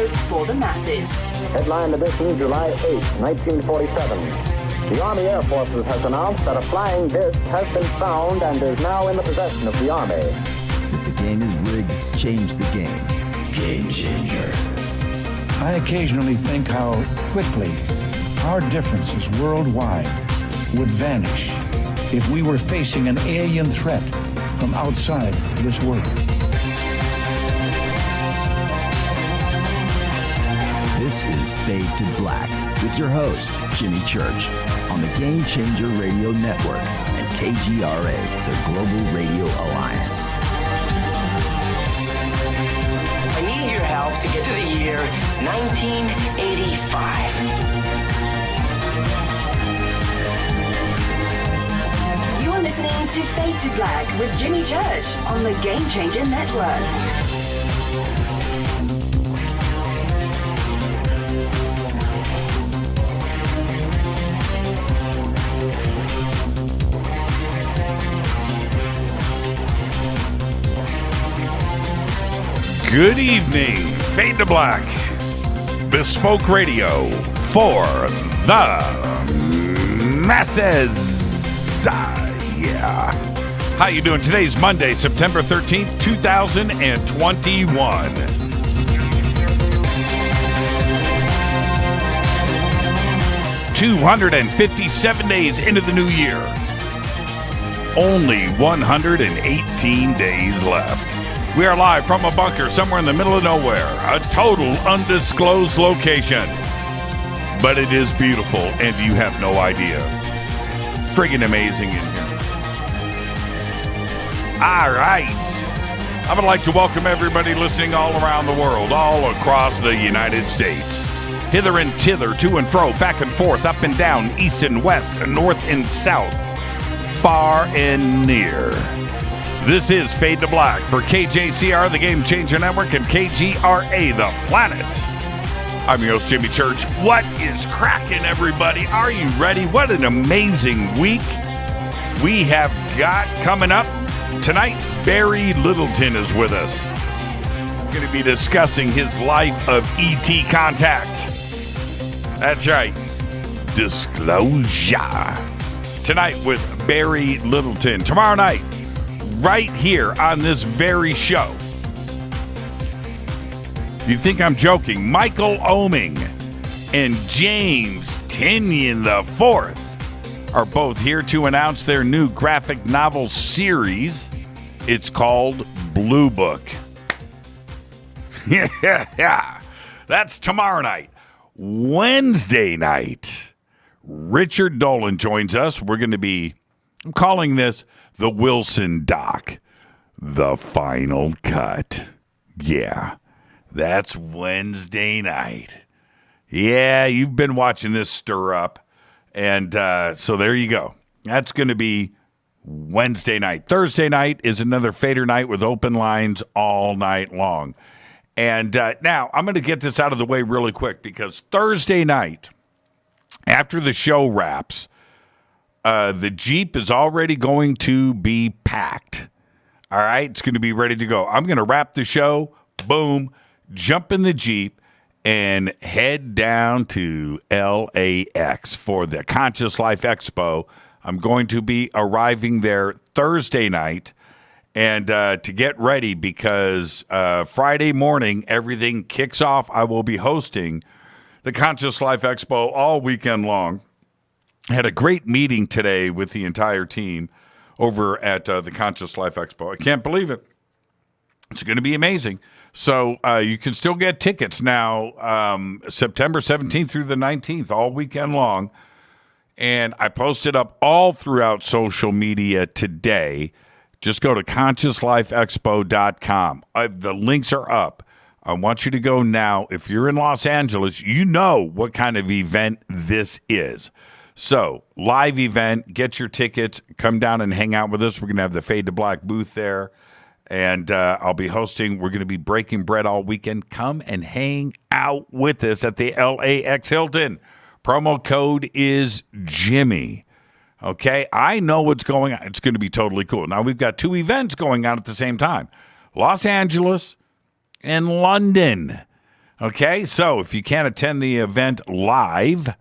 radio for the masses. Headline edition, July 8, 1947. The Army Air Forces has announced that a flying disc has been found and is now in the possession of the Army. If the game is rigged, change the game. Game changer. I occasionally think how quickly our differences worldwide would vanish if we were facing an alien threat from outside this world. This is Fade to Black with your host, Jimmy Church, on the Game Changer Radio Network and KGRA, the Global Radio Alliance. I need your help to get to the year 1985. You're listening to Fade to Black with Jimmy Church on the Game Changer Network. Good evening, Fade to Black, bespoke radio for the masses. Yeah. How you doing? Today's Monday, September 13th, 2021. $257 days into the new year. Only 118 days left. We are live from a bunker somewhere in the middle of nowhere, a total undisclosed location. But it is beautiful, and you have no idea. Friggin' amazing in here. All right. I would like to welcome everybody listening all around the world, all across the United States. Hither and thither, to and fro, back and forth, up and down, east and west, north and south, far and near. This is Fade to Black for KJCR, the Game Changer Network, and KGRA, the planet. I'm your host, Jimmy Church. What is cracking, everybody? Are you ready? What an amazing week we have got coming up. Tonight, Barry Littleton is with us. We're going to be discussing his life of ET contact. That's right. Disclosure. Tonight with Barry Littleton. Tomorrow night, right here on this very show. You think I'm joking? Michael Oeming and James Tinian IV are both here to announce their new graphic novel series. It's called Blue Book. Yeah. That's tomorrow night. Wednesday night, Richard Dolan joins us. We're going to be, I'm calling this the Wilson Doc, the final cut. Yeah, that's Wednesday night. Yeah, you've been watching this stir up. And so there you go. That's going to be Wednesday night. Thursday night is another Fader night with open lines all night long. And now I'm going to get this out of the way really quick because Thursday night, after the show wraps, the Jeep is already going to be packed. All right, it's going to be ready to go. I'm going to wrap the show, boom, jump in the Jeep, and head down to LAX for the Conscious Life Expo. I'm going to be arriving there Thursday night and to get ready because Friday morning, everything kicks off. I will be hosting the Conscious Life Expo all weekend long. I had a great meeting today with the entire team over at the Conscious Life Expo. I can't believe it. It's going to be amazing. So you can still get tickets now, September 17th through the 19th, all weekend long. And I posted up all throughout social media today. Just go to consciouslifeexpo.com. The links are up. I want you to go now. If you're in Los Angeles, you know what kind of event this is. So, live event, get your tickets, come down and hang out with us. We're going to have the Fade to Black booth there, and I'll be hosting. We're going to be breaking bread all weekend. Come and hang out with us at the LAX Hilton. Promo code is Jimmy. Okay, I know what's going on. It's going to be totally cool. Now, we've got two events going on at the same time. Los Angeles and London. Okay, so if you can't attend the event live,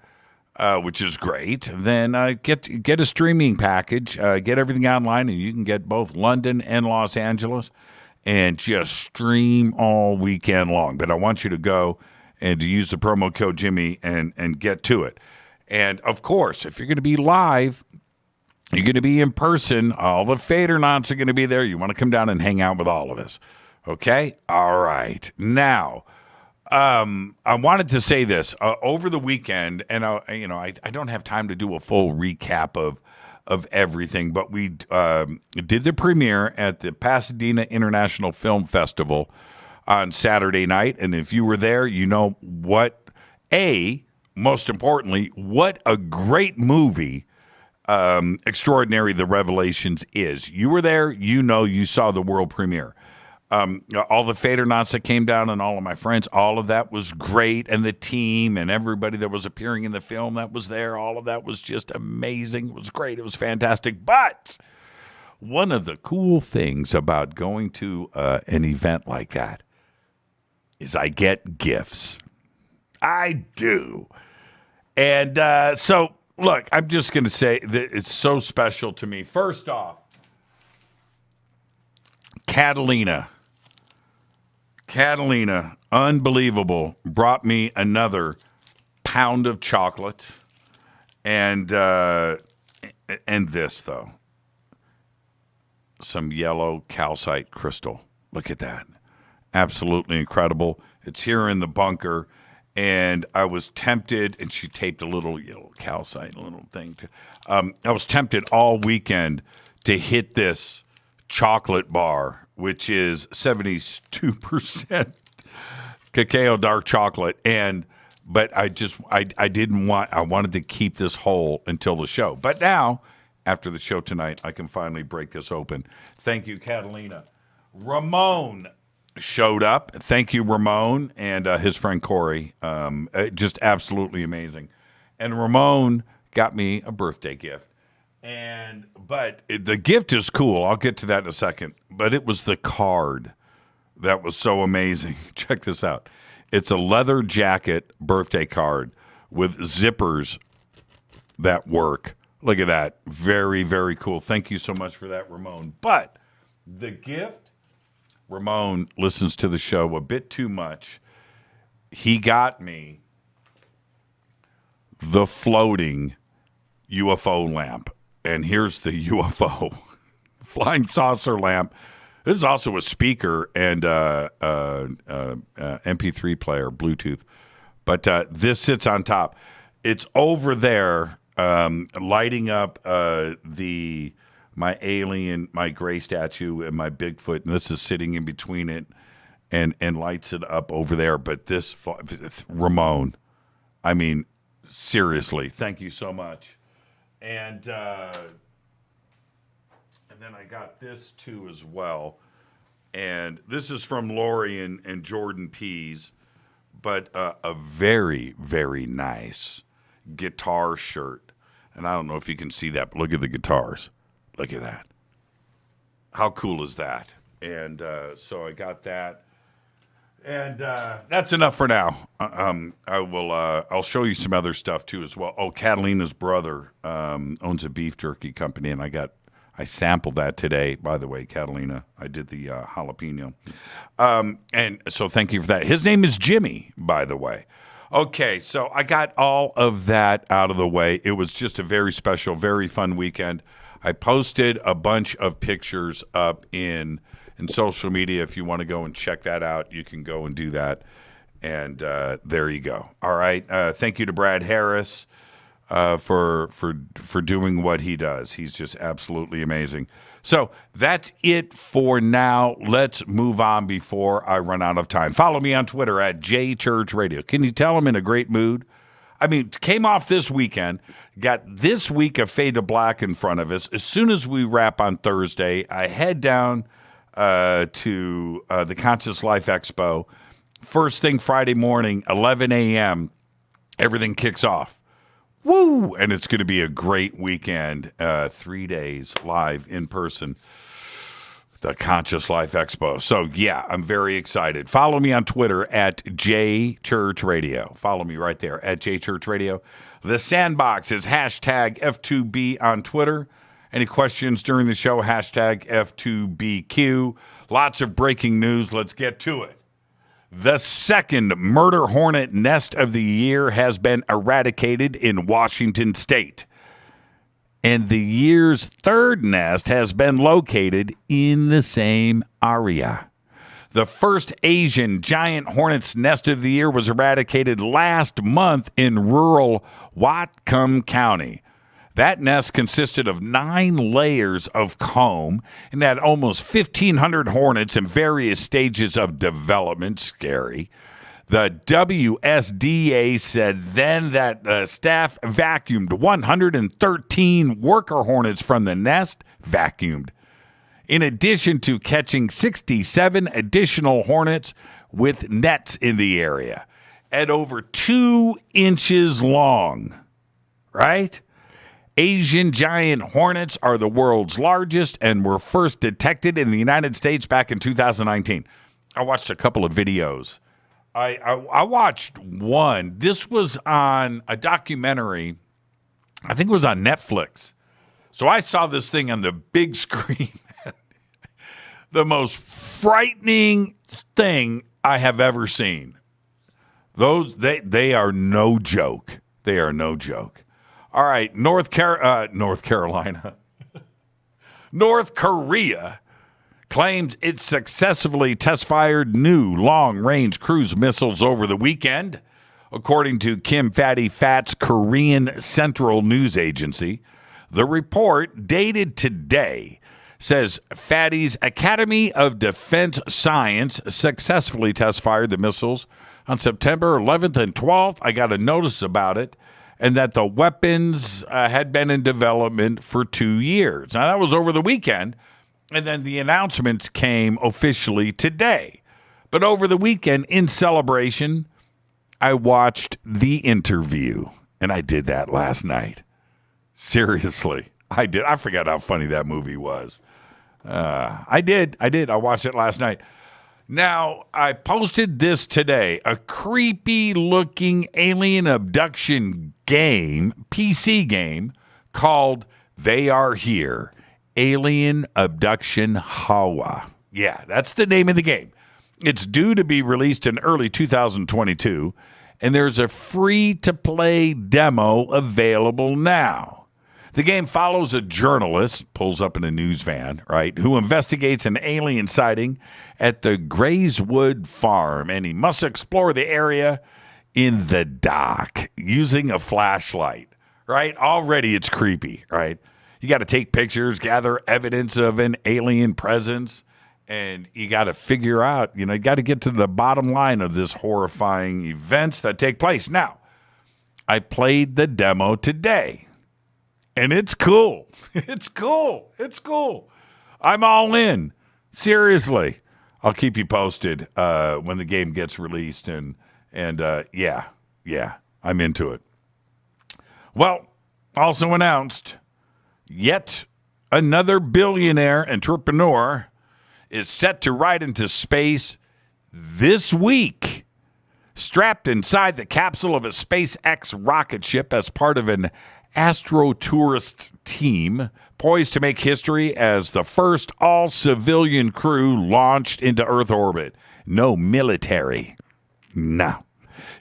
which is great, then get a streaming package, get everything online, and you can get both London and Los Angeles and just stream all weekend long. But I want you to go and to use the promo code Jimmy and get to it. And, of course, if you're going to be live, you're going to be in person. All the Fadernauts are going to be there. You want to come down and hang out with all of us. Okay? All right. Now, I wanted to say this. Over the weekend, and I don't have time to do a full recap of everything, but we did the premiere at the Pasadena International Film Festival on Saturday night. And if you were there, you know most importantly, what a great movie Extraordinary the Revelations is. You were there, you saw the world premiere. All the Fadernauts that came down and all of my friends, all of that was great. And the team and everybody that was appearing in the film that was there, all of that was just amazing. It was great. It was fantastic. But one of the cool things about going to an event like that is I get gifts. I do. And so, look, I'm just going to say that it's so special to me. First off, Catalina, unbelievable, brought me another pound of chocolate. And this, though, some yellow calcite crystal. Look at that. Absolutely incredible. It's here in the bunker. And I was tempted, and she taped a little yellow calcite, little thing. I was tempted all weekend to hit this chocolate bar, which is 72% cacao dark chocolate. But I didn't want, I wanted to keep this whole until the show. But now, after the show tonight, I can finally break this open. Thank you, Catalina. Ramon showed up. Thank you, Ramon, and his friend Corey. Just absolutely amazing. And Ramon got me a birthday gift. But the gift is cool. I'll get to that in a second. But it was the card that was so amazing. Check this out. It's a leather jacket birthday card with zippers that work. Look at that. Very, very cool. Thank you so much for that, Ramon. But the gift, Ramon listens to the show a bit too much. He got me the floating UFO lamp. And here's the UFO flying saucer lamp. This is also a speaker and MP3 player, Bluetooth. But this sits on top. It's over there lighting up my alien, my gray statue, and my Bigfoot, and this is sitting in between it and lights it up over there. But this, Ramon, I mean, seriously, thank you so much. And then I got this too as well. And this is from Lori and Jordan Pease, but a very, very nice guitar shirt. And I don't know if you can see that, but look at the guitars. Look at that. How cool is that? And so I got that. And that's enough for now. I'll show you some other stuff too as well. Oh, Catalina's brother owns a beef jerky company, and I sampled that today. By the way, Catalina, I did the jalapeno. And so thank you for that. His name is Jimmy, by the way. Okay, so I got all of that out of the way. It was just a very special, very fun weekend. I posted a bunch of pictures up in social media. If you want to go and check that out, you can go and do that. And there you go. All right. Thank you to Brad Harris for doing what he does. He's just absolutely amazing. So that's it for now. Let's move on before I run out of time. Follow me on Twitter at JChurchRadio. Can you tell I'm in a great mood? I mean, came off this weekend, got this week of Fade to Black in front of us. As soon as we wrap on Thursday, I head down to the Conscious Life Expo. First thing Friday morning, 11 a.m., everything kicks off. Woo! And it's going to be a great weekend, 3 days live in person. the Conscious Life Expo. So, yeah, I'm very excited. Follow me on Twitter at JChurchRadio. Follow me right there at JChurchRadio. The Sandbox is hashtag F2B on Twitter. Any questions during the show, hashtag F2BQ. Lots of breaking news. Let's get to it. The second murder hornet nest of the year has been eradicated in Washington state. And the year's third nest has been located in the same area. The first Asian giant hornet's nest of the year was eradicated last month in rural Whatcom County. That nest consisted of 9 layers of comb and had almost 1,500 hornets in various stages of development. Scary. The WSDA said then that the staff vacuumed 113 worker hornets from the nest, vacuumed, in addition to catching 67 additional hornets with nets in the area at over 2 inches long. Right? Asian giant hornets are the world's largest and were first detected in the United States back in 2019. I watched a couple of videos. I watched one. This was on a documentary. I think it was on Netflix. So I saw this thing on the big screen. The most frightening thing I have ever seen. They are no joke. They are no joke. All right, North Carolina. North Korea claims it successfully test-fired new long-range cruise missiles over the weekend, according to Kim Fatty Fat's Korean Central News Agency. The report, dated today, says Fatty's Academy of Defense Science successfully test-fired the missiles on September 11th and 12th. I got a notice about it, and that the weapons had been in development for 2 years. Now, that was over the weekend. And then the announcements came officially today. But over the weekend, in celebration, I watched The Interview. And I did that last night. Seriously, I did. I forgot how funny that movie was. I did. I watched it last night. Now, I posted this today. A creepy-looking alien abduction game, PC game, called They Are Here. Alien Abduction Hawa. Yeah, that's the name of the game. It's due to be released in early 2022, and there's a free-to-play demo available now. The game follows a journalist, pulls up in a news van, right, who investigates an alien sighting at the Grayswood Farm, and he must explore the area in the dark using a flashlight, right? Already it's creepy, right? You got to take pictures, gather evidence of an alien presence, and you got to figure out, you got to get to the bottom line of this horrifying events that take place. Now, I played the demo today, and it's cool. It's cool. It's cool. I'm all in. Seriously. I'll keep you posted when the game gets released, and yeah, I'm into it. Well, also announced, yet another billionaire entrepreneur is set to ride into space this week, strapped inside the capsule of a SpaceX rocket ship as part of an astrotourist team, poised to make history as the first all-civilian crew launched into Earth orbit. No military. No.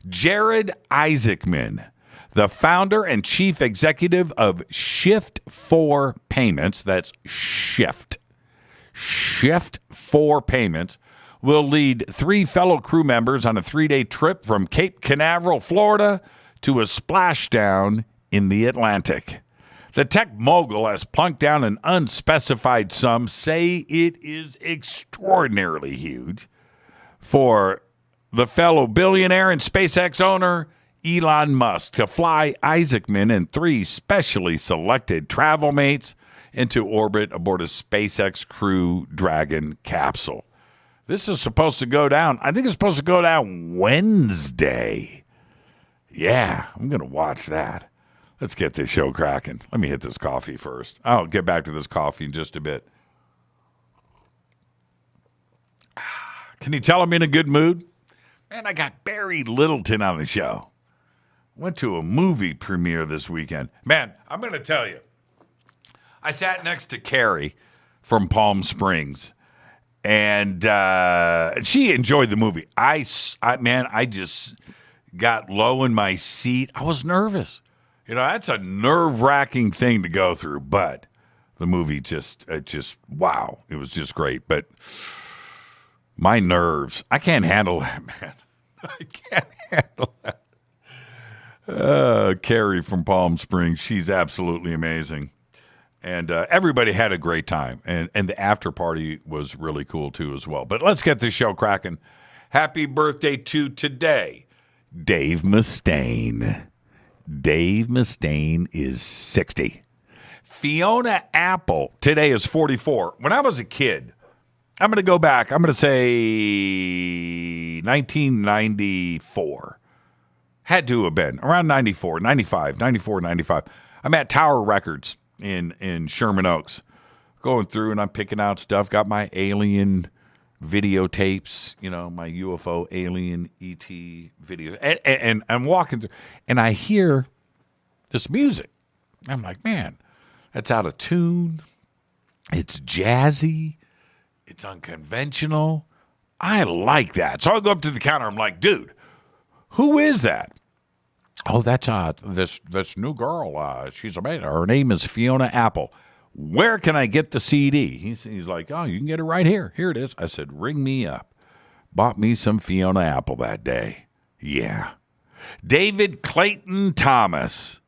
Jared Isaacman, the founder and chief executive of Shift4 Payments, that's Shift4 Payments, will lead 3 fellow crew members on a 3-day trip from Cape Canaveral, Florida, to a splashdown in the Atlantic. The tech mogul has plunked down an unspecified sum, say it is extraordinarily huge, for the fellow billionaire and SpaceX owner, Elon Musk, to fly Isaacman and 3 specially selected travel mates into orbit aboard a SpaceX Crew Dragon capsule. This is supposed to go down, I think it's supposed to go down Wednesday. Yeah, I'm going to watch that. Let's get this show cracking. Let me hit this coffee first. I'll get back to this coffee in just a bit. Can you tell I'm in a good mood? Man, I got Barry Littleton on the show. Went to a movie premiere this weekend. Man, I'm going to tell you. I sat next to Carrie from Palm Springs, and she enjoyed the movie. I just got low in my seat. I was nervous. That's a nerve-wracking thing to go through, but the movie wow, it was just great. But my nerves, I can't handle that, man. I can't handle that. Carrie from Palm Springs, she's absolutely amazing. And everybody had a great time. And the after party was really cool, too, as well. But let's get this show cracking. Happy birthday to today, Dave Mustaine. Dave Mustaine is 60. Fiona Apple today is 44. When I was a kid, I'm going to go back. I'm going to say 1994. Had to have been around 94, 95, 94, 95. I'm at Tower Records in Sherman Oaks, going through, and I'm picking out stuff. Got my alien videotapes, my UFO, alien, ET video. And I'm walking through, and I hear this music. I'm like, man, that's out of tune. It's jazzy. It's unconventional. I like that. So I go up to the counter. I'm like, dude, who is that? Oh, that's this new girl. She's amazing. Her name is Fiona Apple. Where can I get the CD? He's like, oh, you can get it right here. Here it is. I said, ring me up. Bought me some Fiona Apple that day. Yeah. David Clayton Thomas.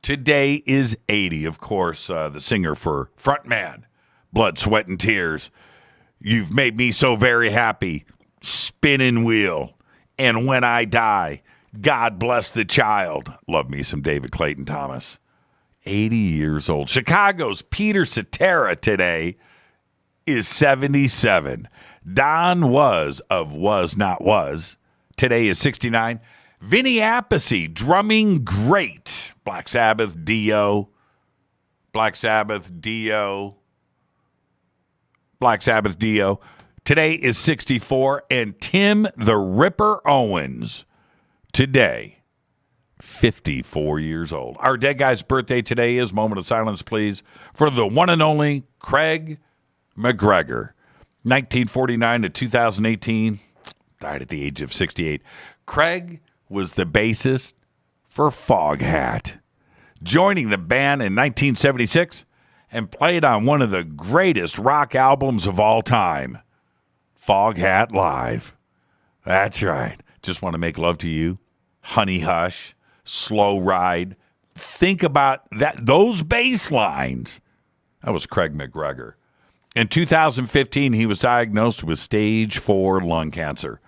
Today is 80. Of course, the singer for Frontman, Blood, Sweat, and Tears. You've made me so very happy. Spinning Wheel. And When I Die. God Bless the Child. Love me some David Clayton Thomas. 80 years old. Chicago's Peter Cetera today is 77. Don Was of Was Not Was today is 69. Vinny Appice, drumming great. Black Sabbath, Dio. Black Sabbath, Dio. Today is 64. And Tim the Ripper Owens today, 54 years old. Our dead guy's birthday today is, moment of silence, please, for the one and only Craig McGregor. 1949 to 2018, died at the age of 68. Craig was the bassist for Foghat, joining the band in 1976 and played on one of the greatest rock albums of all time, Foghat Live. That's right. Just Want to Make Love to You, Honey Hush, Slow Ride. Think about that. Those bass lines. That was Craig McGregor. In 2015, he was diagnosed with stage 4 lung cancer.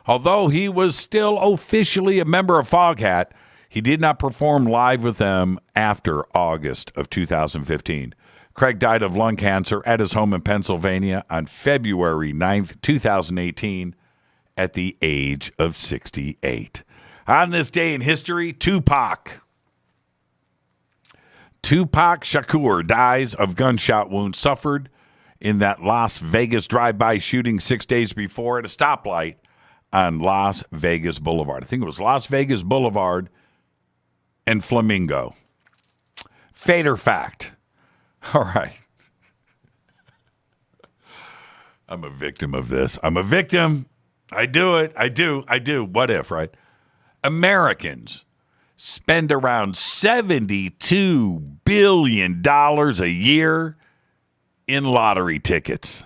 Although he was still officially a member of Foghat, he did not perform live with them after August of 2015. Craig died of lung cancer at his home in Pennsylvania on February 9th, 2018. At the age of 68. On this day in history, Tupac Shakur dies of gunshot wounds suffered in that Las Vegas drive-by shooting 6 days before at a stoplight on Las Vegas Boulevard. I think it was Las Vegas Boulevard and Flamingo. Fader fact. All right. I'm a victim of this. I'm a victim. I do it. I do. What if, right? Americans spend around $72 billion a year in lottery tickets,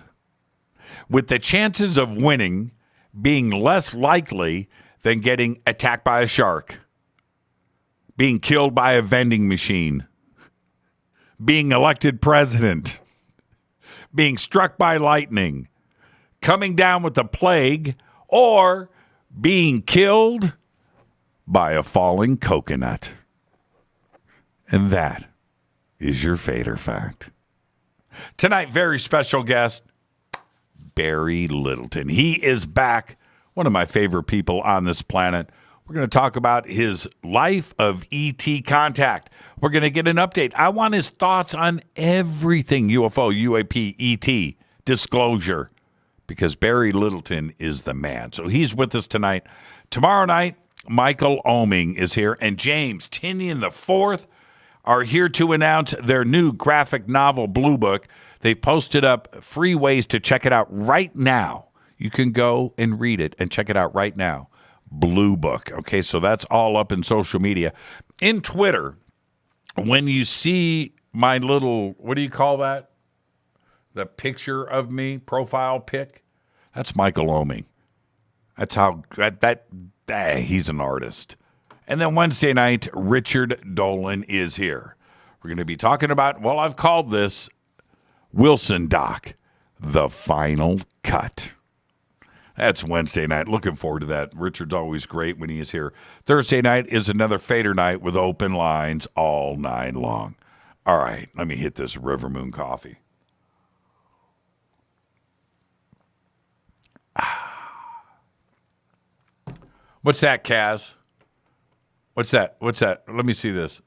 with the chances of winning being less likely than getting attacked by a shark, being killed by a vending machine, being elected president, being struck by lightning, coming down with the plague, or being killed by a falling coconut. And that is your Fader fact. Tonight, very special guest, Barry Littleton. He is back, one of my favorite people on this planet. We're going to talk about his life of ET contact. We're going to get an update. I want his thoughts on everything UFO, UAP, ET, disclosure, because Barry Littleton is the man. So he's with us tonight. Tomorrow night, Michael Oeming is here, and James Tinian IV are here to announce their new graphic novel, Blue Book. They posted up free ways to check it out right now. You can go and read it and check it out right now. Blue Book. Okay, so that's all up in social media. In Twitter, when you see my little, what do you call that? The picture of me, profile pic, that's Michael Oeming. That's how, he's an artist. And then Wednesday night, Richard Dolan is here. We're going to be talking about, well, I've called this Wilson Doc, the final cut. That's Wednesday night. Looking forward to that. Richard's always great when he is here. Thursday night is another Fader night with open lines all night long. All right, let me hit this River Moon coffee. What's that, Kaz? What's that? Let me see this.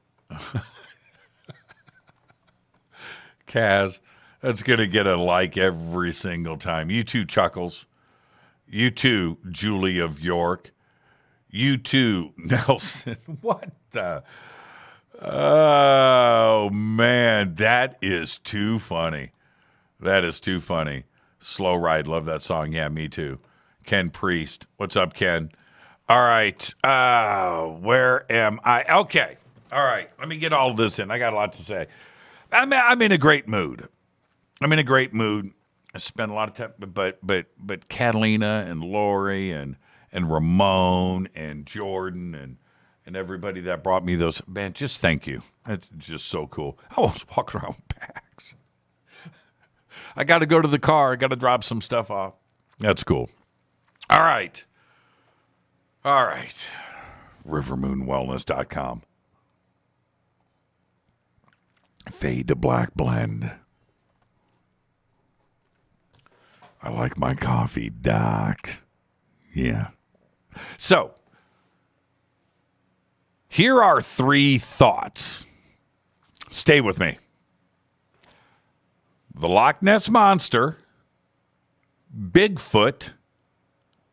Kaz, that's going to get a like every single time. You too, Chuckles. You too, Julie of York. You too, Nelson. What the? Oh, man, that is too funny. That is too funny. Slow Ride, love that song. Yeah, me too. Ken Priest. What's up, Ken? All right. Where am I? Okay. All right. Let me get all of this in. I got a lot to say. I'm in a great mood. I spent a lot of time, but Catalina and Lori and Ramon and Jordan and everybody that brought me those, man, just thank you. It's just so cool. I was walking around with bags. I got to go to the car. I got to drop some stuff off. That's cool. All right. Rivermoonwellness.com. Fade to Black blend. I like my coffee, Doc. Yeah. So, here are 3 thoughts. Stay with me. The Loch Ness Monster, Bigfoot,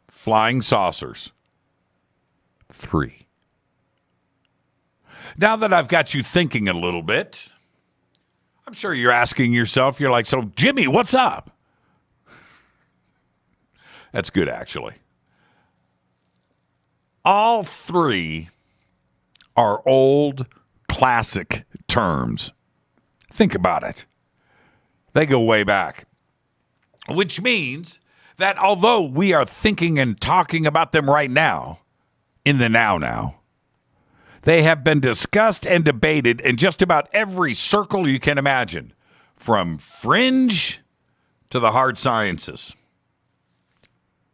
flying saucers. 3. Now that I've got you thinking a little bit, I'm sure you're asking yourself, you're like, so Jimmy, what's up? That's good, actually. All 3 are old, classic terms. Think about it. They go way back. Which means that although we are thinking and talking about them right now, in the now, they have been discussed and debated in just about every circle you can imagine, from fringe to the hard sciences,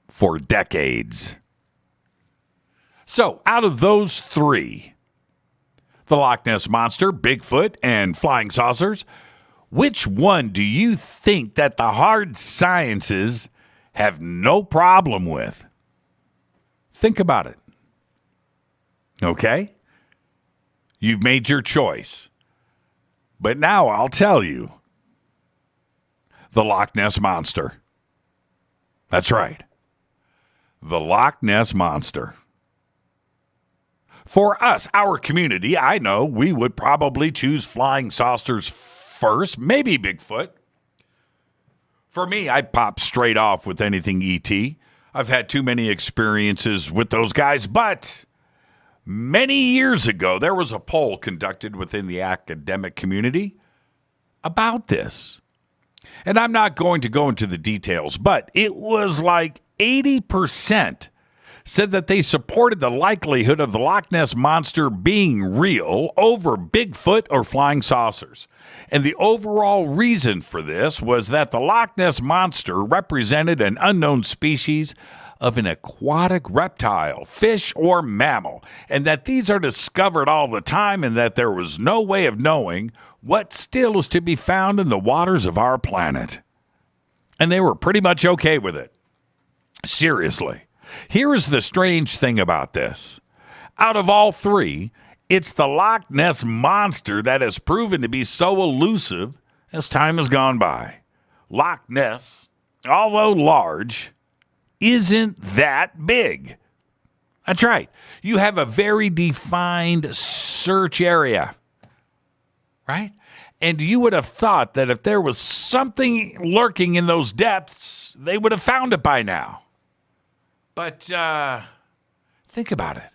for decades. So, out of those 3, the Loch Ness Monster, Bigfoot, and flying saucers, which one do you think that the hard sciences have no problem with? Think about it. Okay? You've made your choice. But now I'll tell you. The Loch Ness Monster. That's right. The Loch Ness Monster. For us, our community, I know we would probably choose flying saucers first, maybe Bigfoot. For me, I'd pop straight off with anything E.T. I've had too many experiences with those guys, but many years ago, there was a poll conducted within the academic community about this. And I'm not going to go into the details, but it was like 80% said that they supported the likelihood of the Loch Ness Monster being real over Bigfoot or flying saucers. And the overall reason for this was that the Loch Ness Monster represented an unknown species of an aquatic reptile, fish, or mammal, and that these are discovered all the time and that there was no way of knowing what still is to be found in the waters of our planet. And they were pretty much okay with it. Seriously. Here is the strange thing about this. Out of all 3, it's the Loch Ness Monster that has proven to be so elusive as time has gone by. Loch Ness, although large, isn't that big. That's right. You have a very defined search area, right? And you would have thought that if there was something lurking in those depths, they would have found it by now. But think about it.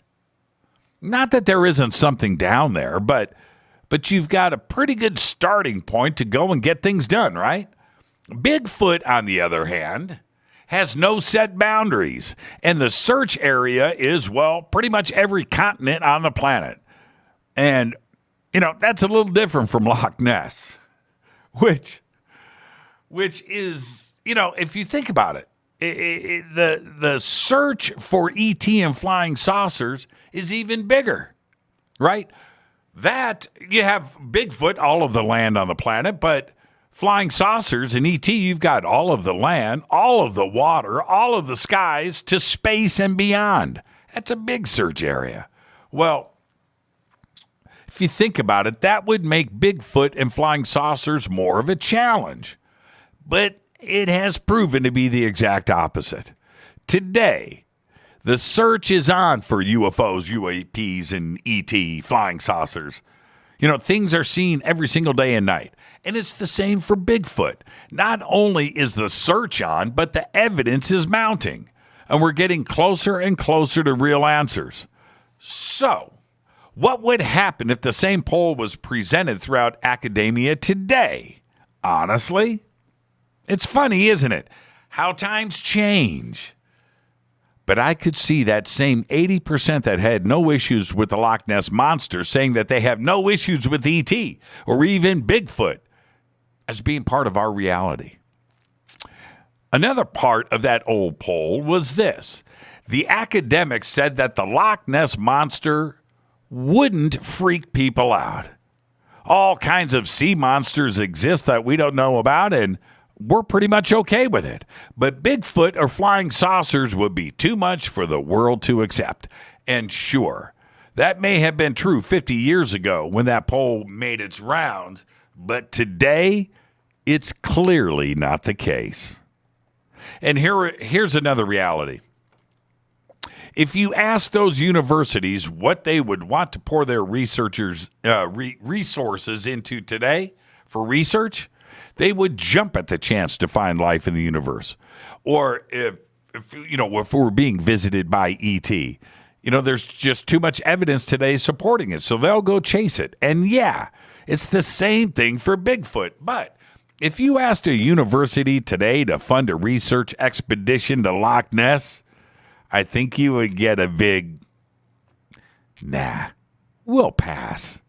Not that there isn't something down there, but you've got a pretty good starting point to go and get things done, right? Bigfoot, on the other hand, has no set boundaries, and the search area is, well, pretty much every continent on the planet. And, that's a little different from Loch Ness, which is, if you think about it, the search for ET and flying saucers is even bigger, right? That, you have Bigfoot, all of the land on the planet, but flying saucers and ET, you've got all of the land, all of the water, all of the skies to space and beyond. That's a big search area. Well, if you think about it, that would make Bigfoot and flying saucers more of a challenge. But it has proven to be the exact opposite. Today, the search is on for UFOs, UAPs, and ET, flying saucers. Things are seen every single day and night. And it's the same for Bigfoot. Not only is the search on, but the evidence is mounting. And we're getting closer and closer to real answers. So, what would happen if the same poll was presented throughout academia today? Honestly, it's funny, isn't it? How times change. But I could see that same 80% that had no issues with the Loch Ness Monster saying that they have no issues with ET or even Bigfoot as being part of our reality. Another part of that old poll was this. The academics said that the Loch Ness Monster wouldn't freak people out. All kinds of sea monsters exist that we don't know about, and we're pretty much okay with it. But Bigfoot or flying saucers would be too much for the world to accept. And sure, that may have been true 50 years ago when that poll made its rounds, but today, it's clearly not the case. And here's another reality. If you ask those universities what they would want to pour their researchers resources into today for research, they would jump at the chance to find life in the universe. Or if we're being visited by ET, there's just too much evidence today supporting it, so they'll go chase it. And yeah, it's the same thing for Bigfoot. But if you asked a university today to fund a research expedition to Loch Ness, I think you would get a big, nah, we'll pass.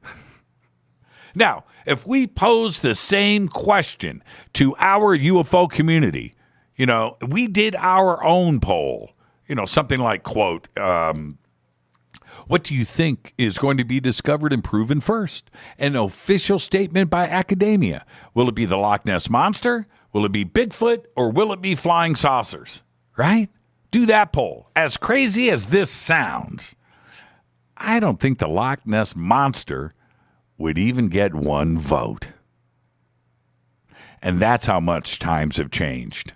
Now, if we pose the same question to our UFO community, we did our own poll, something like, quote, what do you think is going to be discovered and proven first? An official statement by academia. Will it be the Loch Ness Monster? Will it be Bigfoot? Or will it be flying saucers? Right? Do that poll. As crazy as this sounds, I don't think the Loch Ness Monster would even get one vote. And that's how much times have changed.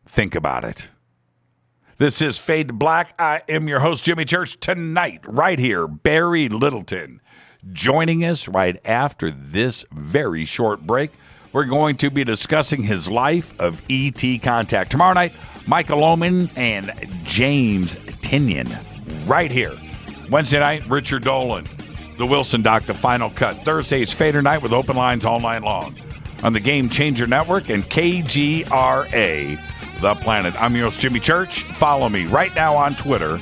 Think about it. This is Fade to Black. I am your host, Jimmy Church. Tonight, right here, Barry Littleton joining us right after this very short break. We're going to be discussing his life of ET contact. Tomorrow night, Michael Oman and James Tinian right here. Wednesday night, Richard Dolan, The Wilson Doc, The Final Cut. Thursday's Fader Night with open lines all night long on the Game Changer Network and KGRA, The Planet. I'm your host, Jimmy Church. Follow me right now on Twitter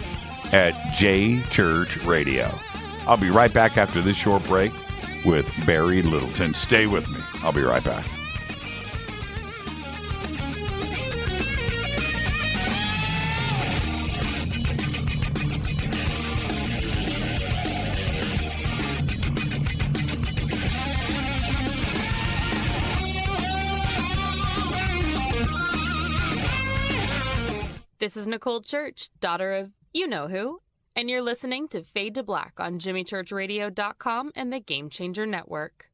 at JChurchRadio. I'll be right back after this short break with Barry Littleton. Stay with me. I'll be right back. This is Nicole Church, daughter of you-know-who, and you're listening to Fade to Black on JimmyChurchRadio.com and the Game Changer Network.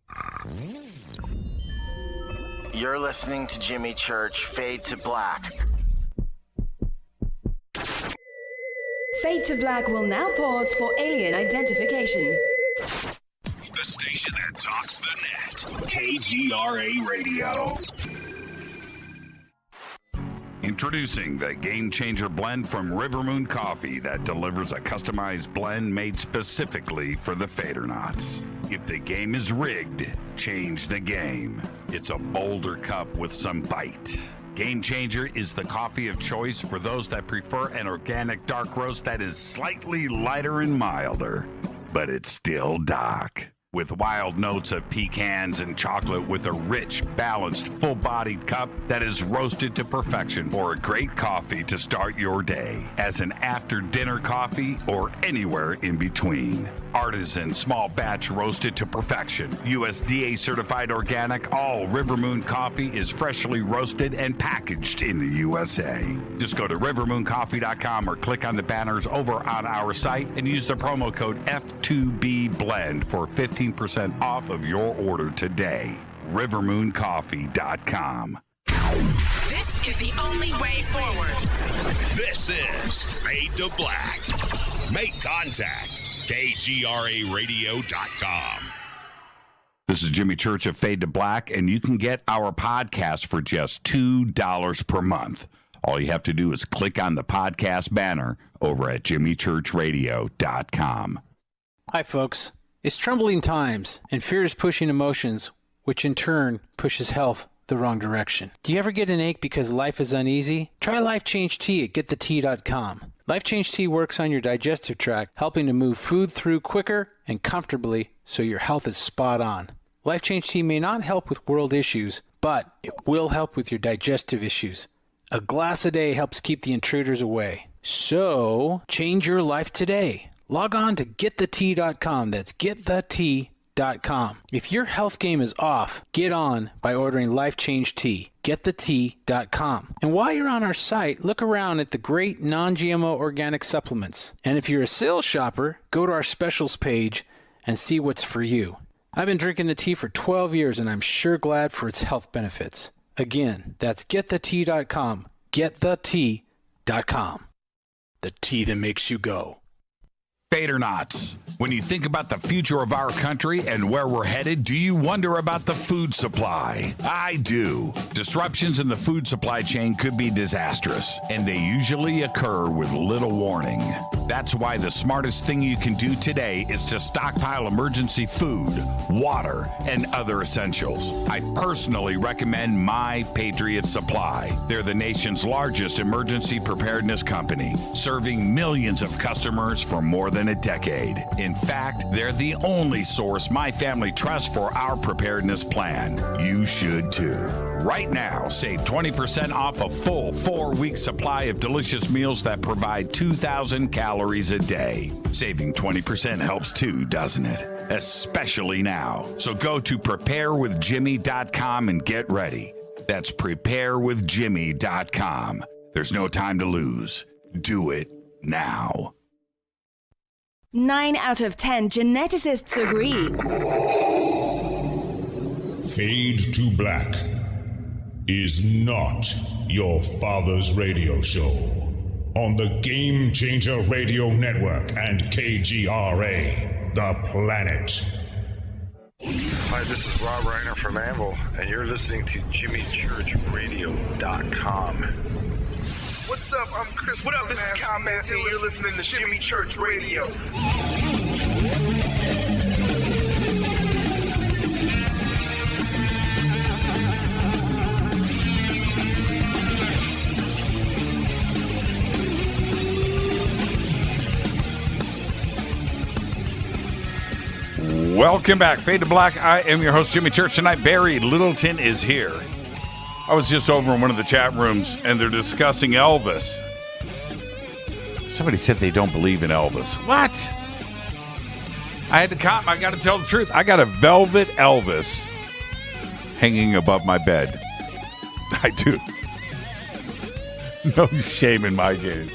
You're listening to Jimmy Church, Fade to Black. Fade to Black will now pause for alien identification. The station that talks the net. KGRA Radio. Introducing the Game Changer blend from Rivermoon Coffee that delivers a customized blend made specifically for the Fadernauts. If the game is rigged, change the game. It's a bolder cup with some bite. Game Changer is the coffee of choice for those that prefer an organic dark roast that is slightly lighter and milder, but it's still dark. With wild notes of pecans and chocolate with a rich, balanced, full-bodied cup that is roasted to perfection for a great coffee to start your day, as an after-dinner coffee or anywhere in between. Artisan, small batch roasted to perfection. USDA certified organic, all Rivermoon coffee is freshly roasted and packaged in the USA. Just go to rivermooncoffee.com or click on the banners over on our site and use the promo code F2B Blend for 15% off of your order today. rivermooncoffee.com. This is the only way forward. This is Fade to Black. Make contact. KGRAradio.com. This is Jimmy Church of Fade to Black, and you can get our podcast for just $2 per month. All you have to do is click on the podcast banner over at jimmychurchradio.com. Hi, folks. It's troubling times, and fear is pushing emotions, which in turn pushes health the wrong direction. Do you ever get an ache because life is uneasy? Try Life Change Tea at getthetea.com. Life Change Tea works on your digestive tract, helping to move food through quicker and comfortably so your health is spot on. Life Change Tea may not help with world issues, but it will help with your digestive issues. A glass a day helps keep the intruders away. So, change your life today. Log on to getthetea.com. That's getthetea.com. If your health game is off, get on by ordering Life Change Tea. Getthetea.com. And while you're on our site, look around at the great non-GMO organic supplements. And if you're a sales shopper, go to our specials page and see what's for you. I've been drinking the tea for 12 years, and I'm sure glad for its health benefits. Again, that's getthetea.com. Getthetea.com. The tea that makes you go. Fadernauts, when you think about the future of our country and where we're headed, do you wonder about the food supply? I do. Disruptions in the food supply chain could be disastrous, and they usually occur with little warning. That's why the smartest thing you can do today is to stockpile emergency food, water, and other essentials. I personally recommend My Patriot Supply. They're the nation's largest emergency preparedness company, serving millions of customers for more than a decade. In fact, they're the only source my family trusts for our preparedness plan. You should too. Right now, save 20% off a full 4-week supply of delicious meals that provide 2,000 calories a day. Saving 20% helps too, doesn't it? Especially now. So go to preparewithjimmy.com and get ready. That's preparewithjimmy.com. There's no time to lose. Do it now. 9 out of 10 geneticists agree. Fade to Black is not your father's radio show on the Game Changer Radio Network and KGRA, the planet. Hi, this is Rob Reiner from Anvil, and you're listening to JimmyChurchRadio.com. What's up? I'm Chris. What up? This is Kyle Matthew. You're listening to Jimmy Church Radio. Welcome back. Fade to Black. I am your host, Jimmy Church. Tonight, Barry Littleton is here. I was just over in one of the chat rooms, and they're discussing Elvis. Somebody said they don't believe in Elvis. What? I had to comment. I got to tell the truth. I got a velvet Elvis hanging above my bed. I do. No shame in my game.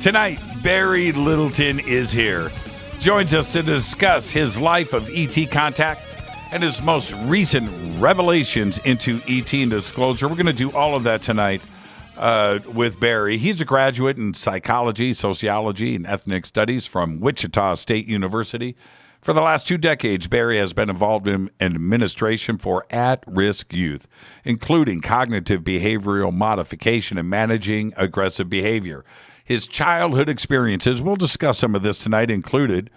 Tonight, Barry Littleton is here. Joins us to discuss his life of ET contact, and his most recent revelations into ET and disclosure. We're going to do all of that tonight with Barry. He's a graduate in psychology, sociology, and ethnic studies from Wichita State University. For the last 2 decades, Barry has been involved in administration for at-risk youth, including cognitive behavioral modification and managing aggressive behavior. His childhood experiences, we'll discuss some of this tonight, included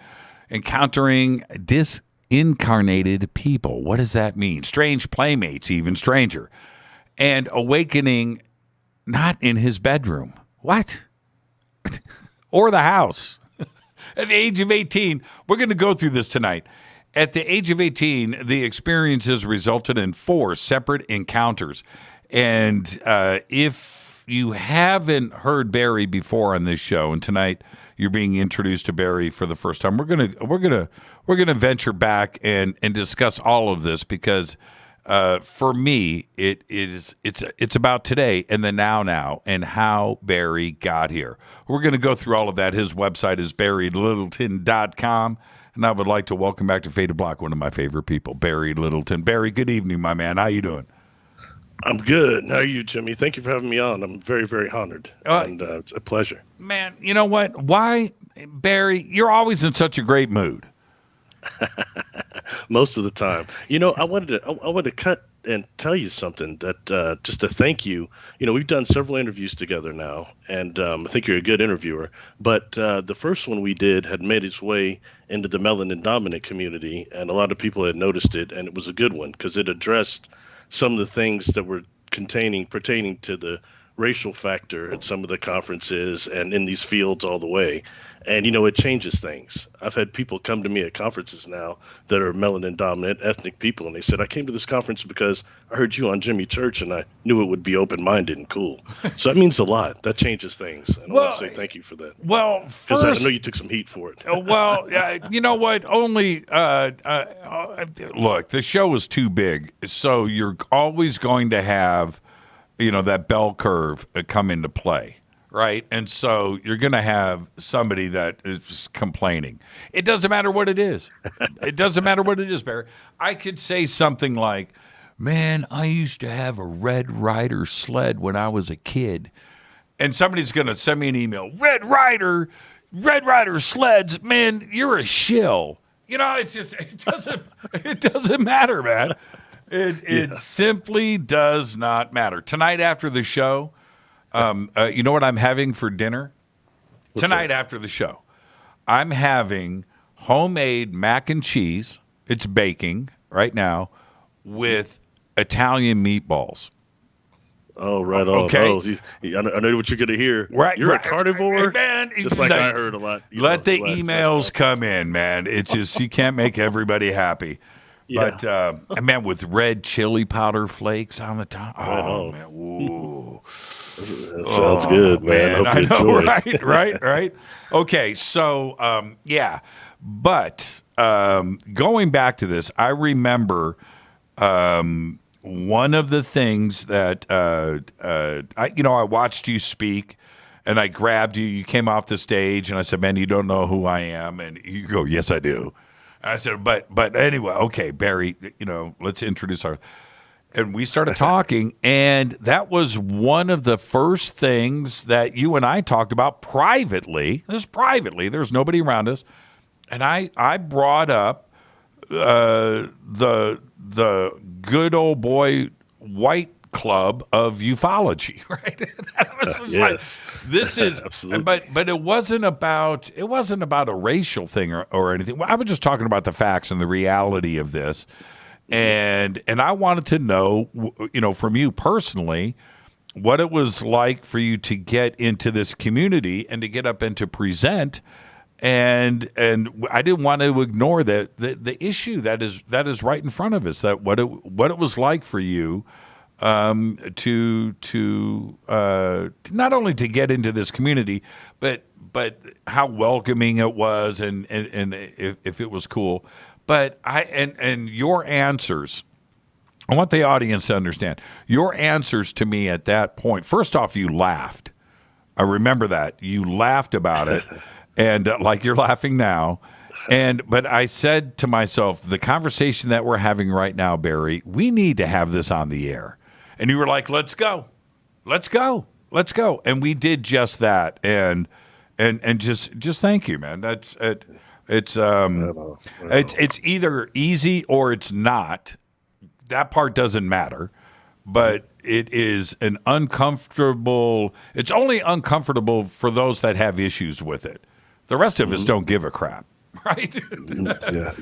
encountering dis-incarnated people. What does that mean? Strange playmates, even stranger. And awakening not in his bedroom. What? Or the house. At the age of 18, we're going to go through this tonight. At the age of 18, the experiences resulted in 4 separate encounters. And if you haven't heard Barry before on this show, and tonight you're being introduced to Barry for the first time, we're gonna venture back and discuss all of this because for me, it's about today and the now and how Barry got here. We're going to go through all of that. His website is barrylittleton.com, and I would like to welcome back to Fade to Black one of my favorite people, Barry Littleton. Barry, good evening, my man. How you doing? I'm good. How are you, Jimmy? Thank you for having me on. I'm very, very honored and it's a pleasure. Man, you know what? Why, Barry, you're always in such a great mood. Most of the time. You know, I wanted to cut and tell you something that just to thank you. You know, we've done several interviews together now, and I think you're a good interviewer. But the first one we did had made its way into the melanin dominant community, and a lot of people had noticed it, and it was a good one because it addressed some of the things that were pertaining to the racial factor at some of the conferences and in these fields all the way. And, you know, it changes things. I've had people come to me at conferences now that are melanin dominant ethnic people. And they said, I came to this conference because I heard you on Jimmy Church and I knew it would be open-minded and cool. So that means a lot. That changes things. And I want to say thank you for that. Well, first, I know you took some heat for it. You know what? Only, look, the show is too big. So you're always going to have, you know, that bell curve come into play, right? And so you're going to have somebody that is complaining. It doesn't matter what it is. It doesn't matter what it is, Barry. I could say something like, man, I used to have a Red Ryder sled when I was a kid. And somebody's going to send me an email, Red Ryder sleds, man, you're a shill. You know, it's just, it doesn't matter, man. It simply does not matter. Tonight after the show, you know what I'm having for dinner? Tonight after the show, I'm having homemade mac and cheese. It's baking right now with Italian meatballs. Oh, right on. Okay. Oh, I know what you're going to hear. Right, you're a carnivore? Man, just like I heard a lot. Let the emails come in, man. It's just, you can't make everybody happy. Yeah. But, man, with red chili powder flakes on the top. Oh, man. Ooh. Sounds good, man. I hope you enjoy. Right. Okay, so, yeah. But going back to this, I remember one of the things that, I watched you speak, and I grabbed you. You came off the stage, and I said, man, you don't know who I am. And you go, yes, I do. I said, but anyway, okay, Barry, you know, let's introduce and we started talking, and that was one of the first things that you and I talked about privately. There's nobody around us. And I brought up the good old boy white club of ufology, right? Like, this is, but it wasn't about a racial thing or anything. I was just talking about the facts and the reality of this, and I wanted to know, you know, from you personally, what it was like for you to get into this community and to get up and to present. And I didn't want to ignore the issue that is right in front of us. That what it was like for you to not only to get into this community, but how welcoming it was, and if it was cool. But and your answers, I want the audience to understand your answers to me at that point. First off, you laughed. I remember that you laughed about it. And like you're laughing now, But I said to myself, the conversation that we're having right now, Barry, we need to have this on the air. And you were like, let's go. And we did just that. And just thank you, man. That's it. It's either easy or it's not. That part doesn't matter. But it is it's only uncomfortable for those that have issues with it. The rest of us don't give a crap. Right.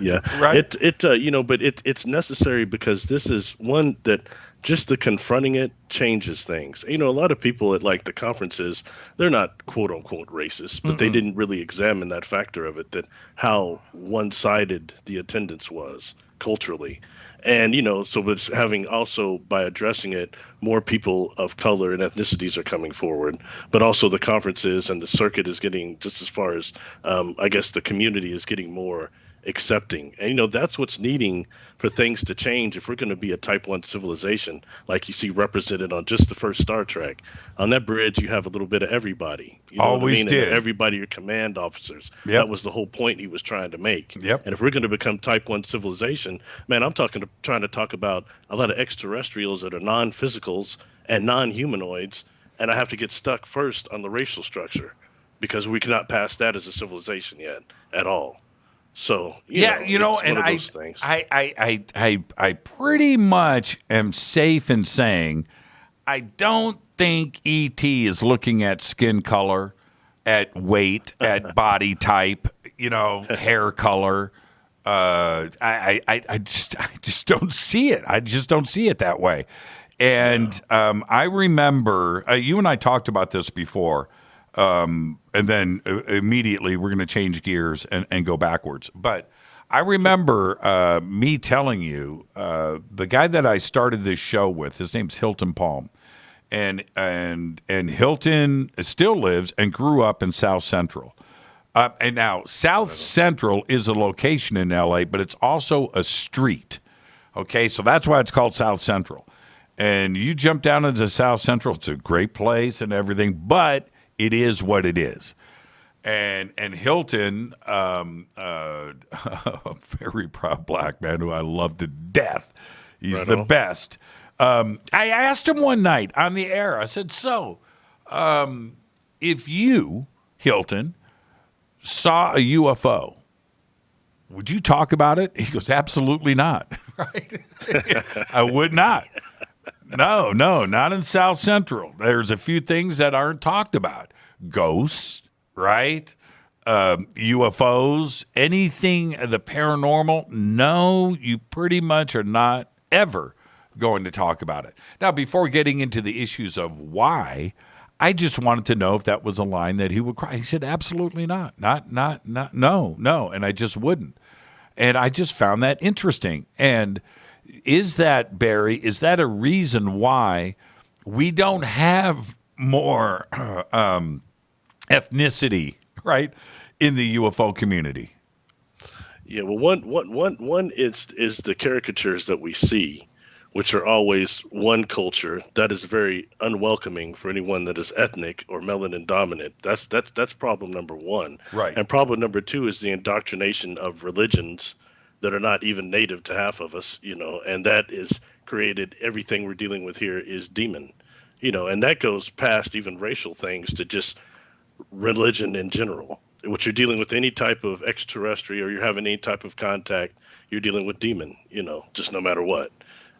Yeah. Right. But it's necessary because this is one that just the confronting it changes things. A lot of people at like the conferences, they're not quote unquote racist, but they didn't really examine that factor of it, that how one-sided the attendance was culturally. And, so it's having also by addressing it, more people of color and ethnicities are coming forward, but also the conferences and the circuit is getting just as far as, I guess the community is getting more accepting. And, that's what's needing for things to change. If we're going to be a type 1 civilization, like you see represented on just the first Star Trek, on that bridge, you have a little bit of everybody. Always did. And everybody are command officers. Yep. That was the whole point he was trying to make. Yep. And if we're going to become type 1 civilization, man, I'm trying to talk about a lot of extraterrestrials that are non-physicals and non-humanoids. And I have to get stuck first on the racial structure because we cannot pass that as a civilization yet at all. So and I pretty much am safe in saying I don't think ET is looking at skin color, at weight, at body type, hair color. I just don't see it. I just don't see it that way. And I remember you and I talked about this before. And then immediately we're going to change gears and go backwards. But I remember me telling you, the guy that I started this show with, his name's Hilton Palm. And Hilton still lives and grew up in South Central. And now South Central is a location in LA, but it's also a street. Okay, so that's why it's called South Central. And you jump down into South Central, it's a great place and everything, but it is what it is. And Hilton, a very proud black man who I love to death. He's the best. I asked him one night on the air, I said, so if you, Hilton, saw a UFO, would you talk about it? He goes, absolutely not. Right? I would not. No, not in South Central. There's a few things that aren't talked about. Ghosts, right? UFOs, anything, the paranormal. No, you pretty much are not ever going to talk about it. Now, before getting into the issues of why, I just wanted to know if that was a line that he would cry. He said, absolutely not. No. And I just wouldn't. And I just found that interesting. And is that, Barry, is that a reason why we don't have more ethnicity, right, in the UFO community? Yeah, well, one is the caricatures that we see, which are always one culture that is very unwelcoming for anyone that is ethnic or melanin dominant. That's problem number one. Right. And problem number two is the indoctrination of religions that are not even native to half of us, and that is created. Everything we're dealing with here is demon, and that goes past even racial things to just religion in general. What you're dealing with any type of extraterrestrial, or you're having any type of contact, you're dealing with demon, just no matter what.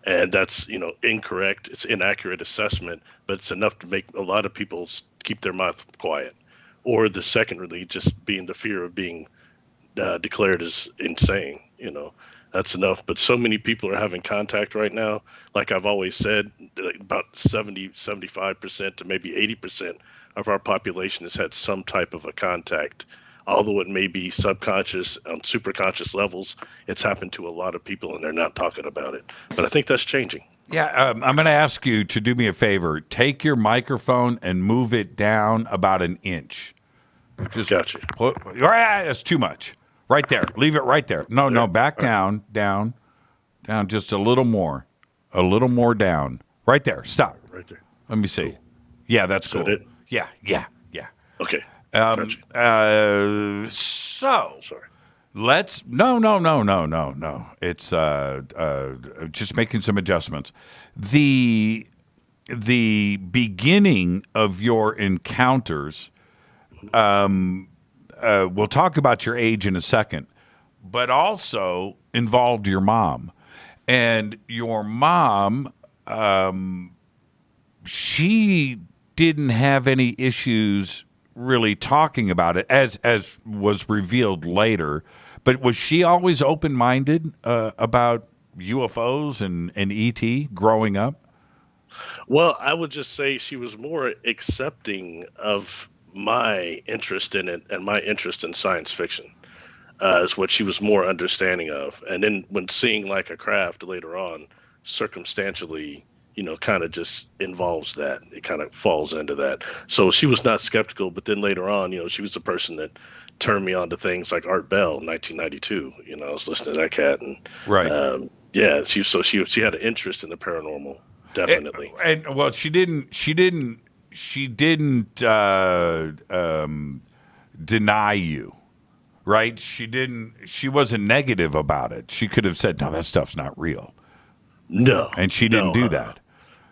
And that's, incorrect. It's inaccurate assessment, but it's enough to make a lot of people keep their mouth quiet. Or the secondly, just being the fear of being declared as insane, that's enough. But so many people are having contact right now. Like I've always said, about 75% to maybe 80% of our population has had some type of a contact. Although it may be subconscious, superconscious levels, it's happened to a lot of people and they're not talking about it. But I think that's changing. Yeah, I'm going to ask you to do me a favor. Take your microphone and move it down about an inch. Just gotcha. That's too much. Right there. Leave it right there. No, back down, down, just a little more down. Right there. Stop. Right there. Let me see. Cool. Yeah, that's cool. That Yeah. Okay. So Sorry. No. It's just making some adjustments. The beginning of your encounters, we'll talk about your age in a second, but also involved your mom. And your mom, she didn't have any issues really talking about it, as was revealed later. But was she always open-minded about UFOs and ET growing up? Well, I would just say she was more accepting of my interest in it and my interest in science fiction is what she was more understanding of. And then when seeing like a craft later on, circumstantially, kind of just involves that. It kind of falls into that. So she was not skeptical, but then later on, she was the person that turned me on to things like Art Bell, 1992. I was listening to that cat, and right. She had an interest in the paranormal, definitely. And well, she didn't deny you, right? She wasn't negative about it. She could have said, no, that stuff's not real. No. And she didn't do that.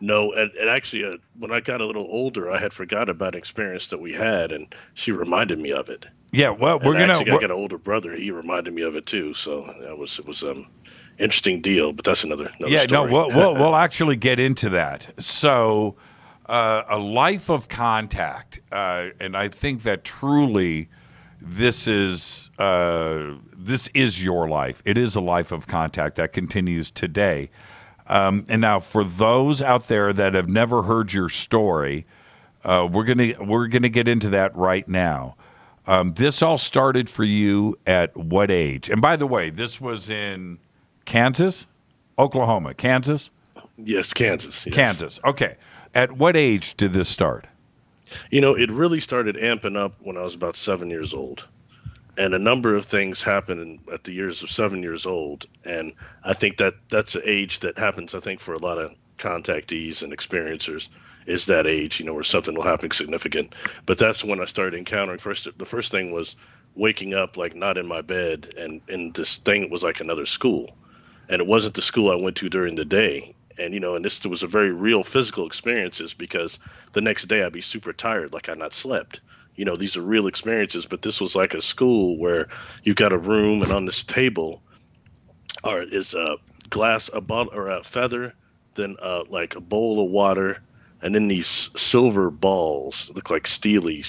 No, and actually, when I got a little older, I had forgot about an experience that we had, and she reminded me of it. Yeah, well, I got an older brother. He reminded me of it too. So it was interesting deal. But that's another story. No, we'll actually get into that. So, a life of contact, and I think that truly, this is your life. It is a life of contact that continues today. And now, for those out there that have never heard your story, we're gonna get into that right now. This all started for you at what age? And by the way, this was in Kansas, Oklahoma, Kansas. Yes, Kansas. Yes. Kansas. Okay. At what age did this start? It really started amping up when I was about 7 years old. And a number of things happened at the years of 7 years old. And I think that's an age that happens, I think, for a lot of contactees and experiencers, is that age, where something will happen significant. But that's when I started encountering the first thing was waking up, like, not in my bed. And this thing was like another school. And it wasn't the school I went to during the day. And, and this was a very real physical experiences, because the next day I'd be super tired, like I'd not slept. These are real experiences, but this was like a school where you've got a room, and on this table is a glass, a bottle, or a feather, then like a bowl of water, and then these silver balls look like steely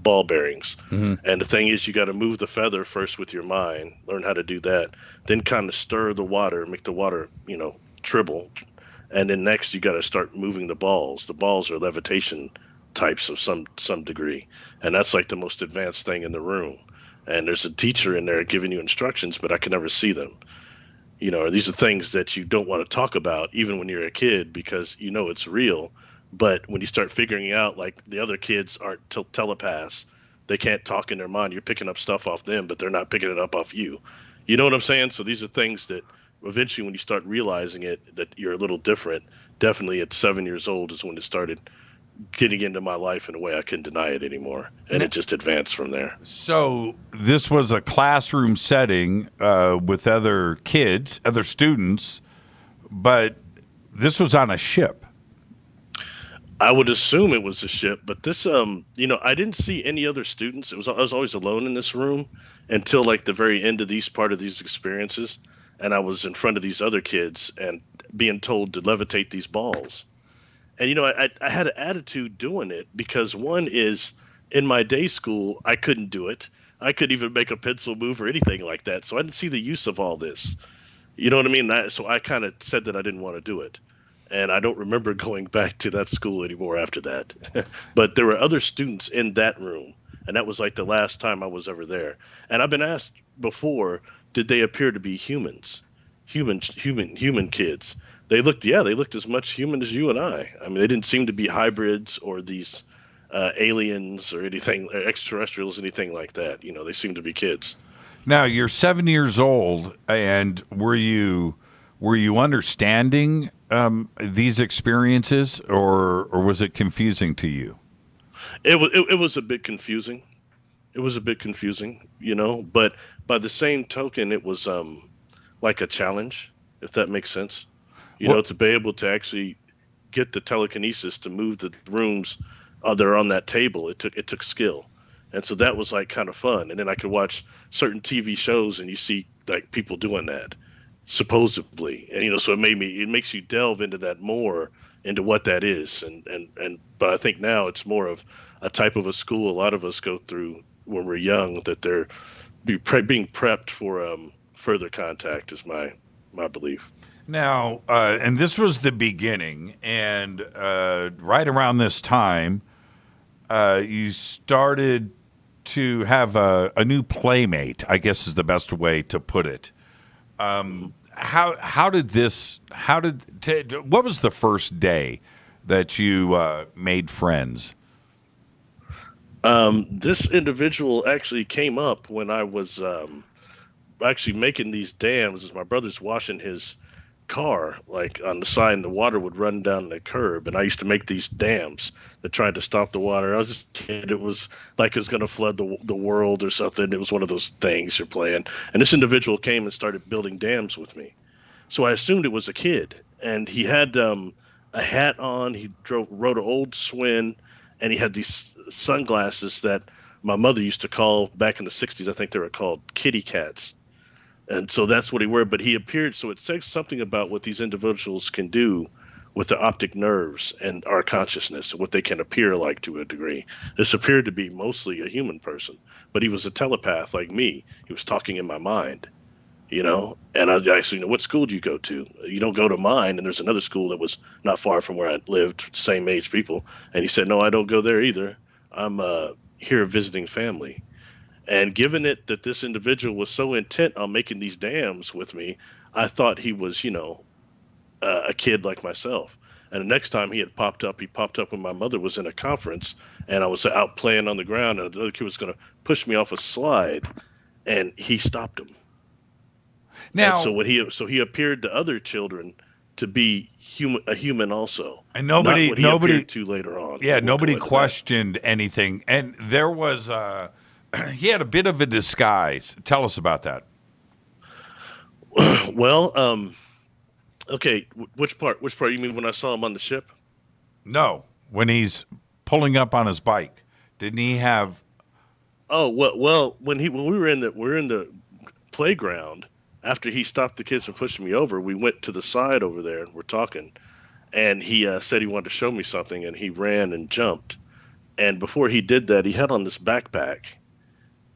ball bearings. Mm-hmm. And the thing is, you got to move the feather first with your mind, learn how to do that, then kind of stir the water, make the water, tribble, and then next you got to start moving the balls. The balls are levitation types of some degree, and that's like the most advanced thing in the room. And there's a teacher in there giving you instructions, but I can never see them. These are things that you don't want to talk about even when you're a kid, because it's real. But when you start figuring out, like, the other kids aren't telepaths, they can't talk in their mind, you're picking up stuff off them, but they're not picking it up off you. You know what I'm saying? So these are things that eventually, when you start realizing it, that you're a little different. Definitely at 7 years old is when it started getting into my life in a way I couldn't deny it anymore, and it just advanced from there. So this was a classroom setting with other kids, other students, but this was on a ship. I would assume it was a ship, but this, I didn't see any other students. I was always alone in this room until like the very end of part of these experiences, and I was in front of these other kids and being told to levitate these balls. And, I had an attitude doing it, because one is, in my day school, I couldn't do it. I couldn't even make a pencil move or anything like that. So I didn't see the use of all this. You know what I mean? So I kind of said that I didn't want to do it. And I don't remember going back to that school anymore after that. But there were other students in that room, and that was like the last time I was ever there. And I've been asked before, did they appear to be humans? Human kids. They looked as much human as you and I. I mean, they didn't seem to be hybrids or these aliens or anything, or extraterrestrials, anything like that. They seemed to be kids. Now, you're 7 years old, and were you understanding these experiences, or was it confusing to you? It was a bit confusing. It was a bit confusing, but by the same token, it was like a challenge, if that makes sense. To be able to actually get the telekinesis to move the rooms that are on that table. It took skill. And so that was like kind of fun. And then I could watch certain TV shows and you see like people doing that supposedly. And, so it makes you delve into that more, into what that is. But I think now it's more of a type of a school a lot of us go through when we're young, that they're being prepped for further contact is my belief. Now, and this was the beginning, and right around this time, you started to have a new playmate, I guess is the best way to put it. What was the first day that you made friends? This individual actually came up when I was actually making these dams as my brother's washing his car, like on the side, and the water would run down the curb, and I used to make these dams that tried to stop the water. I was just a kid. It was like it was going to flood the world or something. It was one of those things you're playing, and this individual came and started building dams with me. So I assumed it was a kid, and he had a hat on. He rode an old Swin, and he had these sunglasses that my mother used to call, back in the 60s, I think they were called kitty cats. And so that's what he wore, but he appeared, so it says something about what these individuals can do with the optic nerves and our consciousness, and what they can appear like to a degree. This appeared to be mostly a human person, but he was a telepath like me. He was talking in my mind, and I actually, what school do you go to? You don't go to mine, and there's another school that was not far from where I lived, same age people. And he said, no, I don't go there either. I'm here visiting family. And given it that this individual was so intent on making these dams with me, I thought he was, a kid like myself. And the next time he popped up when my mother was in a conference, and I was out playing on the ground, and the other kid was going to push me off a slide, and he stopped him. Now, and so he appeared to other children to be a human also, and nobody appeared to later on. Yeah, nobody questioned anything, and there was he had a bit of a disguise. Tell us about that. Well, okay, which part you mean, when I saw him on the ship? No, when he's pulling up on his bike. Didn't he have? Oh, well, when we were in the playground, after he stopped the kids from pushing me over, we went to the side over there and we're talking, and he said he wanted to show me something, and he ran and jumped. And before he did that, he had on this backpack,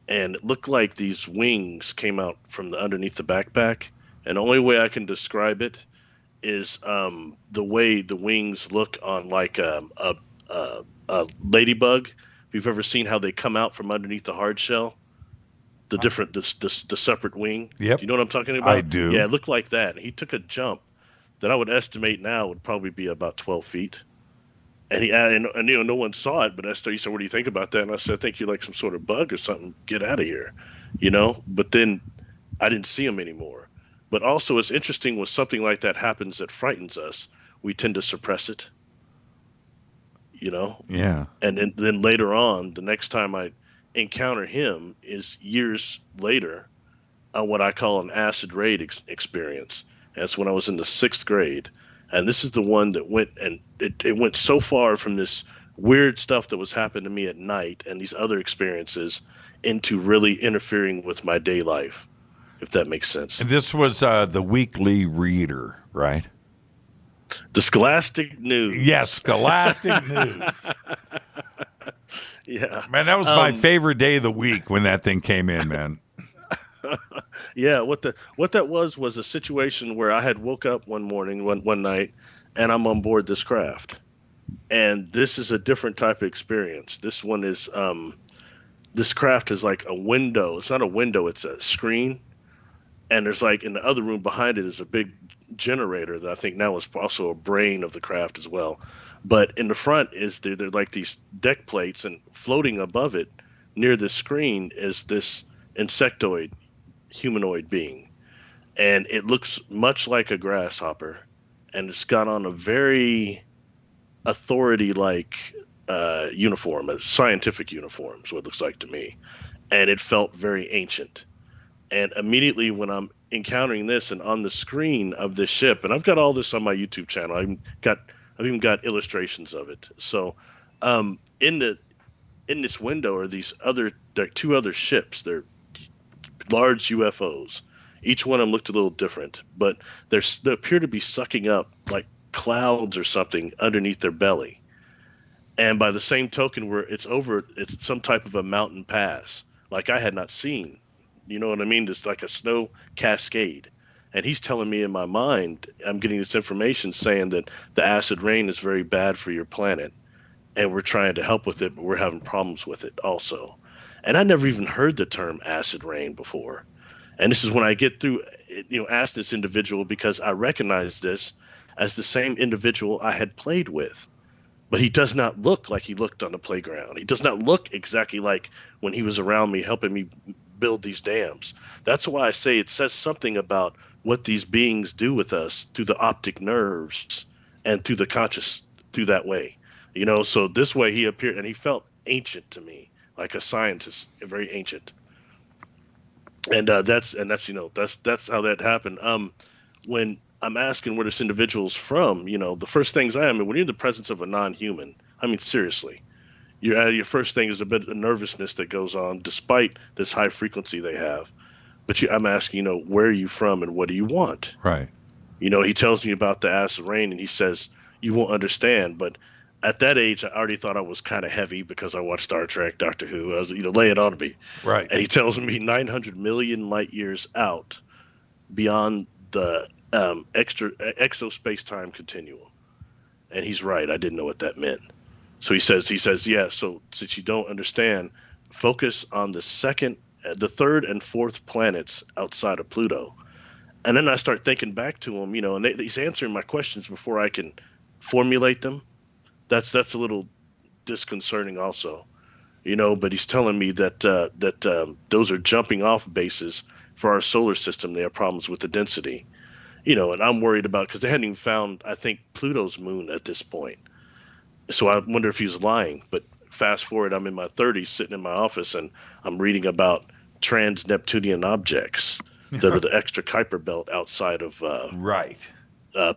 and it looked like these wings came out from underneath the backpack. And the only way I can describe it is the way the wings look on like a ladybug. If you've ever seen how they come out from underneath the hard shell, the separate wing. Yep. Do you know what I'm talking about? I do. Yeah, it looked like that. He took a jump that I would estimate now would probably be about 12 feet. And no one saw it, but he said, "What do you think about that?" And I said, "I think you're like some sort of bug or something. Get out of here," But then I didn't see him anymore. But also, it's interesting when something like that happens that frightens us, we tend to suppress it. Yeah. And then later on, the next time I encounter him is years later, on what I call an acid rain experience. And that's when I was in the 6th grade. And this is the one that went, and it went so far from this weird stuff that was happening to me at night and these other experiences into really interfering with my day life, if that makes sense. And this was the Weekly Reader, right? The Scholastic News. Yes, Scholastic News. Yeah. Man, that was my favorite day of the week when that thing came in, man. Yeah, what that was a situation where I had woke up one night, and I'm on board this craft. And this is a different type of experience. This one is this craft is like a window. It's not a window, it's a screen. And there's like in the other room behind it is a big generator that I think now is also a brain of the craft as well. But in the front is they're like these deck plates, and floating above it near the screen is this insectoid humanoid being, and it looks much like a grasshopper, and it's got on a very authority like uniform, a scientific uniform is what it looks like to me. And it felt very ancient. And immediately when I'm encountering this and on the screen of this ship, and I've got all this on my YouTube channel, I've even got illustrations of it. So in this window are there are 2 other ships. They're large UFOs. Each one of them looked a little different, but they appear to be sucking up like clouds or something underneath their belly. And by the same token, it's some type of a mountain pass, like I had not seen. You know what I mean? It's like a snow cascade. And he's telling me in my mind, I'm getting this information saying that the acid rain is very bad for your planet. And we're trying to help with it, but we're having problems with it also. And I never even heard the term acid rain before. And this is when I get through, ask this individual, because I recognize this as the same individual I had played with. But he does not look like he looked on the playground. He does not look exactly like when he was around me, helping me build these dams. That's why I say it says something about what these beings do with us through the optic nerves and through the conscious, through that way. So this way he appeared, and he felt ancient to me, like a scientist, very ancient. And that's how that happened. When I'm asking where this individual's from, the first things when you're in the presence of a non-human, I mean, seriously, your first thing is a bit of nervousness that goes on despite this high frequency they have. But I'm asking, where are you from and what do you want? Right. He tells me about the acid rain and he says, you won't understand. But at that age, I already thought I was kind of heavy because I watched Star Trek, Doctor Who. I was, lay it on me. Right. And he tells me 900 million light years out beyond the exo-space-time continuum. And he's right. I didn't know what that meant. So he says, yeah, so since you don't understand, focus on the third and fourth planets outside of Pluto. And then I start thinking back to him, and he's answering my questions before I can formulate them. That's a little disconcerting also, but he's telling me that those are jumping off bases for our solar system. They have problems with the density, and I'm worried about, because they hadn't even found, I think, Pluto's moon at this point. So I wonder if he's lying. But fast forward, I'm in my 30s sitting in my office and I'm reading about trans-Neptunian objects that are the extra Kuiper belt outside of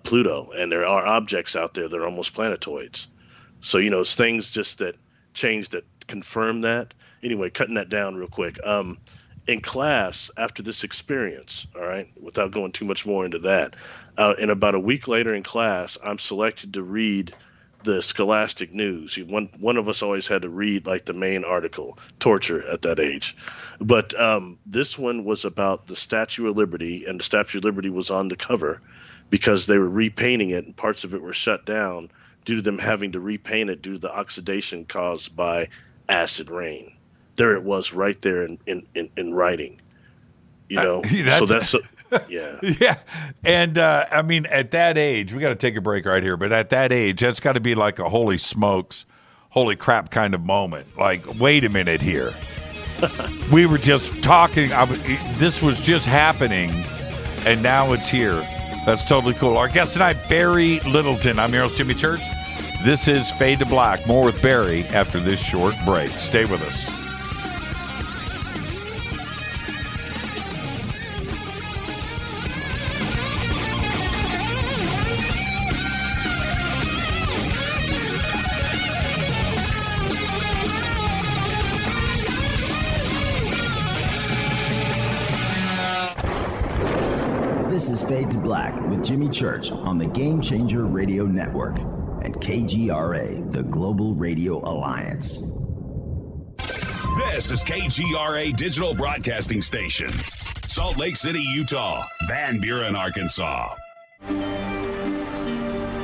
Pluto. And there are objects out there that are almost planetoids. So, it's things just that change that confirm that. Anyway, cutting that down real quick. In class, after this experience, all right, without going too much more into that, and about a week later in class, I'm selected to read the Scholastic News. One of us always had to read like the main article, torture at that age. But this one was about the Statue of Liberty, and the Statue of Liberty was on the cover because they were repainting it and parts of it were shut down due to them having to repaint it due to the oxidation caused by acid rain. There it was right there in writing. So that's yeah. Yeah. And I mean, at that age, we got to take a break right here, but at that age, that's got to be like a holy smokes, holy crap kind of moment. Like, wait a minute here. We were just talking. This was just happening, and now it's here. That's totally cool. Our guest tonight, Barry Littleton. I'm your host, Jimmy Church. This is Fade to Black. More with Barry after this short break. Stay with us. This is Fade to Black with Jimmy Church on the Game Changer Radio Network and KGRA, the Global Radio Alliance. This is KGRA Digital Broadcasting Station, Salt Lake City, Utah, Van Buren, Arkansas.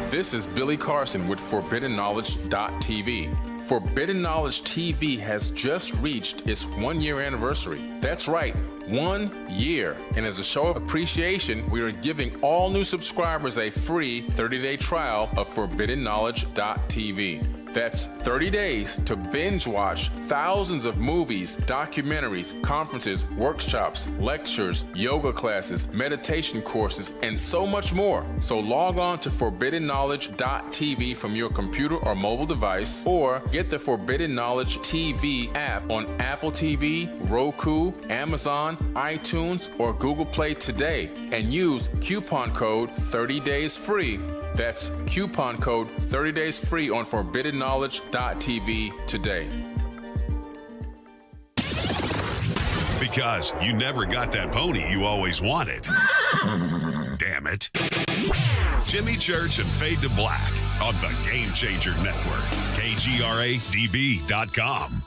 This is Billy Carson with ForbiddenKnowledge.tv. Forbidden Knowledge TV has just reached its 1-year anniversary. That's right, 1 year. And as a show of appreciation, we are giving all new subscribers a free 30-day trial of ForbiddenKnowledge.tv. That's 30 days to binge watch thousands of movies, documentaries, conferences, workshops, lectures, yoga classes, meditation courses, and so much more. So log on to forbiddenknowledge.tv from your computer or mobile device, or get the Forbidden Knowledge TV app on Apple TV, Roku, Amazon, iTunes, or Google Play today, and use coupon code 30 days free. That's coupon code 30 days free on forbiddenknowledge.tv today. Because you never got that pony you always wanted. Damn it. Jimmy Church and Fade to Black on the Game Changer Network. KGRADB.com.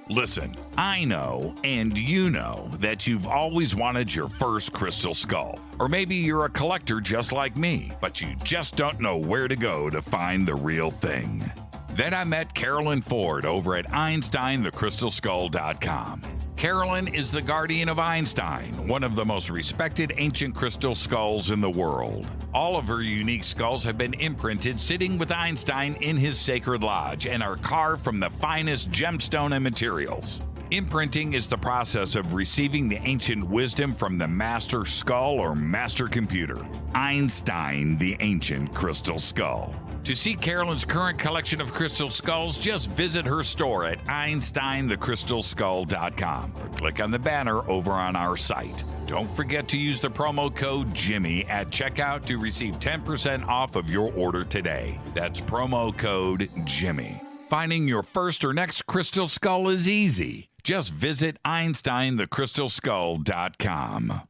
Listen, I know, and you know, that you've always wanted your first crystal skull. Or maybe you're a collector just like me, but you just don't know where to go to find the real thing. Then I met Carolyn Ford over at EinsteinTheCrystalSkull.com. Carolyn is the guardian of Einstein, one of the most respected ancient crystal skulls in the world. All of her unique skulls have been imprinted sitting with Einstein in his sacred lodge and are carved from the finest gemstone and materials. Imprinting is the process of receiving the ancient wisdom from the master skull or master computer. Einstein, the ancient crystal skull. To see Carolyn's current collection of crystal skulls, just visit her store at EinsteinTheCrystalSkull.com or click on the banner over on our site. Don't forget to use the promo code Jimmy at checkout to receive 10% off of your order today. That's promo code Jimmy. Finding your first or next crystal skull is easy. Just visit EinsteinTheCrystalSkull.com.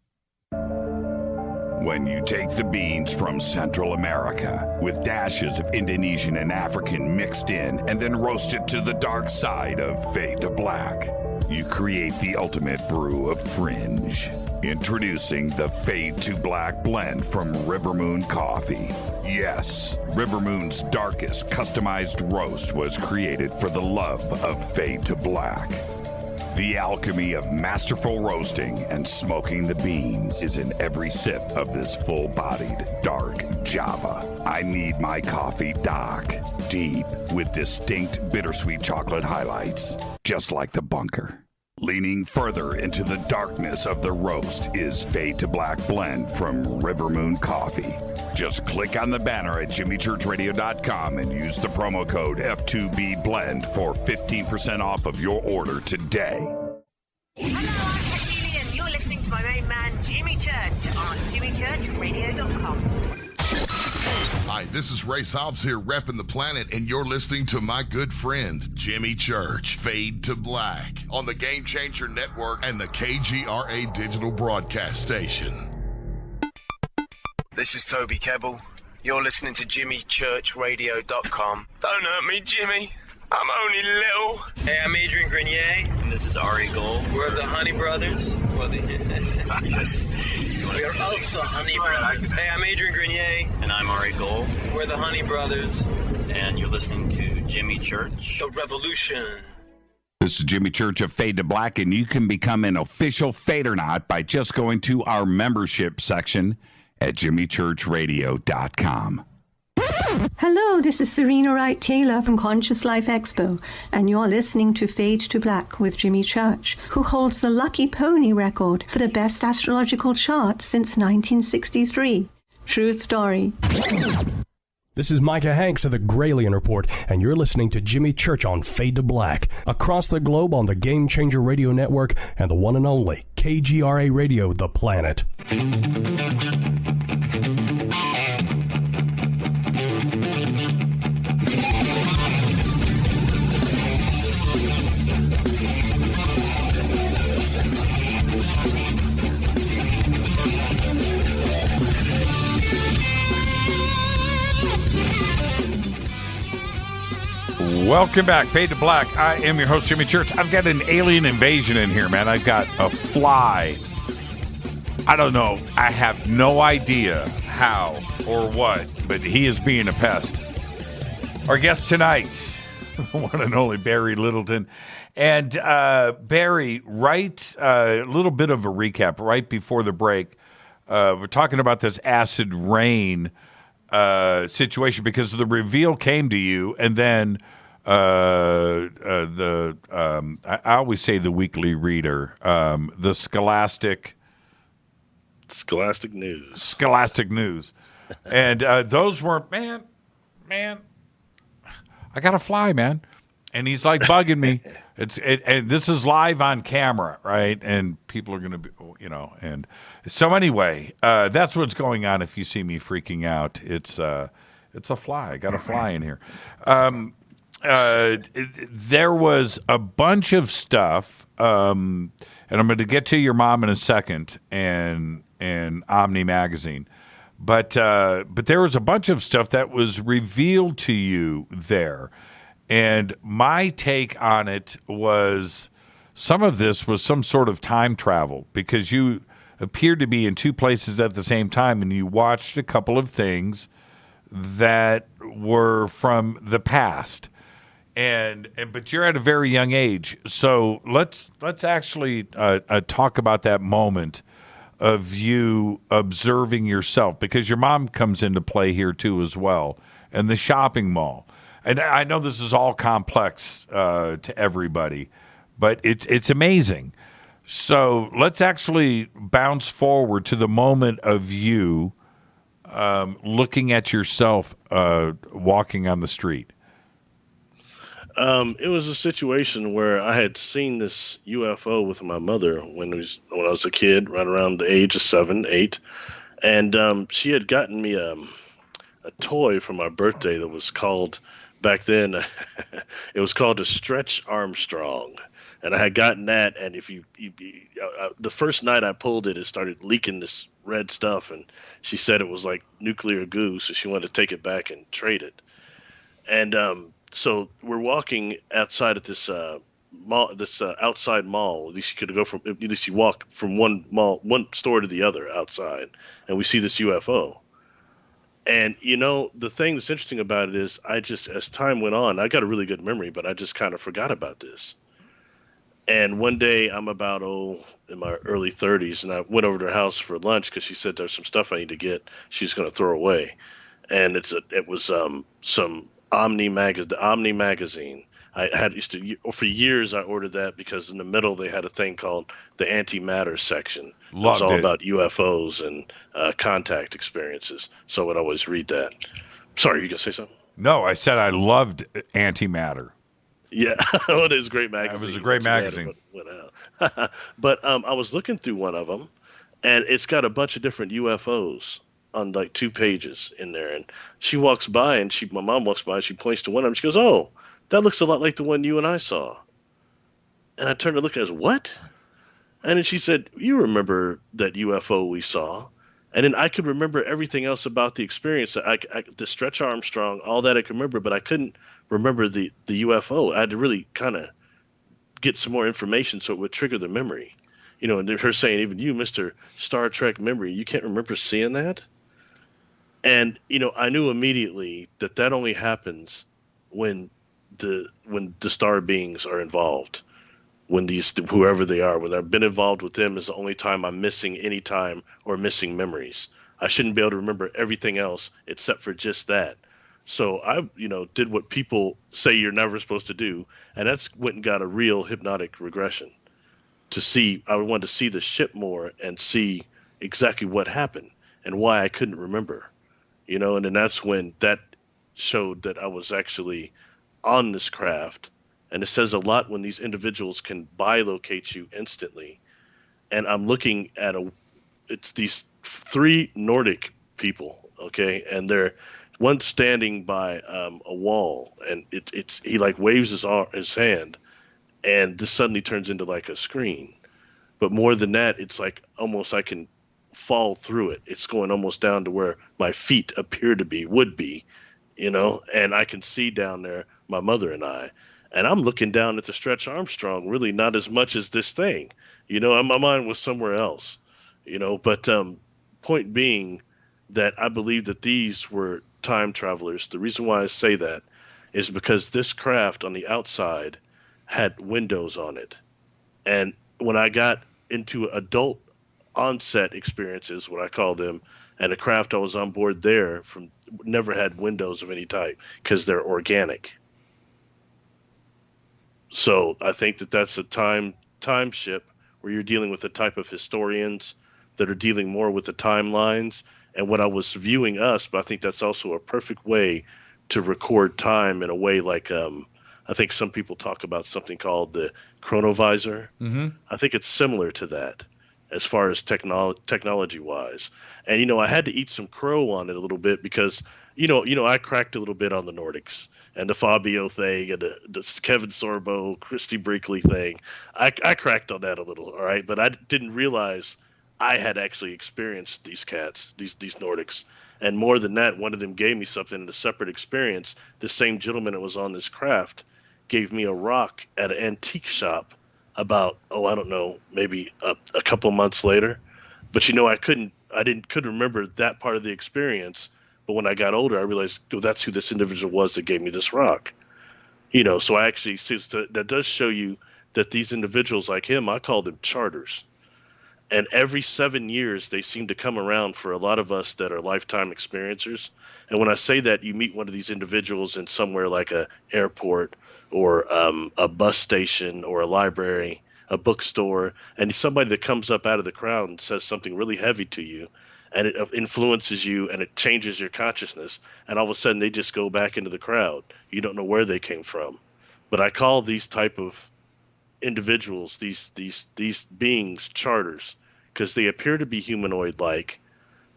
When you take the beans from Central America with dashes of Indonesian and African mixed in and then roast it to the dark side of Fade to Black, you create the ultimate brew of fringe. Introducing the Fade to Black blend from River Moon Coffee. Yes, River Moon's darkest customized roast was created for the love of Fade to Black. The alchemy of masterful roasting and smoking the beans is in every sip of this full-bodied, dark Java. I need my coffee dark, deep, with distinct bittersweet chocolate highlights, just like the bunker. Leaning further into the darkness of the roast is Fade to Black blend from River Moon Coffee. Just click on the banner at jimmychurchradio.com and use the promo code F2B blend for 15% off of your order today. Hello, I'm Katie, and you're listening to my main man, Jimmy Church, on jimmychurchradio.com. Hi, this is Ray Hobbs here, repping the planet, and you're listening to my good friend, Jimmy Church, Fade to Black, on the Game Changer Network and the KGRA digital broadcast station. This is Toby Kebbell. You're listening to JimmyChurchRadio.com. Don't hurt me, Jimmy. I'm only little. Hey, I'm Adrian Grenier. And this is Ari Gold. We're the Honey Brothers. We're of the Honey Brothers. Hey, I'm Adrian Grenier. And I'm Ari Gold. We're the Honey Brothers. And you're listening to Jimmy Church. The Revolution. This is Jimmy Church of Fade to Black, and you can become an official Fadernaut by just going to our membership section at jimmychurchradio.com. Hello, this is Serena Wright Taylor from Conscious Life Expo, and you're listening to Fade to Black with Jimmy Church, who holds the Lucky Pony record for the best astrological chart since 1963. True story. This is Micah Hanks of the Gralien Report, and you're listening to Jimmy Church on Fade to Black, across the globe on the Game Changer Radio Network and the one and only KGRA Radio, The Planet. Welcome back, Fade to Black. I am your host, Jimmy Church. I've got an alien invasion in here, man. I've got a fly. I don't know. I have no idea how or what, but he is being a pest. Our guest tonight, the one and only Barry Littleton. And Barry, a little bit of a recap right before the break. We're talking about this acid rain situation, because the reveal came to you, and then I always say the Weekly Reader, the Scholastic News, and those were man, I gotta fly, man, and he's like bugging me. And this is live on camera, right? And people are gonna be, and so anyway, that's what's going on. If you see me freaking out, it's a fly. I got a fly in here. There was a bunch of stuff, and I'm going to get to your mom in a second, and Omni Magazine, but there was a bunch of stuff that was revealed to you there, and my take on it was some of this was some sort of time travel, because you appeared to be in two places at the same time, and you watched a couple of things that were from the past. But you're at a very young age, so let's actually talk about that moment of you observing yourself, because your mom comes into play here too as well, and the shopping mall. And I know this is all complex to everybody, but it's amazing. So let's actually bounce forward to the moment of you looking at yourself walking on the street. It was a situation where I had seen this UFO with my mother when I was a kid, right around the age of 7, 8, and she had gotten me a toy for my birthday that was called, back then, it was called a Stretch Armstrong, and I had gotten that. And if you the first night I pulled it, it started leaking this red stuff, and she said it was like nuclear goo, so she wanted to take it back and trade it. And so we're walking outside at this mall, outside mall. At least you walk from one store to the other outside, and we see this UFO. And the thing that's interesting about it is, as time went on, I got a really good memory, but I just kind of forgot about this. And one day I'm about in my early 30s, and I went over to her house for lunch because she said there's some stuff I need to get. She's going to throw away, and it was some Omni magazine. For years I ordered that because in the middle they had a thing called the antimatter section. It was all about UFOs and contact experiences. So I would always read that. Sorry, you gonna say something? No, I said I loved Antimatter. Yeah, it is a great magazine. It was a great magazine. But I was looking through one of them, and it's got a bunch of different UFOs on like 2 pages in there. And she walks by, and my mom walks by, and she points to one of them. She goes, "Oh, that looks a lot like the one you and I saw." And I turned to look at her, what? And then she said, "You remember that UFO we saw?" And then I could remember everything else about the experience. The Stretch Armstrong, all that I could remember, but I couldn't remember the UFO. I had to really kind of get some more information so it would trigger the memory. And her saying, even you, Mr. Star Trek memory, you can't remember seeing that? And, I knew immediately that only happens when the star beings are involved. When whoever they are, when I've been involved with them, is the only time I'm missing any time or missing memories. I shouldn't be able to remember everything else except for just that. So I, did what people say you're never supposed to do, and that's went and got a real hypnotic regression to see. I wanted to see the ship more and see exactly what happened and why I couldn't remember, and then that's when that showed that I was actually on this craft. And it says a lot when these individuals can bilocate you instantly. And I'm looking at it's these 3 Nordic people, okay? And they're one standing by a wall, and he like waves his hand, and this suddenly turns into like a screen. But more than that, it's like almost I can fall through it. It's going almost down to where my feet would be, and I can see down there my mother and I. And I'm looking down at the Stretch Armstrong, really not as much as this thing. My mind was somewhere else, But point being that I believe that these were time travelers. The reason why I say that is because this craft on the outside had windows on it. And when I got into adult onset experiences, what I call them, And the craft I was on board there never had windows of any type because they're organic. So I think that's a time ship where you're dealing with a type of historians that are dealing more with the timelines and what I was viewing us, but I think that's also a perfect way to record time in a way like I think some people talk about something called the chronovisor. Mm-hmm. I think it's similar to that as far as technology wise. And, I had to eat some crow on it a little bit because, I cracked a little bit on the Nordics and the Fabio thing and the Kevin Sorbo, Christy Brinkley thing. I cracked on that a little, all right? But I didn't realize I had actually experienced these cats, these Nordics. And more than that, one of them gave me something in a separate experience. The same gentleman that was on this craft gave me a rock at an antique shop about, I don't know, maybe a couple months later. But, I couldn't remember that part of the experience. But when I got older, I realized that's who this individual was that gave me this rock. So I actually see that does show you that these individuals like him, I call them charters. And every 7 years, they seem to come around for a lot of us that are lifetime experiencers. And when I say that, you meet one of these individuals in somewhere like a airport or a bus station or a library, a bookstore, and somebody that comes up out of the crowd and says something really heavy to you, and it influences you and it changes your consciousness. And all of a sudden, they just go back into the crowd. You don't know where they came from. But I call these type of individuals, these beings, charters, because they appear to be humanoid-like,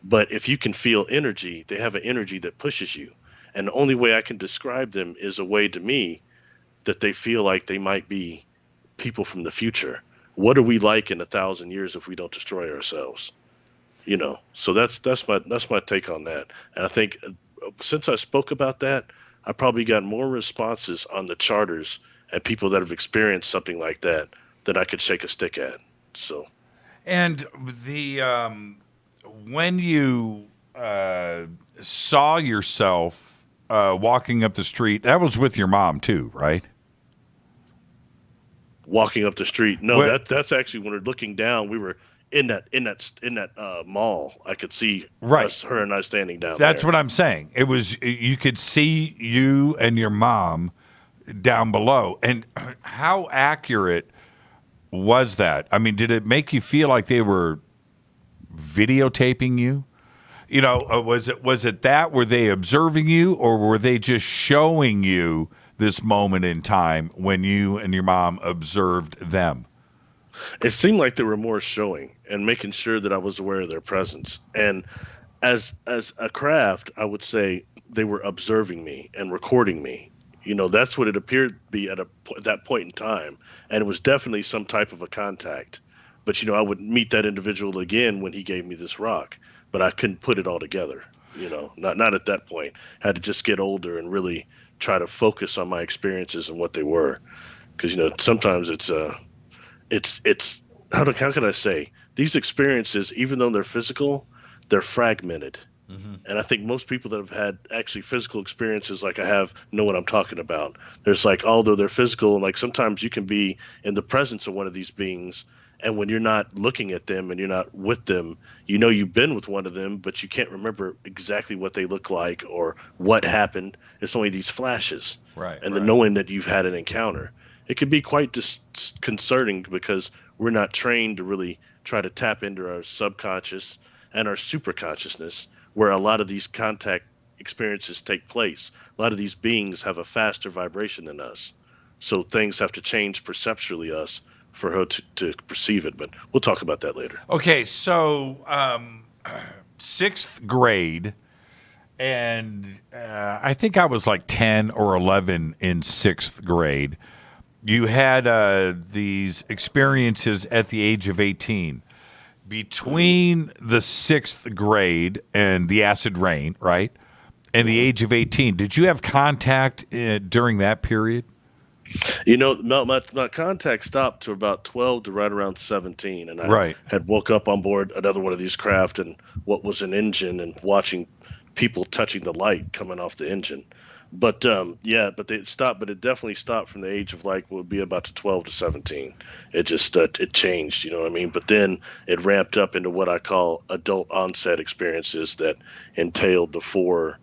but if you can feel energy, they have an energy that pushes you. And the only way I can describe them is a way to me that they feel like they might be people from the future. What are we like in 1,000 years if we don't destroy ourselves? So that's my take on that. And I think since I spoke about that, I probably got more responses on the charters and people that have experienced something like that I could shake a stick at. So, and the when you saw yourself walking up the street, that was with your mom too, right? Walking up the street, no, that's actually when we're looking down. We were in that mall. I could see her and I standing down. That's there. what I'm saying. It was you could see you and your mom down below. And how accurate was that? I mean, did it make you feel like they were videotaping you? Was it that? Were they observing you, or were they just showing you this moment in time when you and your mom observed them? It seemed like they were more showing and making sure that I was aware of their presence. And as a craft, I would say they were observing me and recording me. That's what it appeared to be at that point in time. And it was definitely some type of a contact. But, I would meet that individual again when he gave me this rock. But I couldn't put it all together, not at that point. I had to just get older and really try to focus on my experiences and what they were. Because, sometimes it's how can I say? These experiences, even though they're physical, they're fragmented. Mm-hmm. And I think most people that have had actually physical experiences like I have know what I'm talking about. There's although they're physical, and sometimes you can be in the presence of one of these beings, and when you're not looking at them and you're not with them, you've been with one of them, but you can't remember exactly what they look like or what happened. It's only these flashes. Right. And the knowing that you've had an encounter. It can be quite disconcerting because we're not trained to really try to tap into our subconscious and our superconsciousness, where a lot of these contact experiences take place. A lot of these beings have a faster vibration than us. So things have to change perceptually us for her to perceive it. But we'll talk about that later. Okay, so 6th grade, and I think I was like 10 or 11 in 6th grade. You had these experiences at the age of 18. Between the 6th grade and the acid rain, right, and the age of 18, did you have contact during that period? My contact stopped to about 12 to right around 17, and I had woke up on board another one of these craft and what was an engine and watching people touching the light coming off the engine. But but it definitely stopped from the age of like what would be about to 12 to 17. It just it changed, you know what I mean? But then it ramped up into what I call adult onset experiences that entailed the 4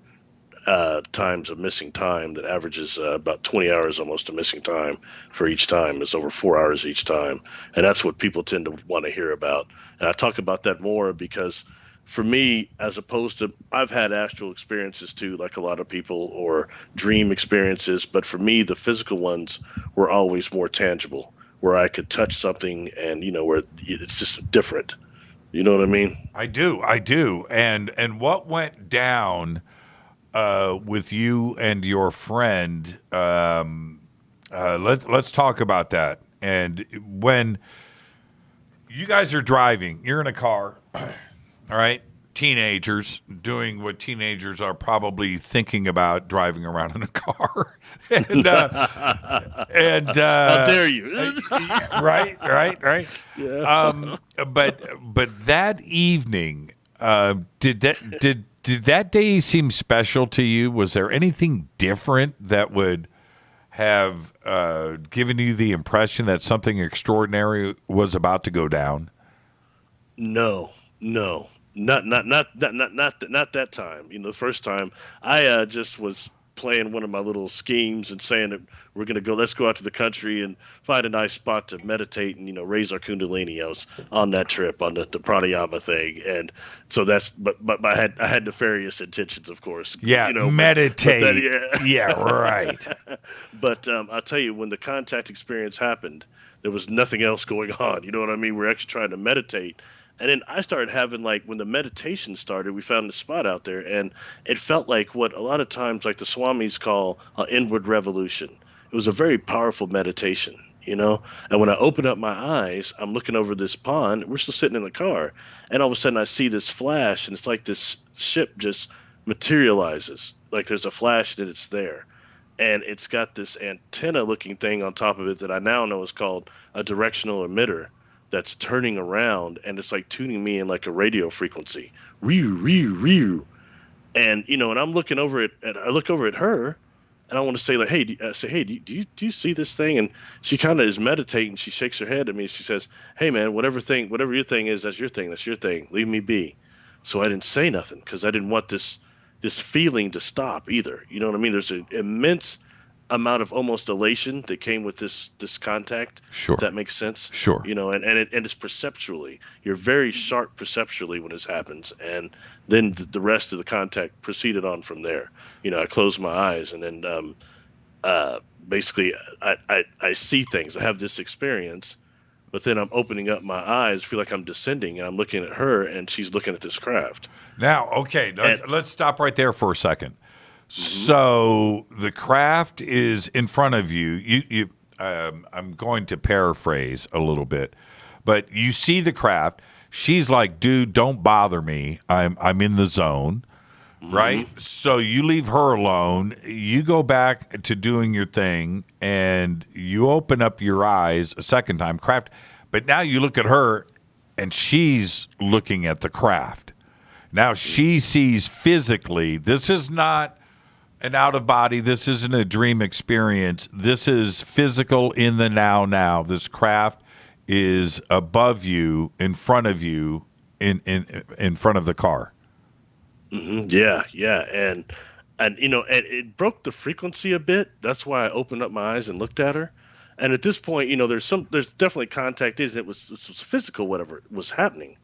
times of missing time that averages about 20 hours almost of missing time for each time. It's over 4 hours each time, and that's what people tend to want to hear about. And I talk about that more because for me, as opposed to, I've had astral experiences too, like a lot of people, or dream experiences, but for me, the physical ones were always more tangible, where I could touch something and, you know, where it's just different. You know what I mean? I do. And what went down with you and your friend? Let's talk about that. And when you guys are driving, you're in a car. All right, teenagers doing what teenagers are probably thinking about driving around in a car, and how dare you? right. Yeah. But that evening, did that day seem special to you? Was there anything different that would have given you the impression that something extraordinary was about to go down? No. Not that time. You know, the first time I just was playing one of my little schemes and saying that let's go out to the country and find a nice spot to meditate and, you know, raise our kundalini. I was on that trip on the pranayama thing, and so but I had nefarious intentions, of course. Yeah, you know, meditate. Yeah, right. But I'll tell you, when the contact experience happened, there was nothing else going on. You know what I mean? We're actually trying to meditate. And then I started having, like, when the meditation started, we found a spot out there, and it felt like what a lot of times, like the Swamis call an inward revolution. It was a very powerful meditation, you know? And when I open up my eyes, I'm looking over this pond. We're still sitting in the car, and all of a sudden I see this flash, and it's like this ship just materializes. Like there's a flash and it's there. And it's got this antenna-looking thing on top of it that I now know is called a directional emitter. That's turning around, and it's like tuning me in like a radio frequency. Rew. And, you know, and I'm looking over it, and I look over at her, and I want to say, like, hey, do you see this thing? And she kind of is meditating. She shakes her head at me. She says, hey, man, whatever your thing is, that's your thing. Leave me be. So I didn't say nothing because I didn't want this feeling to stop either. You know what I mean? There's an immense amount of almost elation that came with this contact. Sure. If that makes sense. Sure. You know, and it's perceptually. You're very sharp perceptually when this happens, and then the rest of the contact proceeded on from there. You know, I closed my eyes, and then basically I see things. I have this experience, but then I'm opening up my eyes, feel like I'm descending, and I'm looking at her, and she's looking at this craft. Now, okay, let's stop right there for a second. So the craft is in front of you. I'm going to paraphrase a little bit, but you see the craft. She's like, dude, don't bother me. I'm in the zone, right? So you leave her alone. You go back to doing your thing, and you open up your eyes a second time, craft. But now you look at her, and she's looking at the craft. Now she sees physically. This is not an out of body. This isn't a dream experience. This is physical in the now. This craft is above you, in front of you, in front of the car. Yeah. And you know, and it broke the frequency a bit. That's why I opened up my eyes and looked at her. And at this point, you know, there's definitely contact. It was physical, whatever was happening.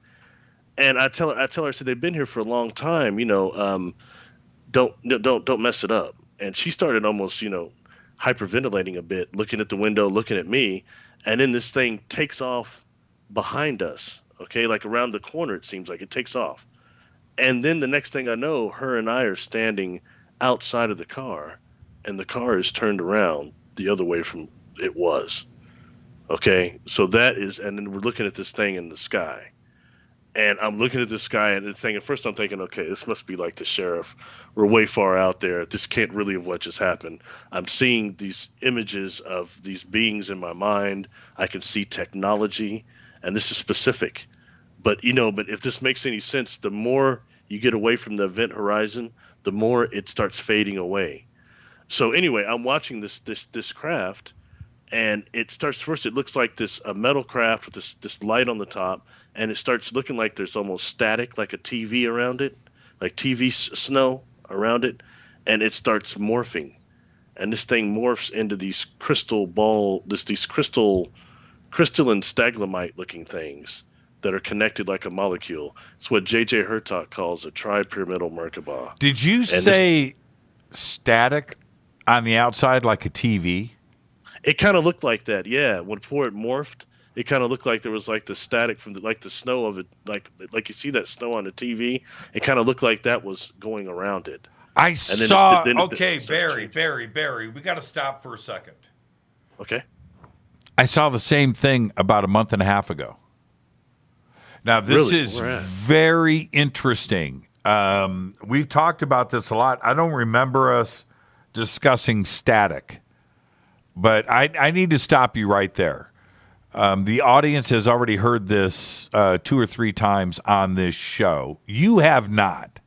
And I tell her, I said, they've been here for a long time, you know, don't mess it up. And she started almost, you know, hyperventilating a bit, looking at the window, looking at me. And then this thing takes off behind us. Okay. Like around the corner, it seems like it takes off. And then the next thing I know, her and I are standing outside of the car, and the car is turned around the other way from it was. Okay. So that is, and then we're looking at this thing in the sky. And I'm looking at this sky and the thing. At first, I'm thinking, okay, this must be like the sheriff. We're way far out there. This can't really have what just happened. I'm seeing these images of these beings in my mind. I can see technology, and this is specific. But, you know, but if this makes any sense, the more you get away from the event horizon, the more it starts fading away. So anyway, I'm watching this craft, and it starts first. It looks like a metal craft with this light on the top, and it starts looking like there's almost static, like a TV around it, like TV snow around it, and it starts morphing, and this thing morphs into these crystalline stalagmite looking things that are connected like a molecule. It's what J.J. Hurtak calls a tripyramidal Merkabah. Did you say static on the outside like a TV? It kind of looked like that, yeah. Before it morphed, it kind of looked like there was like the static from the snow of it, like you see that snow on the TV. It kind of looked like that was going around it. I saw. Barry, we got to stop for a second. Okay. I saw the same thing about a month and a half ago. Now, this is very interesting. We've talked about this a lot. I don't remember us discussing static, but I need to stop you right there. The audience has already heard this 2 or 3 times on this show. You have not.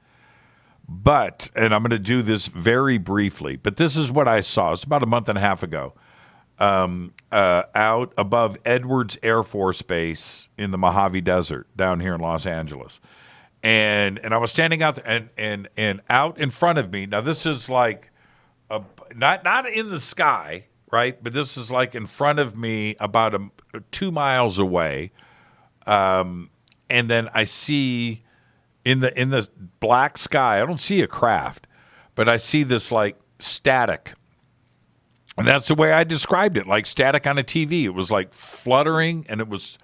But, and I'm going to do this very briefly, but this is what I saw. It's about a month and a half ago. Out above Edwards Air Force Base in the Mojave Desert down here in Los Angeles. And I was standing out there and out in front of me. Now, this is like not in the sky, right? But this is like in front of me about 2 miles away. And then I see in the black sky, I don't see a craft, but I see this like static. And that's the way I described it, like static on a TV. It was like fluttering, and it was,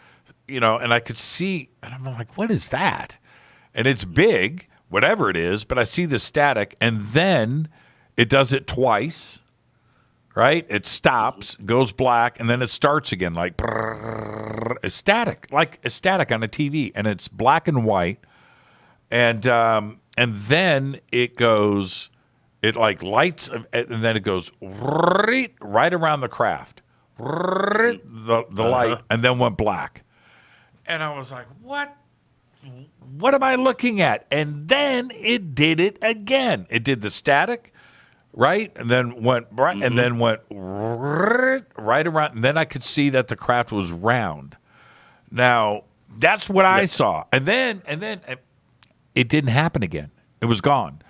and I could see, and I'm like, what is that? And it's big, whatever it is, but I see the static, and then it does it twice, right? It stops, goes black, and then it starts again, like a static, like a static on a TV, and it's black and white, and then it goes. It like lights, and then it goes right around the craft, the light, and then went black. And I was like, what? What am I looking at? And then it did it again. It did the static, right? And then went right, and then went right around. And then I could see that the craft was round. Now, that's what I saw. And then it didn't happen again. It was gone.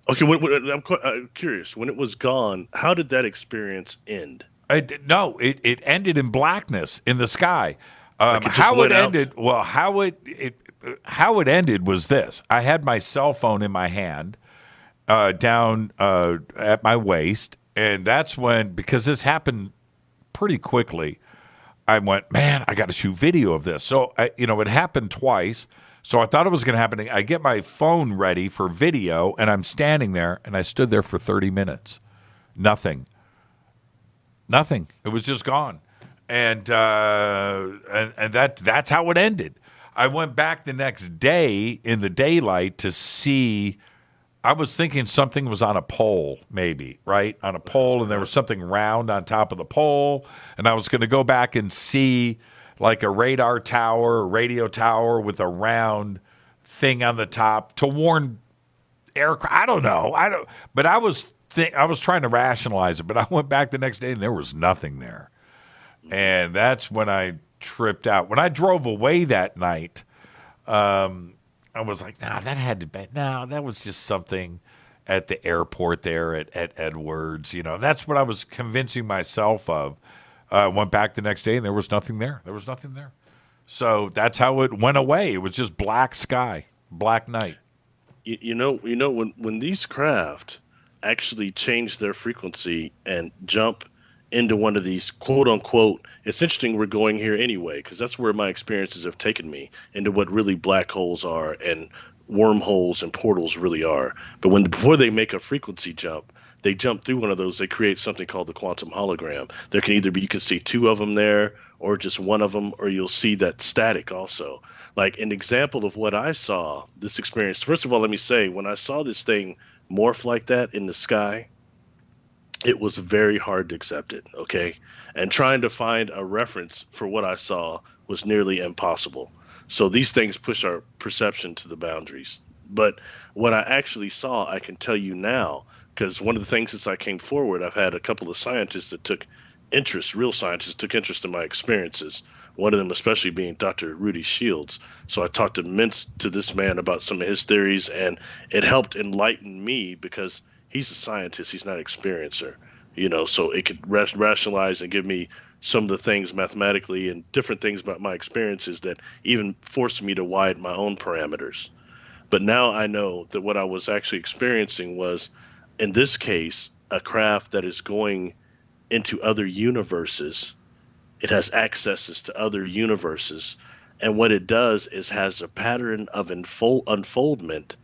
Okay, I'm curious. When it was gone, how did that experience end? It ended in blackness in the sky. How it ended? Well, how it ended was this: I had my cell phone in my hand, down at my waist, and that's when, because this happened pretty quickly, I went, man, I got to shoot video of this. So it happened twice. So I thought it was going to happen. I get my phone ready for video, and I'm standing there, and I stood there for 30 minutes. Nothing. It was just gone. And that's how it ended. I went back the next day in the daylight to see. I was thinking something was on a pole, maybe, right? On a pole, and there was something round on top of the pole, and I was going to go back and see like a radar tower, a radio tower with a round thing on the top to warn aircraft. I don't know. But I was trying to rationalize it. But I went back the next day and there was nothing there, and that's when I tripped out. When I drove away that night, I was like, nah, that had to be. No, that was just something at the airport there at Edwards. That's what I was convincing myself of. Went back the next day, and there was nothing there. So that's how it went away. It was just black sky, black night. When these craft actually change their frequency and jump into one of these quote unquote, it's interesting we're going here anyway, because that's where my experiences have taken me, into what really black holes are and wormholes and portals really are. But before they make a frequency jump, they jump through one of those, they create something called the quantum hologram. There can either be, you can see 2 of them there, or just one of them, or you'll see that static also. Like an example of what I saw, this experience. First of all, let me say, when I saw this thing morph like that in the sky, it was very hard to accept it, okay? And trying to find a reference for what I saw was nearly impossible. So these things push our perception to the boundaries. But what I actually saw, I can tell you now, Because one of the things since I came forward, I've had a couple of scientists that took interest, real scientists took interest in my experiences. One of them especially being Dr. Rudy Shields. So I talked to this man about some of his theories, and it helped enlighten me because he's a scientist. He's not an experiencer, so it could rationalize and give me some of the things mathematically and different things about my experiences that even forced me to widen my own parameters. But now I know that what I was actually experiencing was, in this case, a craft that is going into other universes. It has accesses to other universes. And what it does is has a pattern of unfoldment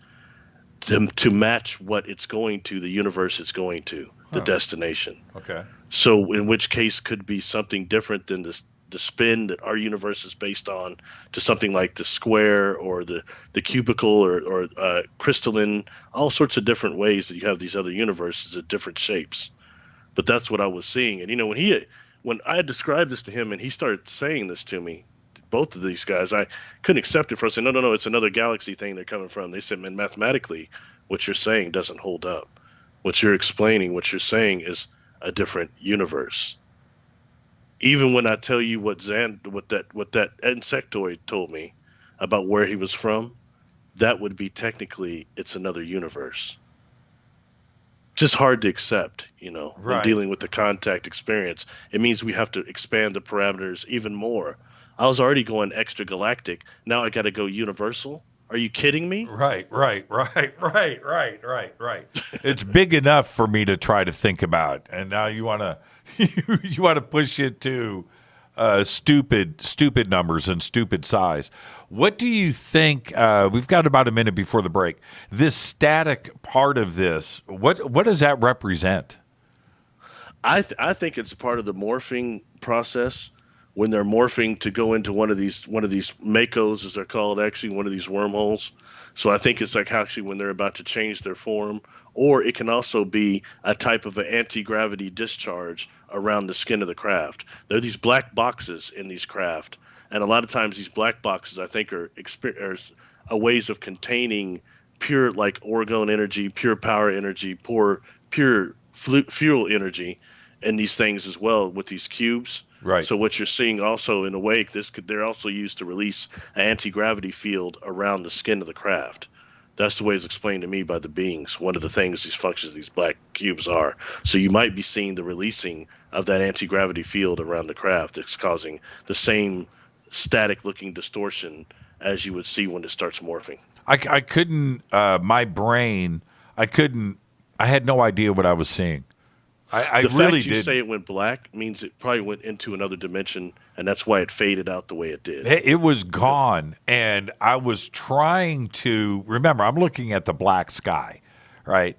to match what it's going to, the universe it's going to, the destination. Okay. So in which case could be something different than the spin that our universe is based on, to something like the square or the cubicle or crystalline, all sorts of different ways that you have these other universes at different shapes. But that's what I was seeing. And when I had described this to him and he started saying this to me, both of these guys, I couldn't accept it for. I said, no, it's another galaxy thing they're coming from. They said, man, mathematically, what you're saying doesn't hold up. What you're explaining, what you're saying is a different universe. Even when I tell you what that insectoid told me about where he was from, that would be technically it's another universe. Just hard to accept, when dealing with the contact experience. It means we have to expand the parameters even more. I was already going extragalactic. Now I got to go universal. Are you kidding me? Right. It's big enough for me to try to think about, and now you want to push it to stupid numbers and stupid size. What do you think? We've got about a minute before the break. This static part of this, what does that represent? I think it's part of the morphing process. When they're morphing to go into one of these makos, as they're called, actually one of these wormholes. So I think it's like actually when they're about to change their form, or it can also be a type of an anti-gravity discharge around the skin of the craft. There are these black boxes in these craft, and a lot of times these black boxes I think are ways of containing pure like orgone energy, pure power energy, pure fuel energy, and these things as well with these cubes. Right. So what you're seeing also in a wake, they're also used to release an anti-gravity field around the skin of the craft. That's the way it's explained to me by the beings. One of the things, these functions, these black cubes are. So you might be seeing the releasing of that anti-gravity field around the craft that's causing the same static-looking distortion as you would see when it starts morphing. I couldn't, my brain, I had no idea what I was seeing. I the really fact you did. say it went black means it probably went into another dimension, and that's why it faded out the way it did. It was gone, and I was trying to remember. I'm looking at the black sky, right?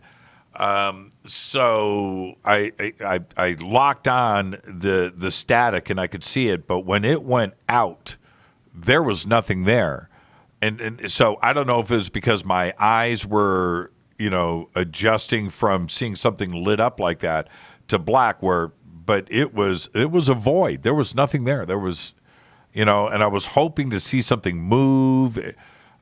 So I locked on the static, and I could see it. But when it went out, there was nothing there, and so I don't know if it was because my eyes were adjusting from seeing something lit up like that to black, but it was a void. There was nothing there. There was, and I was hoping to see something move.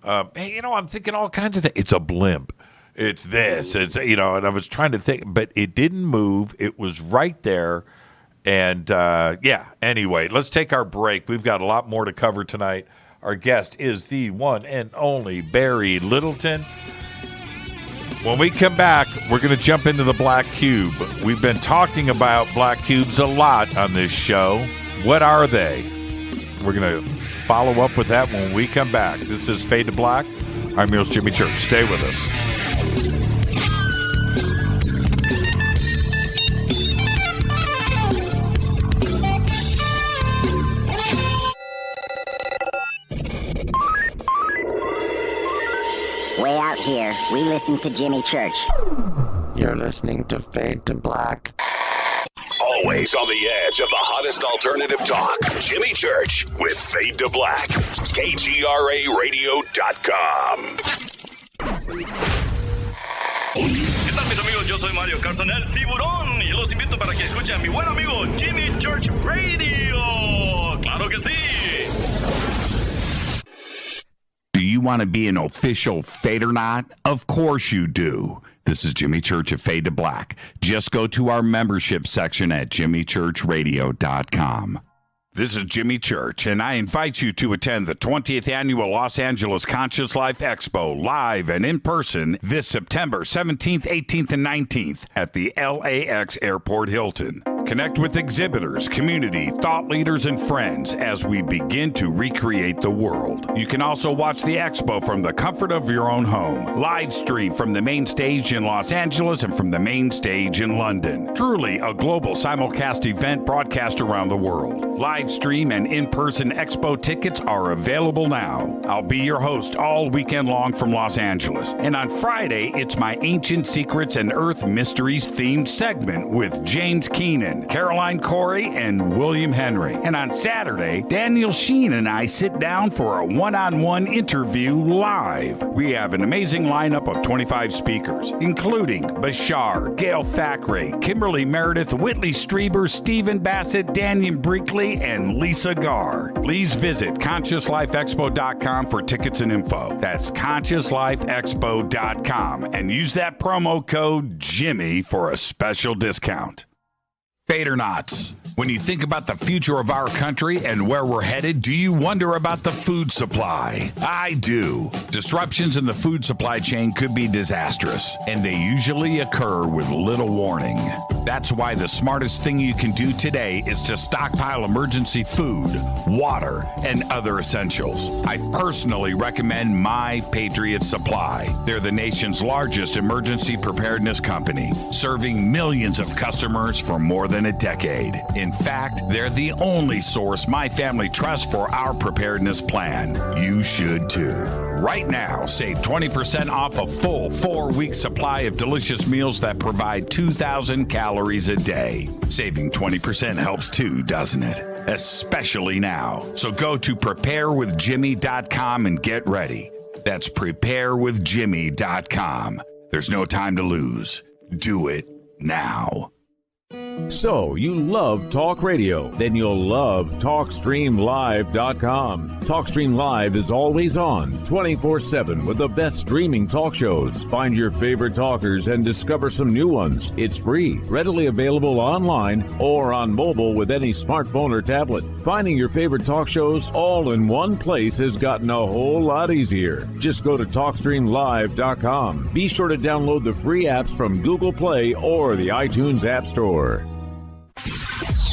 I'm thinking all kinds of things. It's a blimp. It's this. It's and I was trying to think, but it didn't move. It was right there. And anyway, let's take our break. We've got a lot more to cover tonight. Our guest is the one and only Barry Littleton. When we come back, we're going to jump into the black cube. We've been talking about black cubes a lot on this show. What are they? We're going to follow up with that when we come back. This is Fade to Black. I'm your host, Jimmy Church. Stay with us. Way out here, we listen to Jimmy Church. You're listening to Fade to Black. Always on the edge of the hottest alternative talk. Jimmy Church with Fade to Black. KGRARadio.com. ¿Qué tal, mis amigos? Yo soy Mario Carson, el tiburón, y los invito para que escuchen a mi buen amigo Jimmy Church Radio. ¡Claro que sí! Do you want to be an official Fadernaut? Of course you do. This is Jimmy Church of Fade to Black. Just go to our membership section at jimmychurchradio.com. This is Jimmy Church, and I invite you to attend the 20th Annual Los Angeles Conscious Life Expo live and in person this September 17th, 18th, and 19th at the LAX Airport Hilton. Connect with exhibitors, community, thought leaders, and friends as we begin to recreate the world. You can also watch the expo from the comfort of your own home. Live stream from the main stage in Los Angeles and from the main stage in London. Truly a global simulcast event broadcast around the world. Live stream and in-person expo tickets are available now. I'll be your host all weekend long from Los Angeles. And on Friday, it's my Ancient Secrets and Earth Mysteries themed segment with James Keenan, Caroline Corey, and William Henry. And on Saturday, Daniel Sheen and I sit down for a one-on-one interview live. We have an amazing lineup of 25 speakers, including Bashar, Gail Thackeray, Kimberly Meredith, Whitley Strieber, Stephen Bassett, Daniel Brinkley, and Lisa Garr. Please visit ConsciousLifeExpo.com for tickets and info. That's ConsciousLifeExpo.com and use that promo code Jimmy for a special discount. Badernauts. When you think about the future of our country and where we're headed, do you wonder about the food supply? I do. Disruptions in the food supply chain could be disastrous, and they usually occur with little warning. That's why the smartest thing you can do today is to stockpile emergency food, water, and other essentials. I personally recommend My Patriot Supply. They're the nation's largest emergency preparedness company, serving millions of customers for more than a decade. In fact, they're the only source my family trusts for our preparedness plan. You should too. Right now, save 20% off a full 4-week supply of delicious meals that provide 2,000 calories a day. Saving 20% helps too, doesn't it? Especially now. So go to preparewithjimmy.com and get ready. That's preparewithjimmy.com. There's no time to lose. Do it now. So, you love talk radio? Then you'll love TalkStreamLive.com. TalkStream Live is always on, 24/7 with the best streaming talk shows. Find your favorite talkers and discover some new ones. It's free, readily available online or on mobile with any smartphone or tablet. Finding your favorite talk shows all in one place has gotten a whole lot easier. Just go to TalkStreamLive.com. Be sure to download the free apps from Google Play or the iTunes App Store.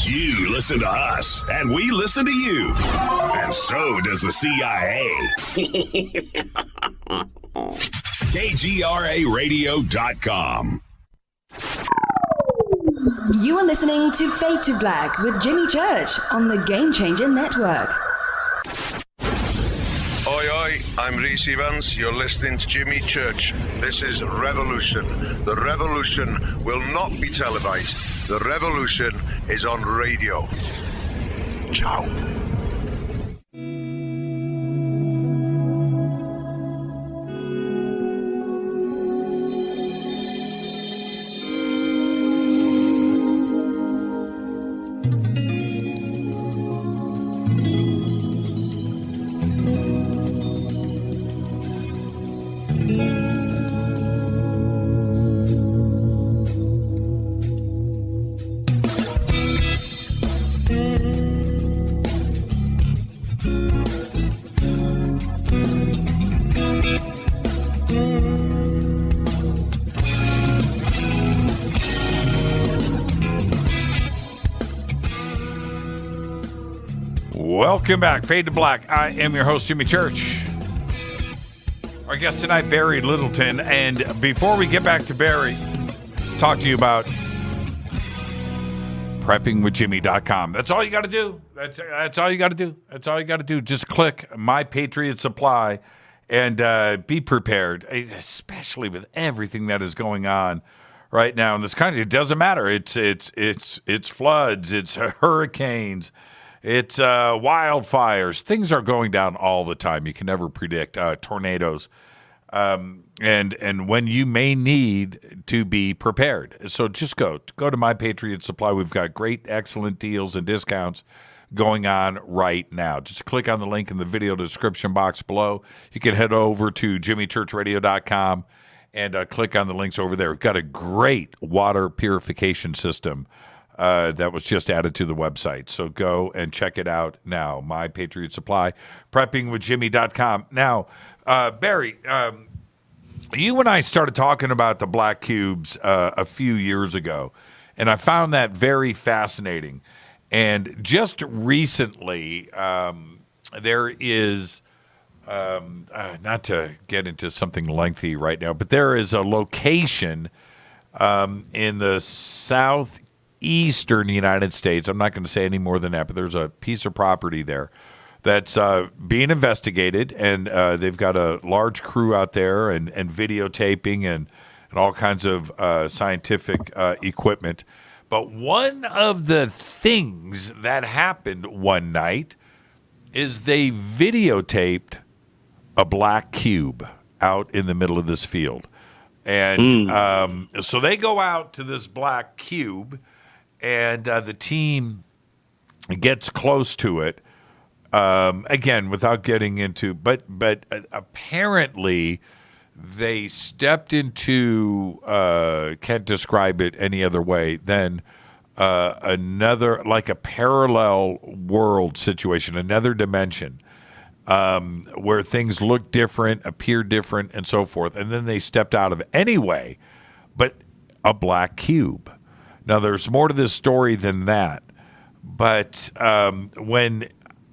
You listen to us, and we listen to you. And so does the CIA. KGRARadio.com. You are listening to Fade to Black with Jimmy Church on the Game Changer Network. Oi, oi, I'm Reese Evans. You're listening to Jimmy Church. This is Revolution. The revolution will not be televised. The revolution is on radio. Ciao. Welcome back, Fade to Black. I am your host, Jimmy Church. Our guest tonight, Barry Littleton. And before we get back to Barry, talk to you about preppingwithjimmy.com. That's all you got to do. That's all you got to do. That's all you got to do. Just click My Patriot Supply and be prepared, especially with everything that is going on right now in this country. It doesn't matter. It's floods, it's hurricanes, it's wildfires. Things are going down all the time. You can never predict tornadoes, and when you may need to be prepared. So just go to My Patriot Supply. We've got great, excellent deals and discounts going on right now. Just click on the link in the video description box below. You can head over to jimmychurchradio.com and click on the links over there. We've got a great water purification system that was just added to the website. So go and check it out now. My Patriot Supply, preppingwithjimmy.com. Now, Barry, you and I started talking about the black cubes a few years ago, and I found that very fascinating. And just recently, there is, not to get into something lengthy right now, but there is a location in the southeastern United States. I'm not going to say any more than that, but there's a piece of property there that's being investigated, and they've got a large crew out there and videotaping and all kinds of scientific equipment. But one of the things that happened one night is they videotaped a black cube out in the middle of this field. And so they go out to this black cube, and the team gets close to it. Again, without getting into, but apparently they stepped into, can't describe it any other way than another, like a parallel world situation, another dimension, where things look different, appear different, and so forth. And then they stepped out of it anyway, but a black cube. Now, there's more to this story than that, but when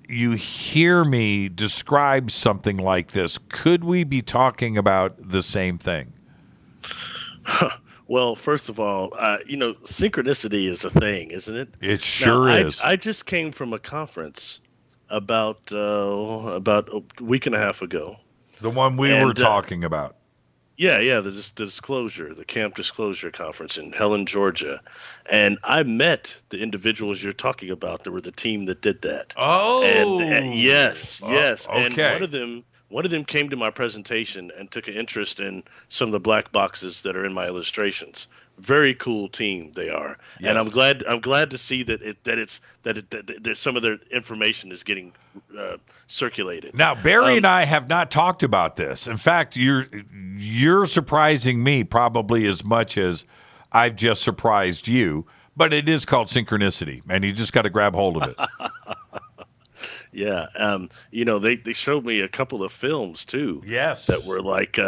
you hear me describe something like this, could we be talking about the same thing? Well, first of all, synchronicity is a thing, isn't it? It sure is. I just came from a conference about a week and a half ago. The one we were talking about. Yeah, the disclosure, the Camp Disclosure Conference in Helen, Georgia. And I met the individuals you're talking about. They were the team that did that. Oh. And yes. Okay. And one of them came to my presentation and took an interest in some of the black boxes that are in my illustrations. Very cool team they are. Yes. And I'm glad to see that some of their information is getting circulated. Now, Barry and I have not talked about this. In fact, you're surprising me probably as much as I've just surprised you, but it is called synchronicity, and you just got to grab hold of it. Yeah. They showed me a couple of films too. Yes. That were like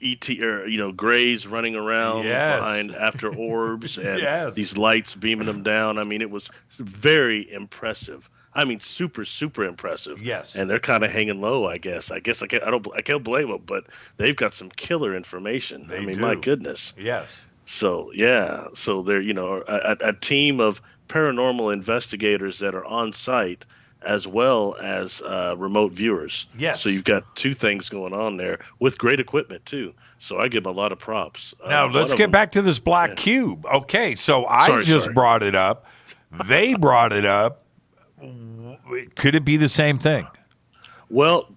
E.T. or Greys running around behind after orbs and these lights beaming them down. I mean, it was very impressive. I mean, super, super impressive. Yes. And they're kind of hanging low, I guess. I can't blame them, but they've got some killer information. They do. My goodness. Yes. So they're a team of paranormal investigators that are on site, as well as remote viewers. Yes. So you've got two things going on there with great equipment too. So I give them a lot of props. Now let's get back to this black cube. Okay, so I just brought it up. They brought it up. Could it be the same thing? Well,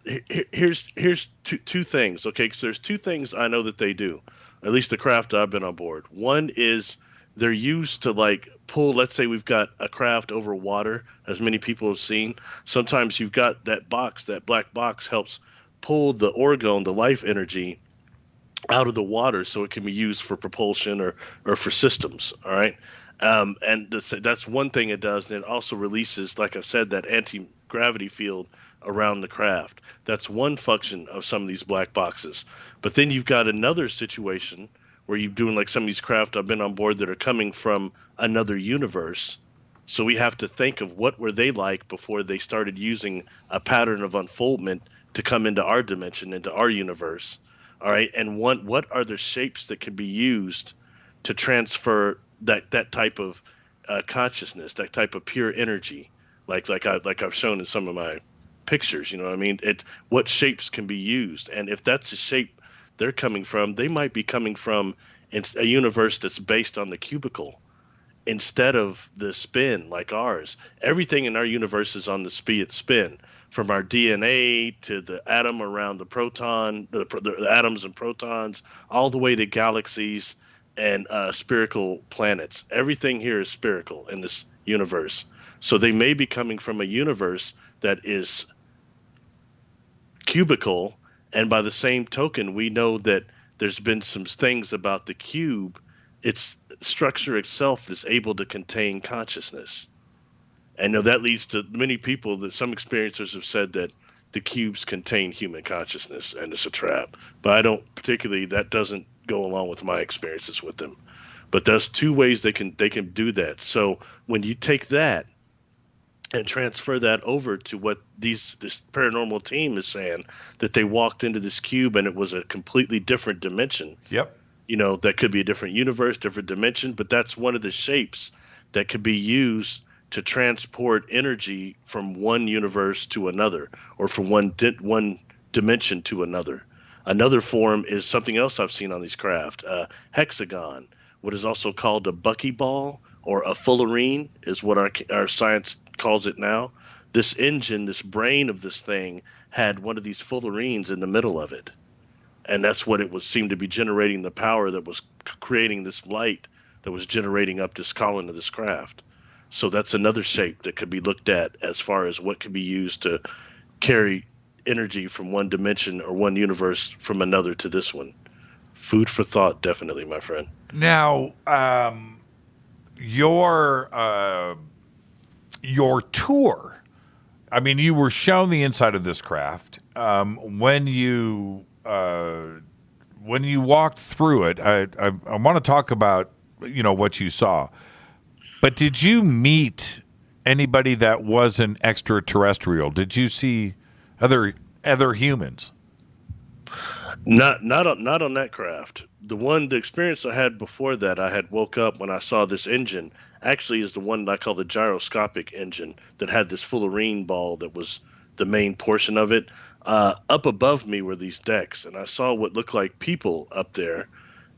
here's two things. Okay, because there's two things I know that they do. At least the craft I've been on board. One is they're used to pull, let's say we've got a craft over water, as many people have seen. Sometimes you've got that black box helps pull the orgone, the life energy, out of the water so it can be used for propulsion or for systems, all right? And that's one thing it does. And it also releases, like I said, that anti-gravity field around the craft. That's one function of some of these black boxes. But then you've got another situation where you're doing like some of these craft I've been on board that are coming from another universe. So we have to think of what were they like before they started using a pattern of unfoldment to come into our dimension, into our universe. All right. And what are the shapes that can be used to transfer that type of consciousness, that type of pure energy, like I've shown in some of my pictures, you know what I mean? What shapes can be used. And if that's a shape they're coming from, they might be coming from a universe that's based on the cubicle instead of the spin like ours. Everything in our universe is on the spin, from our DNA to the atom around the proton, the atoms and protons, all the way to galaxies and spherical planets. Everything here is spherical in this universe. So they may be coming from a universe that is cubical, and by the same token, we know that there's been some things about the cube. Its structure itself is able to contain consciousness. And that leads to many people that some experiencers have said that the cubes contain human consciousness and it's a trap. But I don't particularly, that doesn't go along with my experiences with them. But there's two ways they can do that. So when you take that and transfer that over to what this paranormal team is saying, that they walked into this cube and it was a completely different dimension. Yep. That could be a different universe, different dimension, but that's one of the shapes that could be used to transport energy from one universe to another, or from one dimension to another. Another form is something else I've seen on these craft, hexagon, what is also called a buckyball or a fullerene is what our science calls it now. This engine, this brain of this thing, had one of these fullerenes in the middle of it. And that's what it seemed to be generating the power that was creating this light that was generating up this column of this craft. So that's another shape that could be looked at as far as what could be used to carry energy from one dimension or one universe from another to this one. Food for thought, definitely, my friend. Now, your tour, I mean, you were shown the inside of this craft. When you walked through it, I want to talk about, what you saw. But did you meet anybody that wasn't extraterrestrial? Did you see other humans? Not on that craft. The experience I had before that, I had woke up when I saw this engine. Actually, is the one that I call the gyroscopic engine that had this fullerene ball that was the main portion of it. Up above me were these decks, and I saw what looked like people up there.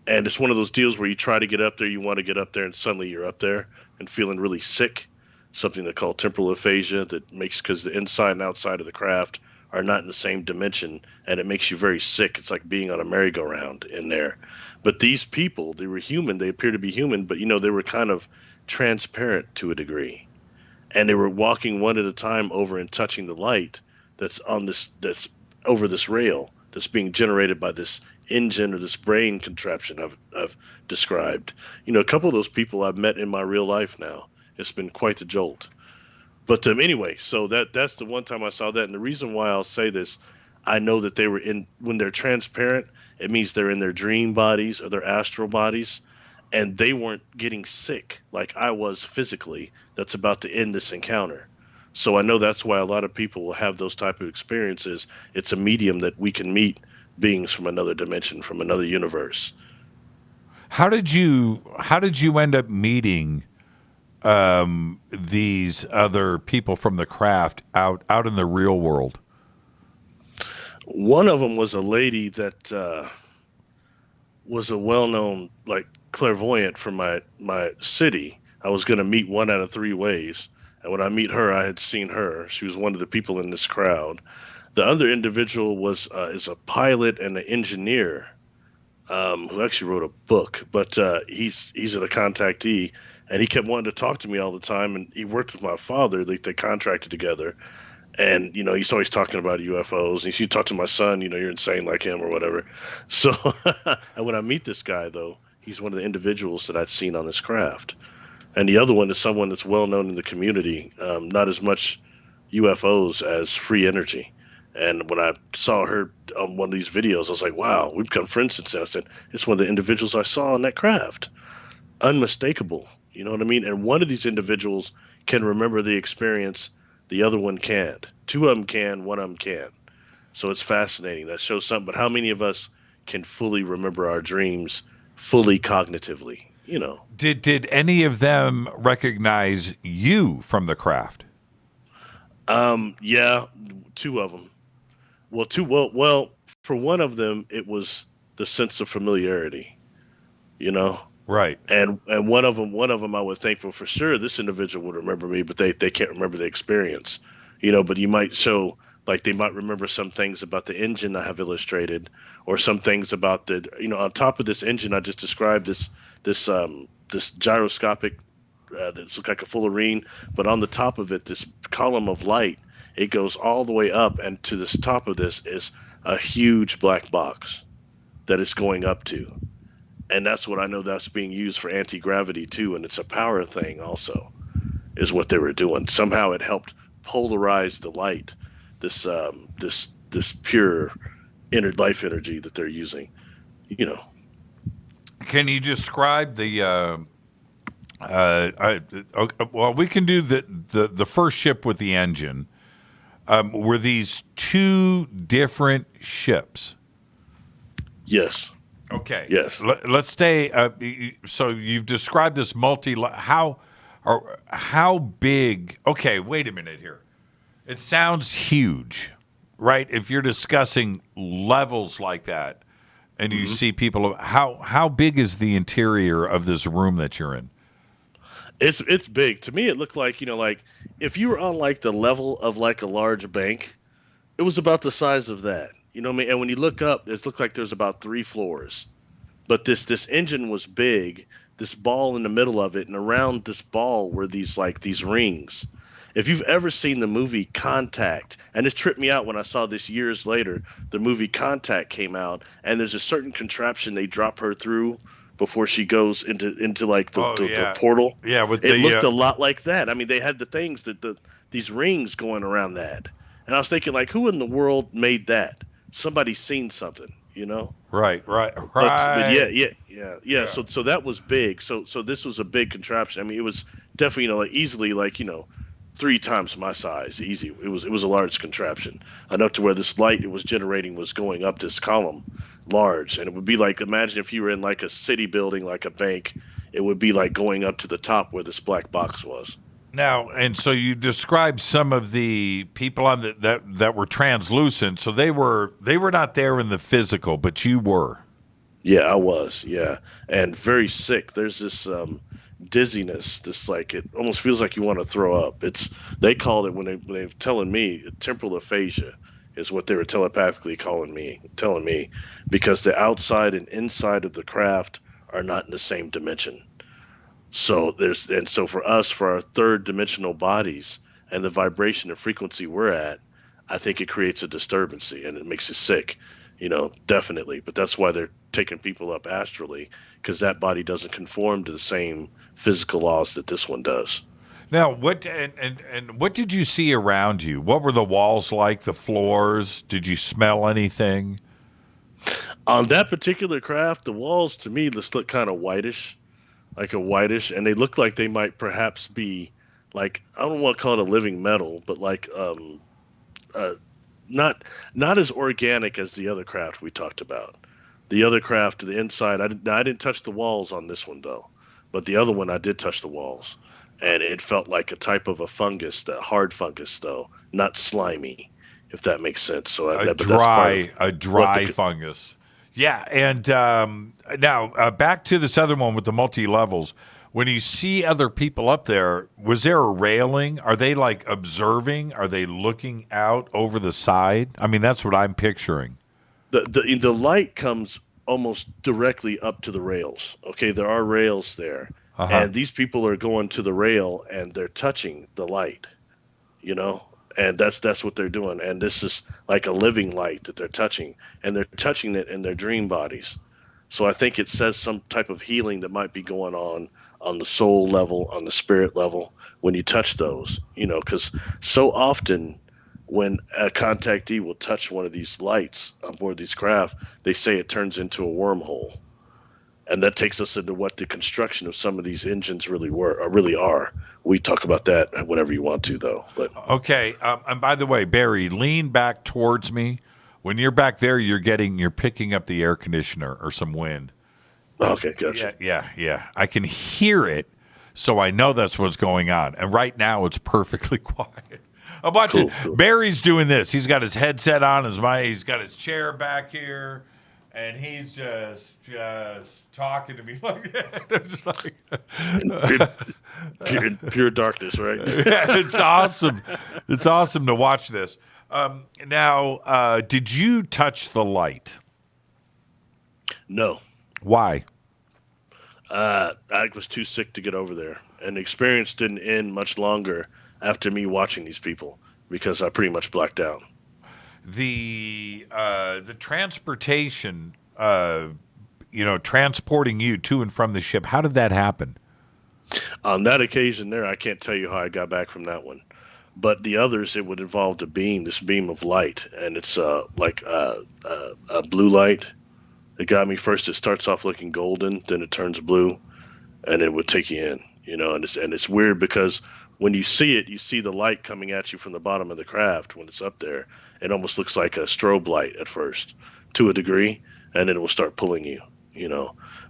And it's one of those deals where you try to get up there, you want to get up there, and suddenly you're up there and feeling really sick. Something they call temporal aphasia that makes, because the inside and outside of the craft are not in the same dimension, and it makes you very sick. It's like being on a merry-go-round in there. But these people, they were human. They appear to be human, but they were kind of transparent to a degree, and they were walking one at a time over and touching the light that's over this rail that's being generated by this engine or this brain contraption I've described. A couple of those people I've met in my real life now. It's been quite the jolt. But anyway, so that's the one time I saw that. And the reason why I'll say this, I know that they were when they're transparent, it means they're in their dream bodies or their astral bodies, and they weren't getting sick like I was physically. That's about to end this encounter. So I know that's why a lot of people will have those type of experiences. It's a medium that we can meet beings from another dimension, from another universe. How did you end up meeting these other people from the craft out in the real world? One of them was a lady that was a well-known clairvoyant from my city. I was going to meet one out of three ways, and when I meet her, I had seen her. She was one of the people in this crowd. The other individual is a pilot and an engineer who actually wrote a book, but he's a contactee, and he kept wanting to talk to me all the time, and he worked with my father. They contracted together, and he's always talking about UFOs. And he talked to my son, you're insane like him or whatever. So and when I meet this guy, though, he's one of the individuals that I'd seen on this craft. And the other one is someone that's well known in the community, not as much UFOs as free energy. And when I saw her on one of these videos, I was like, wow, we've become friends since then. I said, it's one of the individuals I saw on that craft. Unmistakable. You know what I mean? And one of these individuals can remember the experience. The other one can't. Two of them can, one of them can't. So it's fascinating. That shows something. But how many of us can fully remember our dreams fully cognitively? Did any of them recognize you from the craft? Yeah, two of them. Well, for one of them, it was the sense of familiarity, Right. And one of them, I would think, well, for sure, this individual would remember me, but they can't remember the experience, but you might show, they might remember some things about the engine I have illustrated, or some things about on top of this engine I just described, this gyroscopic, that looks like a fullerene, but on the top of it, this column of light, it goes all the way up, and to this top of this is a huge black box. that it's going up to. And that's what I know that's being used for anti-gravity too, and it's a power thing also, is what they were doing. Somehow it helped polarize the light, this pure inner life energy that they're using, you know. Can you describe the well, we can do the first ship with the engine. Were these two different ships? Yes. Okay. Yes. Let's stay. So you've described this how big? Okay, wait a minute here. It sounds huge, right? If you're discussing levels like that, and you see people, how big is the interior of this room that you're in? It's big. To me, it looked like, you know, like if you were on like the level of like a large bank, it was about the size of that. You know what I mean? And when you look up, it looked like there's about 3 floors. But this engine was big, this ball in the middle of it, and around this ball were these rings. If you've ever seen the movie Contact, and it tripped me out when I saw this years later, the movie Contact came out, and there's a certain contraption they drop her through before she goes into like the portal. Yeah, it looked a lot like that. I mean, they had the things these rings going around that, and I was thinking, like, who in the world made that? Somebody's seen something, you know? Right. But yeah. So that was big. So this was a big contraption. I mean, it was definitely, you know, like easily, like, you know, 3 times my size. Easy. It was a large contraption, enough to where this light it was generating was going up this column, large, and it would be like, imagine if you were in like a city building, like a bank, it would be like going up to the top where this black box was. Now, and so you described some of the people on that were translucent. So they were not there in the physical, but you were. Yeah, I was. Yeah, and very sick. There's this dizziness. This, like, it almost feels like you want to throw up. They called it when they were telling me temporal aphasia is what they were telepathically telling me, because the outside and inside of the craft are not in the same dimension. So so for us, for our 3rd dimensional bodies and the vibration and frequency we're at, I think it creates a disturbancy and it makes you sick, you know, definitely. But that's why they're taking people up astrally, because that body doesn't conform to the same physical laws that this one does. Now, what did you see around you? What were the walls like? The floors? Did you smell anything? On that particular craft, the walls to me just look kind of whitish. And they look like they might perhaps be like, I don't want to call it a living metal, but like not as organic as the other craft we talked about. The other craft, the inside, I didn't touch the walls on this one though, but the other one I did touch the walls, and it felt like a type of a fungus, that hard fungus though, not slimy, if that makes sense. So a dry fungus. Yeah, and now back to this other one with the multi-levels. When you see other people up there, was there a railing? Are they like observing? Are they looking out over the side? I mean, that's what I'm picturing. The light comes almost directly up to the rails. Okay, there are rails there, and these people are going to the rail and they're touching the light, you know. And that's what they're doing. And this is like a living light that they're touching. And they're touching it in their dream bodies. So I think it says some type of healing that might be going on the soul level, on the spirit level, when you touch those. You know, because so often when a contactee will touch one of these lights on board these craft, they say it turns into a wormhole. And that takes us into what the construction of some of these engines really are. We talk about that whenever you want to, though. But okay. And by the way, Barry, lean back towards me. When you're back there, you're picking up the air conditioner or some wind. Okay, gotcha. Yeah. I can hear it, so I know that's what's going on. And right now, it's perfectly quiet. I'm watching. Cool. Barry's doing this. He's got his headset on. He's got his chair back here. And he's just talking to me like that. It's like pure darkness, right? Yeah, it's awesome. It's awesome to watch this. Now, did you touch the light? No. Why? I was too sick to get over there, and the experience didn't end much longer after me watching these people, because I pretty much blacked out. The transportation transporting you to and from the ship. How did that happen? On that occasion there, I can't tell you how I got back from that one. But the others, it would involve this beam of light. And it's like a blue light. It got me first. It starts off looking golden, then it turns blue, and it would take you in. And it's weird because when you see it, you see the light coming at you from the bottom of the craft when it's up there. It almost looks like a strobe light at first, to a degree, and then it will start pulling you.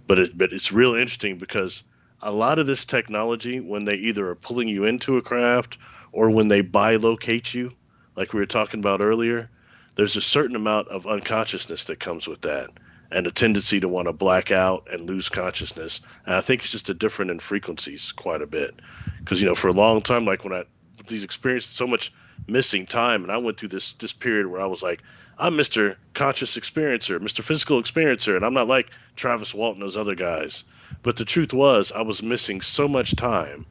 But it's real interesting because a lot of this technology, when they either are pulling you into a craft or when they bilocate you, like we were talking about earlier, there's a certain amount of unconsciousness that comes with that, and a tendency to want to black out and lose consciousness. And I think it's just a different in frequencies quite a bit. Because, for a long time, like when these experienced so much missing time, and I went through this period where I was like, I'm Mr. Conscious Experiencer, Mr. Physical Experiencer, and I'm not like Travis Walton, those other guys. But the truth was, I was missing so much time,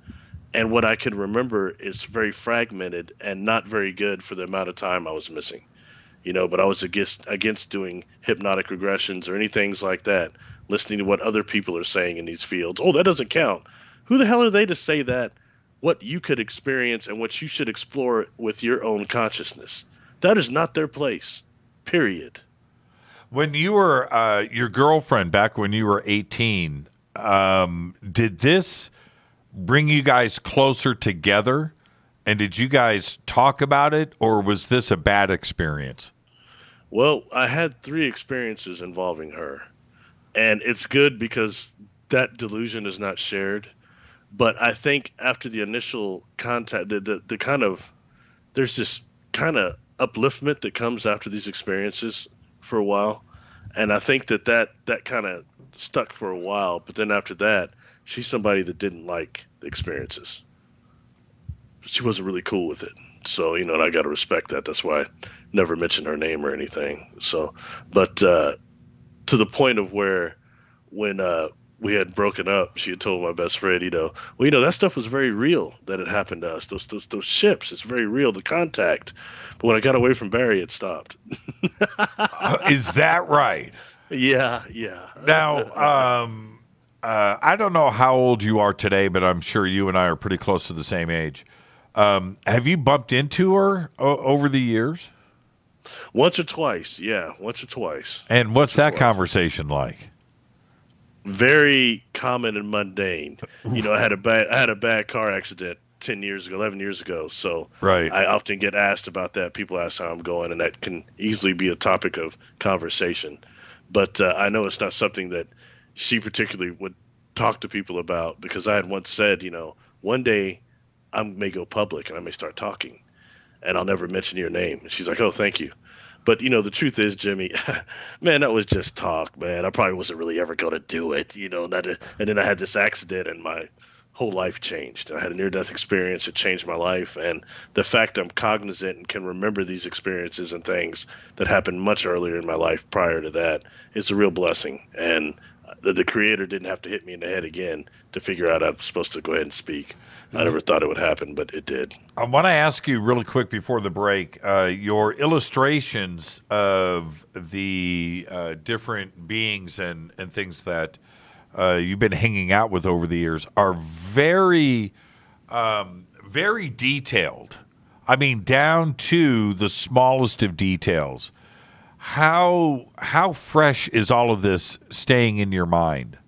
and what I can remember is very fragmented and not very good for the amount of time I was missing. But I was against doing hypnotic regressions or anything like that, listening to what other people are saying in these fields. Oh, that doesn't count. Who the hell are they to say that? What you could experience and what you should explore with your own consciousness. That is not their place, period. When you were your girlfriend back when you were 18, did this bring you guys closer together? And did you guys talk about it, or was this a bad experience? Well, I had 3 experiences involving her, and it's good because that delusion is not shared. But I think after the initial contact, the kind of, there's this kind of upliftment that comes after these experiences for a while. And I think that kind of stuck for a while. But then after that, she's somebody that didn't like the experiences. She wasn't really cool with it. So, and I got to respect that. That's why I never mentioned her name or anything. So, but to the point of where when we had broken up, she had told my best friend, that stuff was very real that had happened to us. Those ships, it's very real, the contact. But when I got away from Barry, it stopped. Is that right? Yeah. Now, I don't know how old you are today, but I'm sure you and I are pretty close to the same age. Have you bumped into her over the years? Once or twice, yeah. Once or twice. And what's that conversation like? Very common and mundane. I had a bad car accident 11 years ago. So right. I often get asked about that. People ask how I'm going, and that can easily be a topic of conversation. But I know it's not something that she particularly would talk to people about, because I had once said, one day I may go public and I may start talking, and I'll never mention your name. And she's like, oh, thank you. But, the truth is, Jimmy, man, that was just talk, man. I probably wasn't really ever going to do it, and then I had this accident and my whole life changed. I had a near-death experience. It changed my life. And the fact I'm cognizant and can remember these experiences and things that happened much earlier in my life prior to that is a real blessing. And the Creator didn't have to hit me in the head again to figure out I'm supposed to go ahead and speak. I never thought it would happen, but it did. I want to ask you really quick before the break, your illustrations of the different beings and things that you've been hanging out with over the years are very, very detailed. I mean, down to the smallest of details. How fresh is all of this staying in your mind?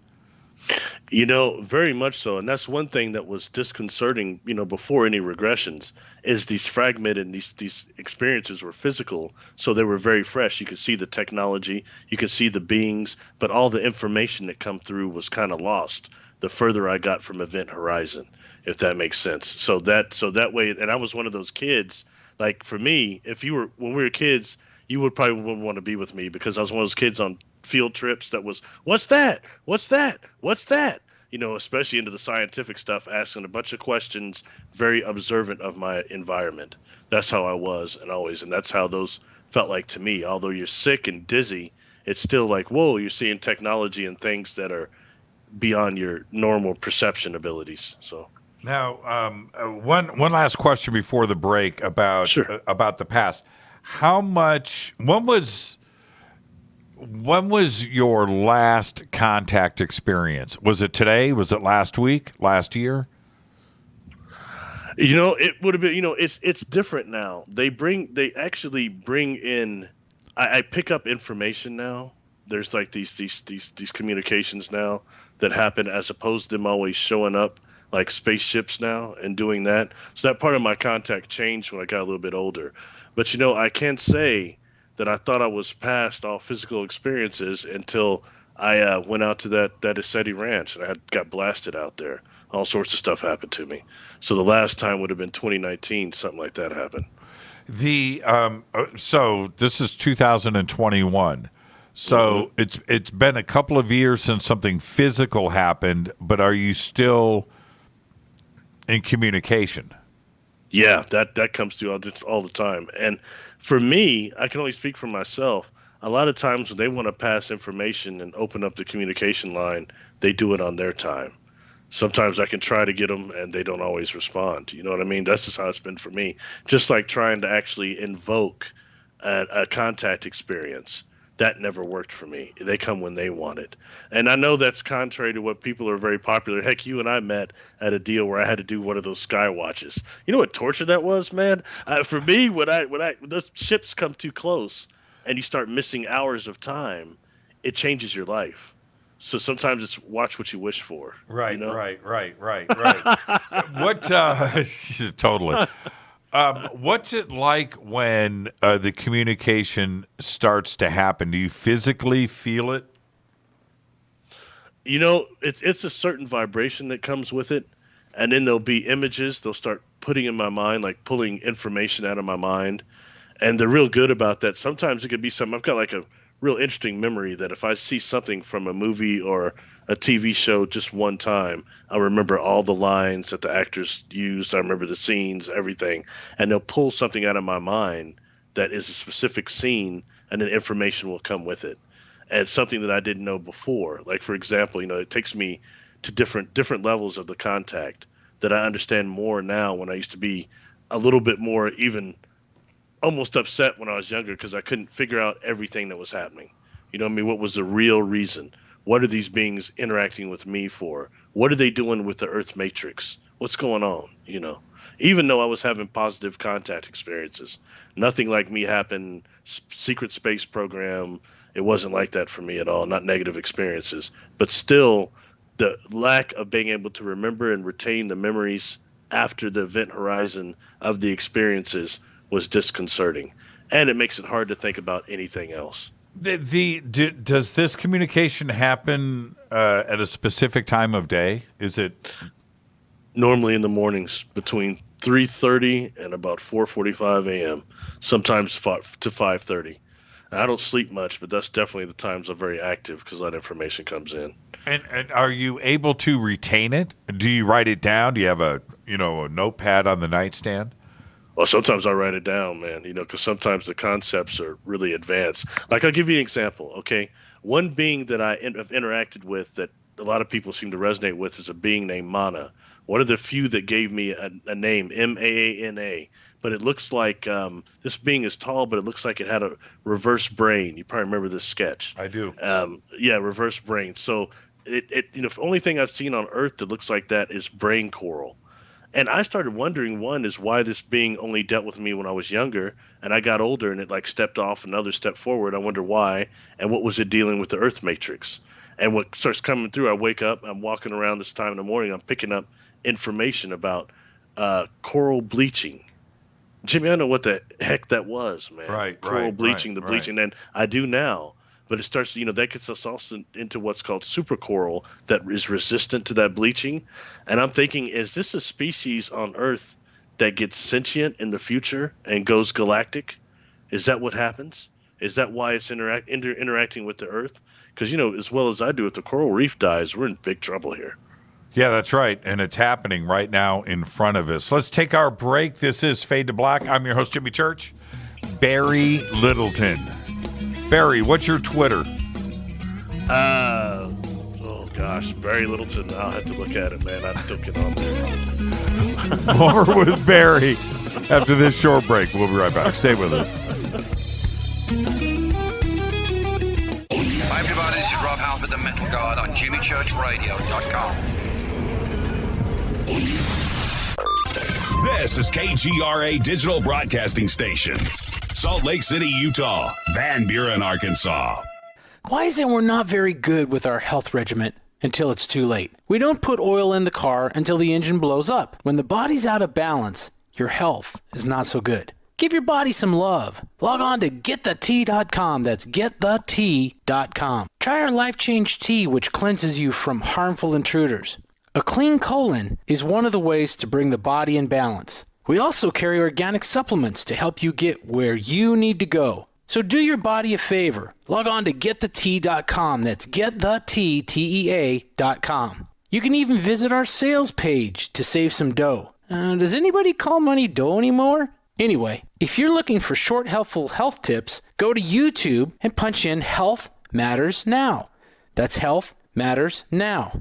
Very much so. And that's one thing that was disconcerting, before any regressions, is these fragmented, these experiences were physical. So they were very fresh. You could see the technology, you could see the beings, but all the information that come through was kind of lost the further I got from event horizon, if that makes sense. So that way, and I was one of those kids, like for me, when we were kids, you would probably wouldn't want to be with me, because I was one of those kids on field trips that was, what's that? What's that? What's that? Especially into the scientific stuff, asking a bunch of questions, very observant of my environment. That's how I was and that's how those felt like to me. Although you're sick and dizzy, it's still like, whoa, you're seeing technology and things that are beyond your normal perception abilities. So now, one last question before the break about the past. When was When was your last contact experience? Was it today? Was it last week? Last year? It would have been. It's different now. They actually bring in. I pick up information now. There's like these communications now that happen as opposed to them always showing up like spaceships now and doing that. So that part of my contact changed when I got a little bit older. But I can't say that I thought I was past all physical experiences until I went out to that Isetti Ranch and I got blasted out there. All sorts of stuff happened to me. So the last time would have been 2019, something like that happened. So this is 2021. So it's been a couple of years since something physical happened, but are you still in communication? Yeah, that comes through all the time. And for me, I can only speak for myself. A lot of times when they want to pass information and open up the communication line, they do it on their time. Sometimes I can try to get them and they don't always respond. You know what I mean? That's just how it's been for me. Just like trying to actually invoke a contact experience. That never worked for me. They come when they want it. And I know that's contrary to what people are very popular. Heck, you and I met at a deal where I had to do one of those sky watches. You know what torture that was, man? For me, when those ships come too close and you start missing hours of time, it changes your life. So sometimes it's watch what you wish for. Right. What? Totally. What's it like when the communication starts to happen? Do you physically feel it? It's a certain vibration that comes with it, and then there'll be images they'll start putting in my mind, like pulling information out of my mind, and they're real good about that. Sometimes it could be something. I've got like a real interesting memory that if I see something from a movie or a TV show just one time, I remember all the lines that the actors used. I remember the scenes, everything. And they'll pull something out of my mind that is a specific scene, and then information will come with it. And it's something that I didn't know before. Like, for example, it takes me to different levels of the contact that I understand more now, when I used to be a little bit more even almost upset when I was younger because I couldn't figure out everything that was happening. What was the real reason? What are these beings interacting with me for? What are they doing with the Earth matrix? What's going on? Even though I was having positive contact experiences, nothing like me happened. Secret space program, it wasn't like that for me at all. Not negative experiences, but still the lack of being able to remember and retain the memories after the event horizon of the experiences was disconcerting, and it makes it hard to think about anything else. Does this communication happen at a specific time of day? Is it normally in the mornings between 3:30 and about 4:45 a.m., sometimes to 5:30. I don't sleep much, but that's definitely the times I'm very active because that information comes in. And are you able to retain it? Do you write it down? Do you have a notepad on the nightstand? Well, sometimes I write it down, man, because sometimes the concepts are really advanced. Like, I'll give you an example, okay? One being that I have interacted with that a lot of people seem to resonate with is a being named Mana. One of the few that gave me a name, Maana. But it looks like this being is tall, but it looks like it had a reverse brain. You probably remember this sketch. I do. Yeah, reverse brain. So the only thing I've seen on Earth that looks like that is brain coral. And I started wondering, one, is why this being only dealt with me when I was younger, and I got older and it like stepped off another step forward. I wonder why, and what was it dealing with the Earth matrix? And what starts coming through, I wake up, I'm walking around this time in the morning, I'm picking up information about coral bleaching. Jimmy, I know what the heck that was, man. Right, coral bleaching, the bleaching, and I do now. But it starts, that gets us also into what's called supercoral that is resistant to that bleaching. And I'm thinking, is this a species on Earth that gets sentient in the future and goes galactic? Is that what happens? Is that why it's interacting with the Earth? Because, as well as I do, if the coral reef dies, we're in big trouble here. Yeah, that's right. And it's happening right now in front of us. Let's take our break. This is Fade to Black. I'm your host, Jimmy Church. Barry Littleton. Barry, what's your Twitter? Oh gosh, Barry Littleton. I'll have to look at it, man. I still get on there. More with Barry after this short break. We'll be right back. Stay with us. the Metal God on jimmychurchradio.com. This is KGRA Digital Broadcasting Station. Salt Lake City, Utah. Van Buren, Arkansas. Why is it we're not very good with our health regimen until it's too late? We don't put oil in the car until the engine blows up. When the body's out of balance, your health is not so good. Give your body some love. Log on to getthetea.com. That's getthetea.com. Try our Life Change Tea, which cleanses you from harmful intruders. A clean colon is one of the ways to bring the body in balance. We also carry organic supplements to help you get where you need to go. So do your body a favor. Log on to getthetea.com. That's getthetea.com. You can even visit our sales page to save some dough. Does anybody call money dough anymore? Anyway, if you're looking for short, helpful health tips, go to YouTube and punch in Health Matters Now. That's Health Matters Now.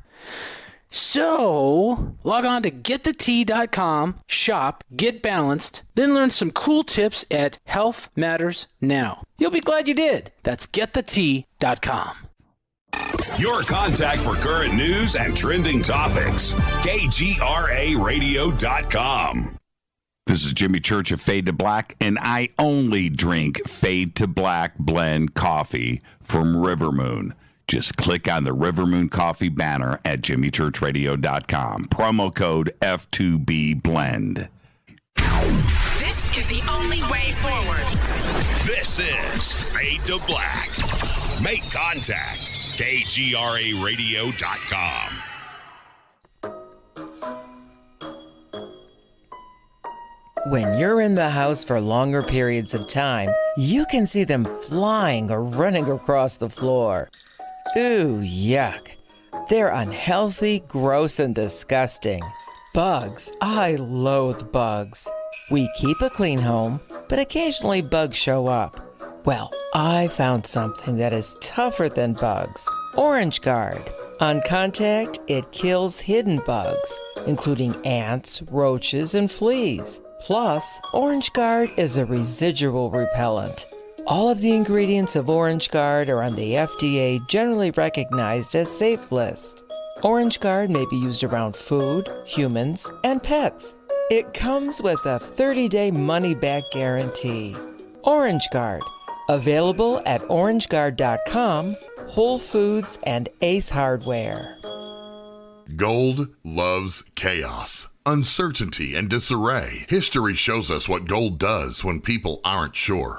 So, log on to getthetea.com, shop, get balanced, then learn some cool tips at Health Matters Now. You'll be glad you did. That's getthetea.com. Your contact for current news and trending topics. KGRAradio.com. This is Jimmy Church of Fade to Black, and I only drink Fade to Black blend coffee from River Moon. Just click on the River Moon Coffee banner at jimmychurchradio.com. Promo code F2B blend. This is the only way forward. This is Fade to Black. Make contact. KGRAradio.com. When you're in the house for longer periods of time, you can see them flying or running across the floor. Ooh, yuck. They're unhealthy, gross, and disgusting. Bugs. I loathe bugs. We keep a clean home, but occasionally bugs show up. Well, I found something that is tougher than bugs. Orange Guard. On contact, it kills hidden bugs, including ants, roaches, and fleas. Plus, Orange Guard is a residual repellent. All of the ingredients of Orange Guard are on the FDA generally recognized as safe list. Orange Guard may be used around food, humans, and pets. It comes with a 30-day money-back guarantee. Orange Guard, available at orangeguard.com, Whole Foods, and Ace Hardware. Gold loves chaos, uncertainty, and disarray. History shows us what gold does when people aren't sure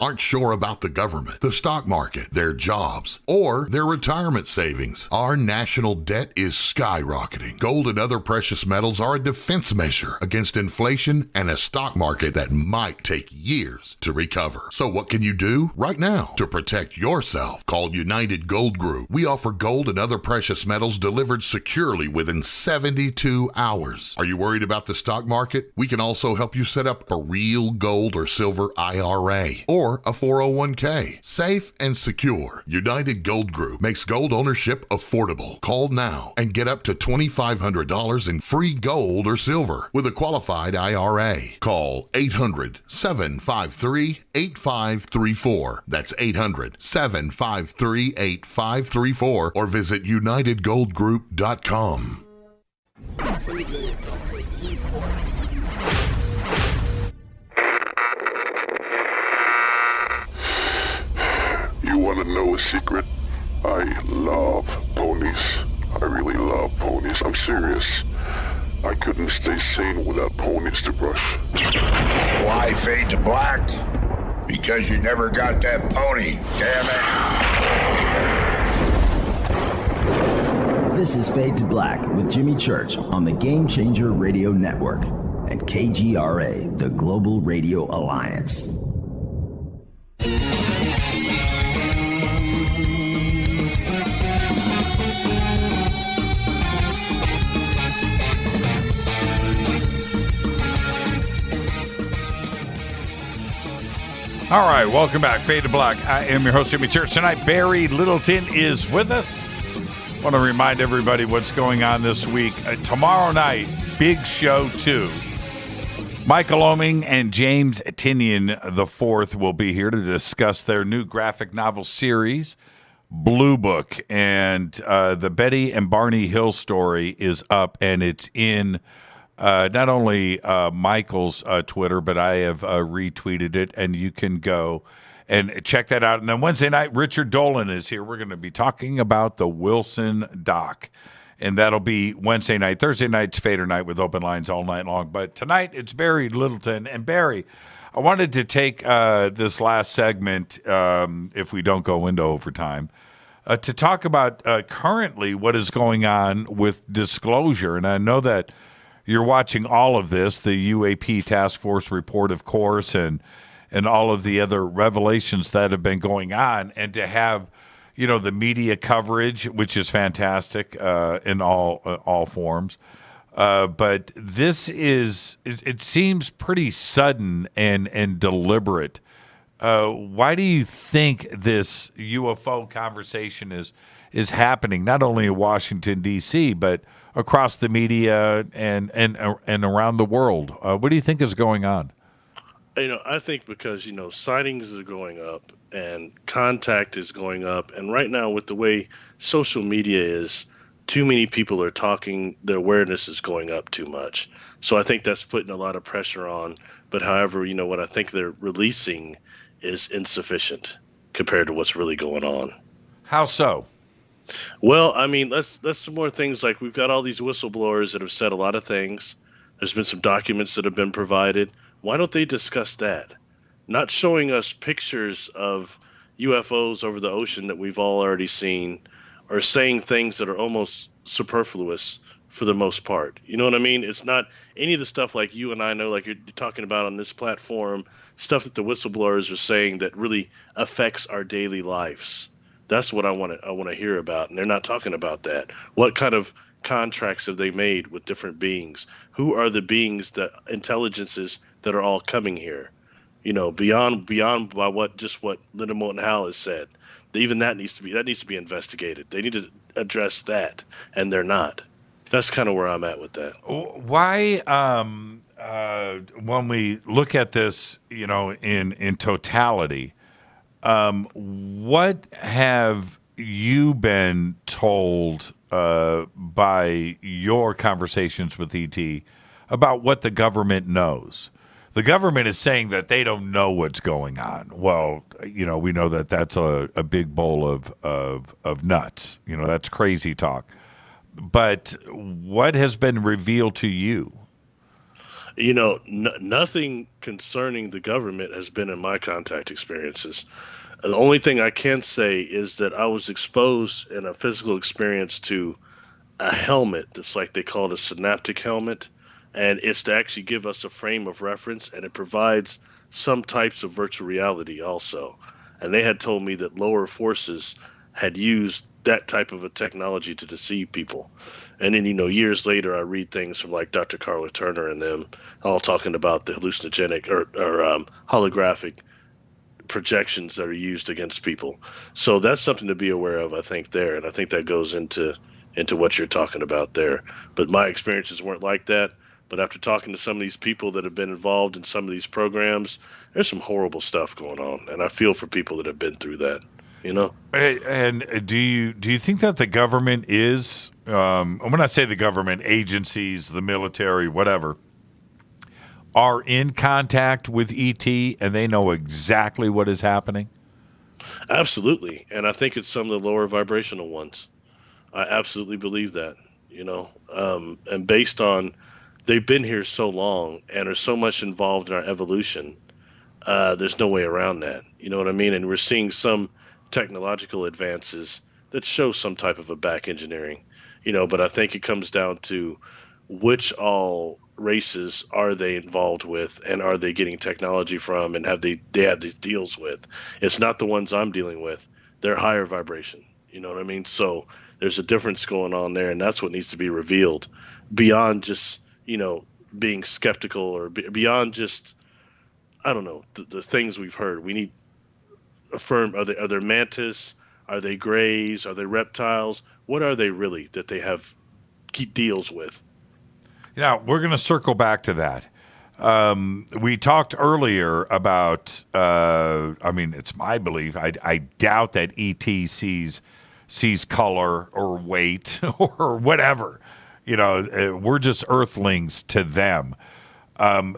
about the government, the stock market, their jobs, or their retirement savings. Our national debt is skyrocketing. Gold and other precious metals are a defense measure against inflation and a stock market that might take years to recover. So what can you do right now to protect yourself? Call United Gold Group. We offer gold and other precious metals delivered securely within 72 hours. Are you worried about the stock market? We can also help you set up a real gold or silver IRA or a 401k. Safe and secure. United Gold Group makes gold ownership affordable. Call now and get up to $2,500 in free gold or silver with a qualified IRA. Call 800-753-8534. That's 800-753-8534 or visit unitedgoldgroup.com. You want to know a secret? I love ponies. I really love ponies. I'm serious. I couldn't stay sane without ponies to brush. Why fade to black? Because you never got that pony, damn it. This is Fade to Black with Jimmy Church on the Game Changer Radio Network and KGRA, the Global Radio Alliance. All right, welcome back. Fade to Black. I am your host, Jimmy Church. Tonight, Barry Littleton is with us. I want to remind everybody what's going on this week. Tomorrow night, big show 2. Michael Oeming and James Tinian IV will be here to discuss their new graphic novel series, Blue Book, and the Betty and Barney Hill story is up, and it's in not only Michael's Twitter, but I have retweeted it, and you can go and check that out. And then Wednesday night, Richard Dolan is here. We're going to be talking about the Wilson doc, and that'll be Wednesday night. Thursday night's Fader night with open lines all night long. But tonight, it's Barry Littleton. And Barry, I wanted to take this last segment, if we don't go into overtime, to talk about currently what is going on with disclosure. And I know that you're watching all of this, the UAP task force report, of course, and all of the other revelations that have been going on, and to have, the media coverage, which is fantastic in all forms. But this it seems pretty sudden and deliberate. Why do you think this UFO conversation is happening, not only in Washington, D.C., but across the media and around the world? What do you think is going on? I think because, sightings are going up and contact is going up. And right now, with the way social media is, too many people are talking. Their awareness is going up too much. So I think that's putting a lot of pressure on. But however, what I think they're releasing is insufficient compared to what's really going on. How so? Well, that's some more things. Like, we've got all these whistleblowers that have said a lot of things. There's been some documents that have been provided. Why don't they discuss that? Not showing us pictures of UFOs over the ocean that we've all already seen, or saying things that are almost superfluous for the most part. You know what I mean? It's not any of the stuff like you and I know, like you're talking about on this platform, stuff that the whistleblowers are saying that really affects our daily lives. That's what I want to hear about, and they're not talking about that. What kind of contracts have they made with different beings? Who are the beings, the intelligences that are all coming here? Beyond by what Linda Moulton Howe has said. Even that needs to be investigated. They need to address that, and they're not. That's kind of where I'm at with that. Why, when we look at this, in totality, what have you been told by your conversations with ET about what the government knows? The government is saying that they don't know what's going on. Well, we know that that's a big bowl of nuts. That's crazy talk. But what has been revealed to you? Nothing concerning the government has been in my contact experiences. The only thing I can say is that I was exposed in a physical experience to a helmet that's like they call it a synaptic helmet. And it's to actually give us a frame of reference, and it provides some types of virtual reality also. And they had told me that lower forces had used that type of a technology to deceive people. And then, years later, I read things from like Dr. Carla Turner and them all talking about the hallucinogenic or holographic projections that are used against people. So that's something to be aware of, I think, there. And I think that goes into what you're talking about there. But my experiences weren't like that. But after talking to some of these people that have been involved in some of these programs, there's some horrible stuff going on. And I feel for people that have been through that, And do you think that the government is, when I say the government, agencies, the military, whatever, are in contact with ET and they know exactly what is happening? Absolutely. And I think it's some of the lower vibrational ones. I absolutely believe that, and based on they've been here so long and are so much involved in our evolution, there's no way around that. You know what I mean? And we're seeing some technological advances that show some type of a back engineering, but I think it comes down to which all races are they involved with, and are they getting technology from, and have they had these deals with? It's not the ones I'm dealing with. They're higher vibration. You know what I mean? So there's a difference going on there, and that's what needs to be revealed beyond just, being skeptical or beyond just, I don't know, the things we've heard. We need affirm. Are they mantis? Are they grays? Are they reptiles? What are they really that they have deals with? Now, we're going to circle back to that. We talked earlier about, it's my belief, I doubt that ET sees color or weight or whatever. We're just earthlings to them.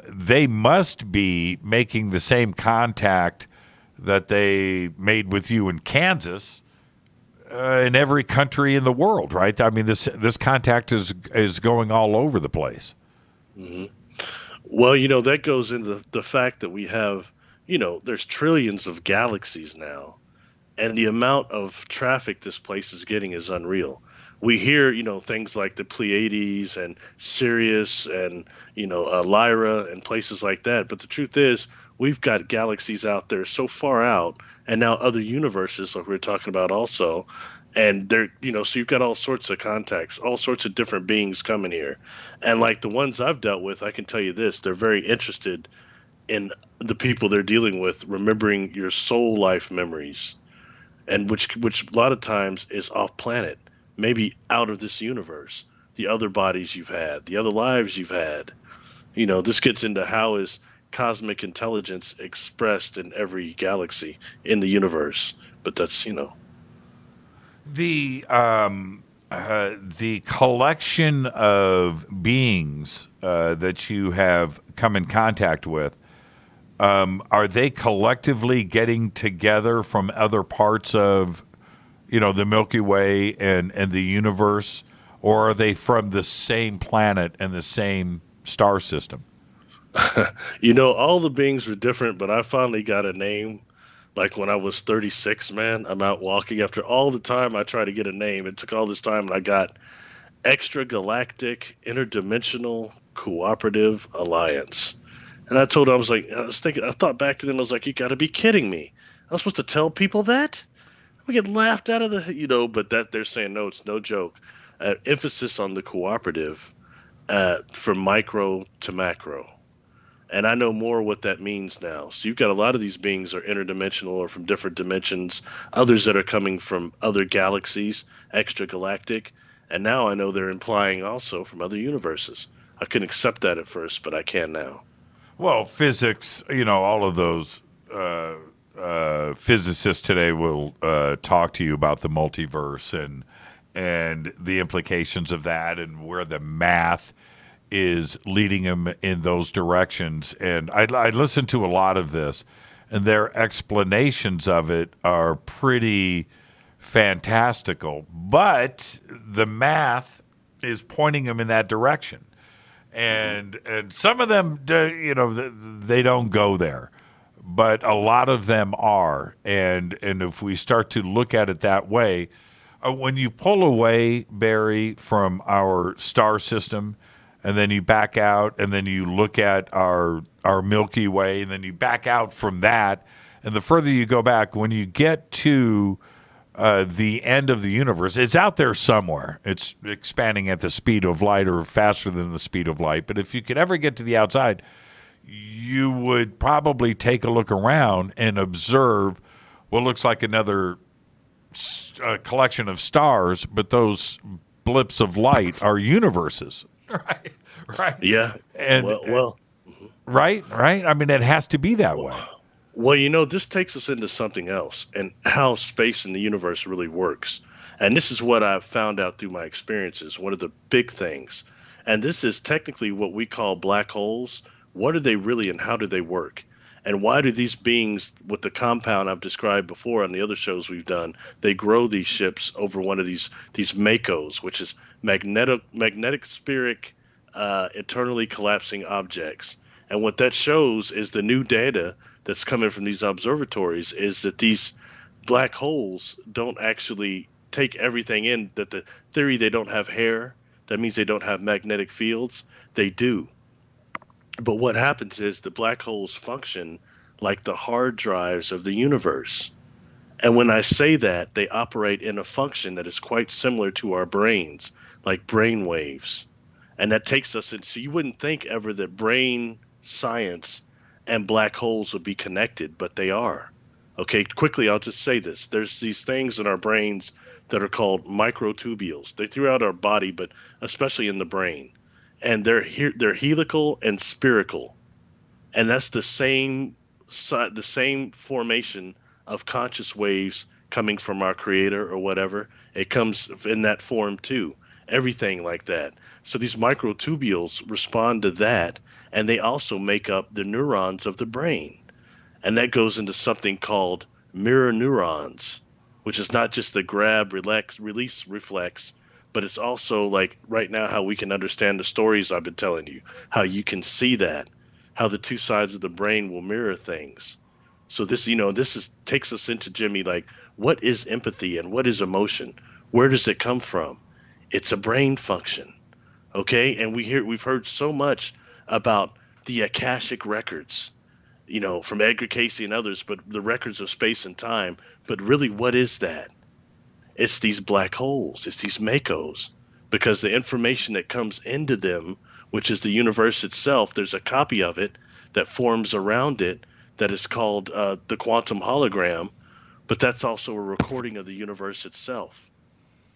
They must be making the same contact that they made with you in Kansas in every country in the world, right? I mean, this contact is going all over the place. Mm-hmm. Well, that goes into the fact that we have, there's trillions of galaxies now, and the amount of traffic this place is getting is unreal. We hear, things like the Pleiades and Sirius and, Lyra and places like that. But the truth is, we've got galaxies out there so far out, and now other universes, like we were talking about also. And they're, so you've got all sorts of contacts, all sorts of different beings coming here. And like the ones I've dealt with, I can tell you this, they're very interested in the people they're dealing with, remembering your soul life memories, and which a lot of times is off planet. Maybe out of this universe, the other bodies you've had, the other lives you've had. This gets into how is cosmic intelligence expressed in every galaxy in the universe. But that's, The collection of beings that you have come in contact with, are they collectively getting together from other parts of the Milky Way and the universe, or are they from the same planet and the same star system? All the beings were different, but I finally got a name. Like when I was 36, man, I'm out walking. After all the time I tried to get a name, it took all this time, and I got Extragalactic Interdimensional Cooperative Alliance. And I told him, I thought back to them, I was like, you got to be kidding me. I was supposed to tell people that? We get laughed out of the, but that they're saying, no, it's no joke. Emphasis on the cooperative from micro to macro. And I know more what that means now. So you've got a lot of these beings are interdimensional or from different dimensions, others that are coming from other galaxies, extragalactic. And now I know they're implying also from other universes. I couldn't accept that at first, but I can now. Well, physics, all of those physicists today will talk to you about the multiverse and the implications of that and where the math is leading them in those directions. And I listened to a lot of this, and their explanations of it are pretty fantastical. But the math is pointing them in that direction. And some of them, they don't go there. But a lot of them are. And if we start to look at it that way, when you pull away, Barry, from our star system, and then you back out, and then you look at our Milky Way, and then you back out from that, and the further you go back, when you get to the end of the universe, it's out there somewhere. It's expanding at the speed of light or faster than the speed of light. But if you could ever get to the outside, you would probably take a look around and observe what looks like another collection of stars, but those blips of light are universes. Right. Yeah. And right. I mean, it has to be that way. Well, this takes us into something else and how space and the universe really works. And this is what I've found out through my experiences. One of the big things, and this is technically what we call black holes. What are they really, and how do they work? And why do these beings, with the compound I've described before on the other shows we've done, they grow these ships over one of these MACOs, which is magnetic spheric eternally collapsing objects. And what that shows is the new data that's coming from these observatories is that these black holes don't actually take everything in. That the theory they don't have hair, that means they don't have magnetic fields. They do. But what happens is the black holes function like the hard drives of the universe. And when I say that, they operate in a function that is quite similar to our brains, like brain waves. And that takes us into, so you wouldn't think ever that brain science and black holes would be connected, but they are. Okay, quickly, I'll just say this. There's these things in our brains that are called microtubules. They're throughout our body, but especially in the brain. And they're helical and spherical. And that's the same formation of conscious waves coming from our creator or whatever. It comes in that form too. Everything like that. So these microtubules respond to that, and they also make up the neurons of the brain. And that goes into something called mirror neurons, which is not just the grab, relax, release reflex, but it's also like right now how we can understand the stories I've been telling you, how you can see that, how the two sides of the brain will mirror things. So this, takes us into, Jimmy, like, what is empathy and what is emotion? Where does it come from? It's a brain function, okay? And we've heard so much about the Akashic records, from Edgar Cayce and others, but the records of space and time. But really, what is that? It's these black holes. It's these makos, because the information that comes into them, which is the universe itself, there's a copy of it that forms around it that is called the quantum hologram, but that's also a recording of the universe itself.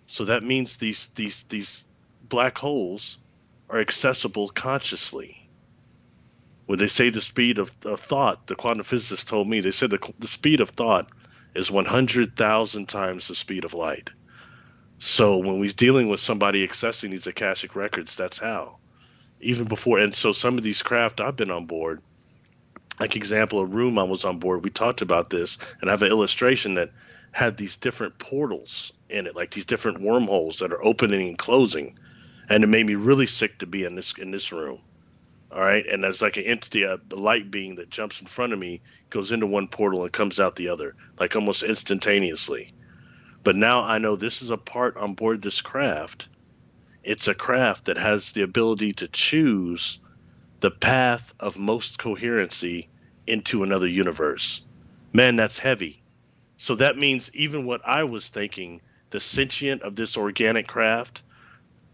So that means these black holes are accessible consciously. When they say the speed of thought, the quantum physicists told me, they said the speed of thought is 100,000 times the speed of light. So when we're dealing with somebody accessing these Akashic records, that's how. Even before, and so some of these craft I've been on board, like example, a room I was on board, we talked about this, and I have an illustration that had these different portals in it, like these different wormholes that are opening and closing. And it made me really sick to be in this room. All right. And there's like an entity, the light being that jumps in front of me, goes into one portal and comes out the other, like almost instantaneously. But now I know this is a part on board this craft. It's a craft that has the ability to choose the path of most coherency into another universe. Man, that's heavy. So that means even what I was thinking, the sentient of this organic craft,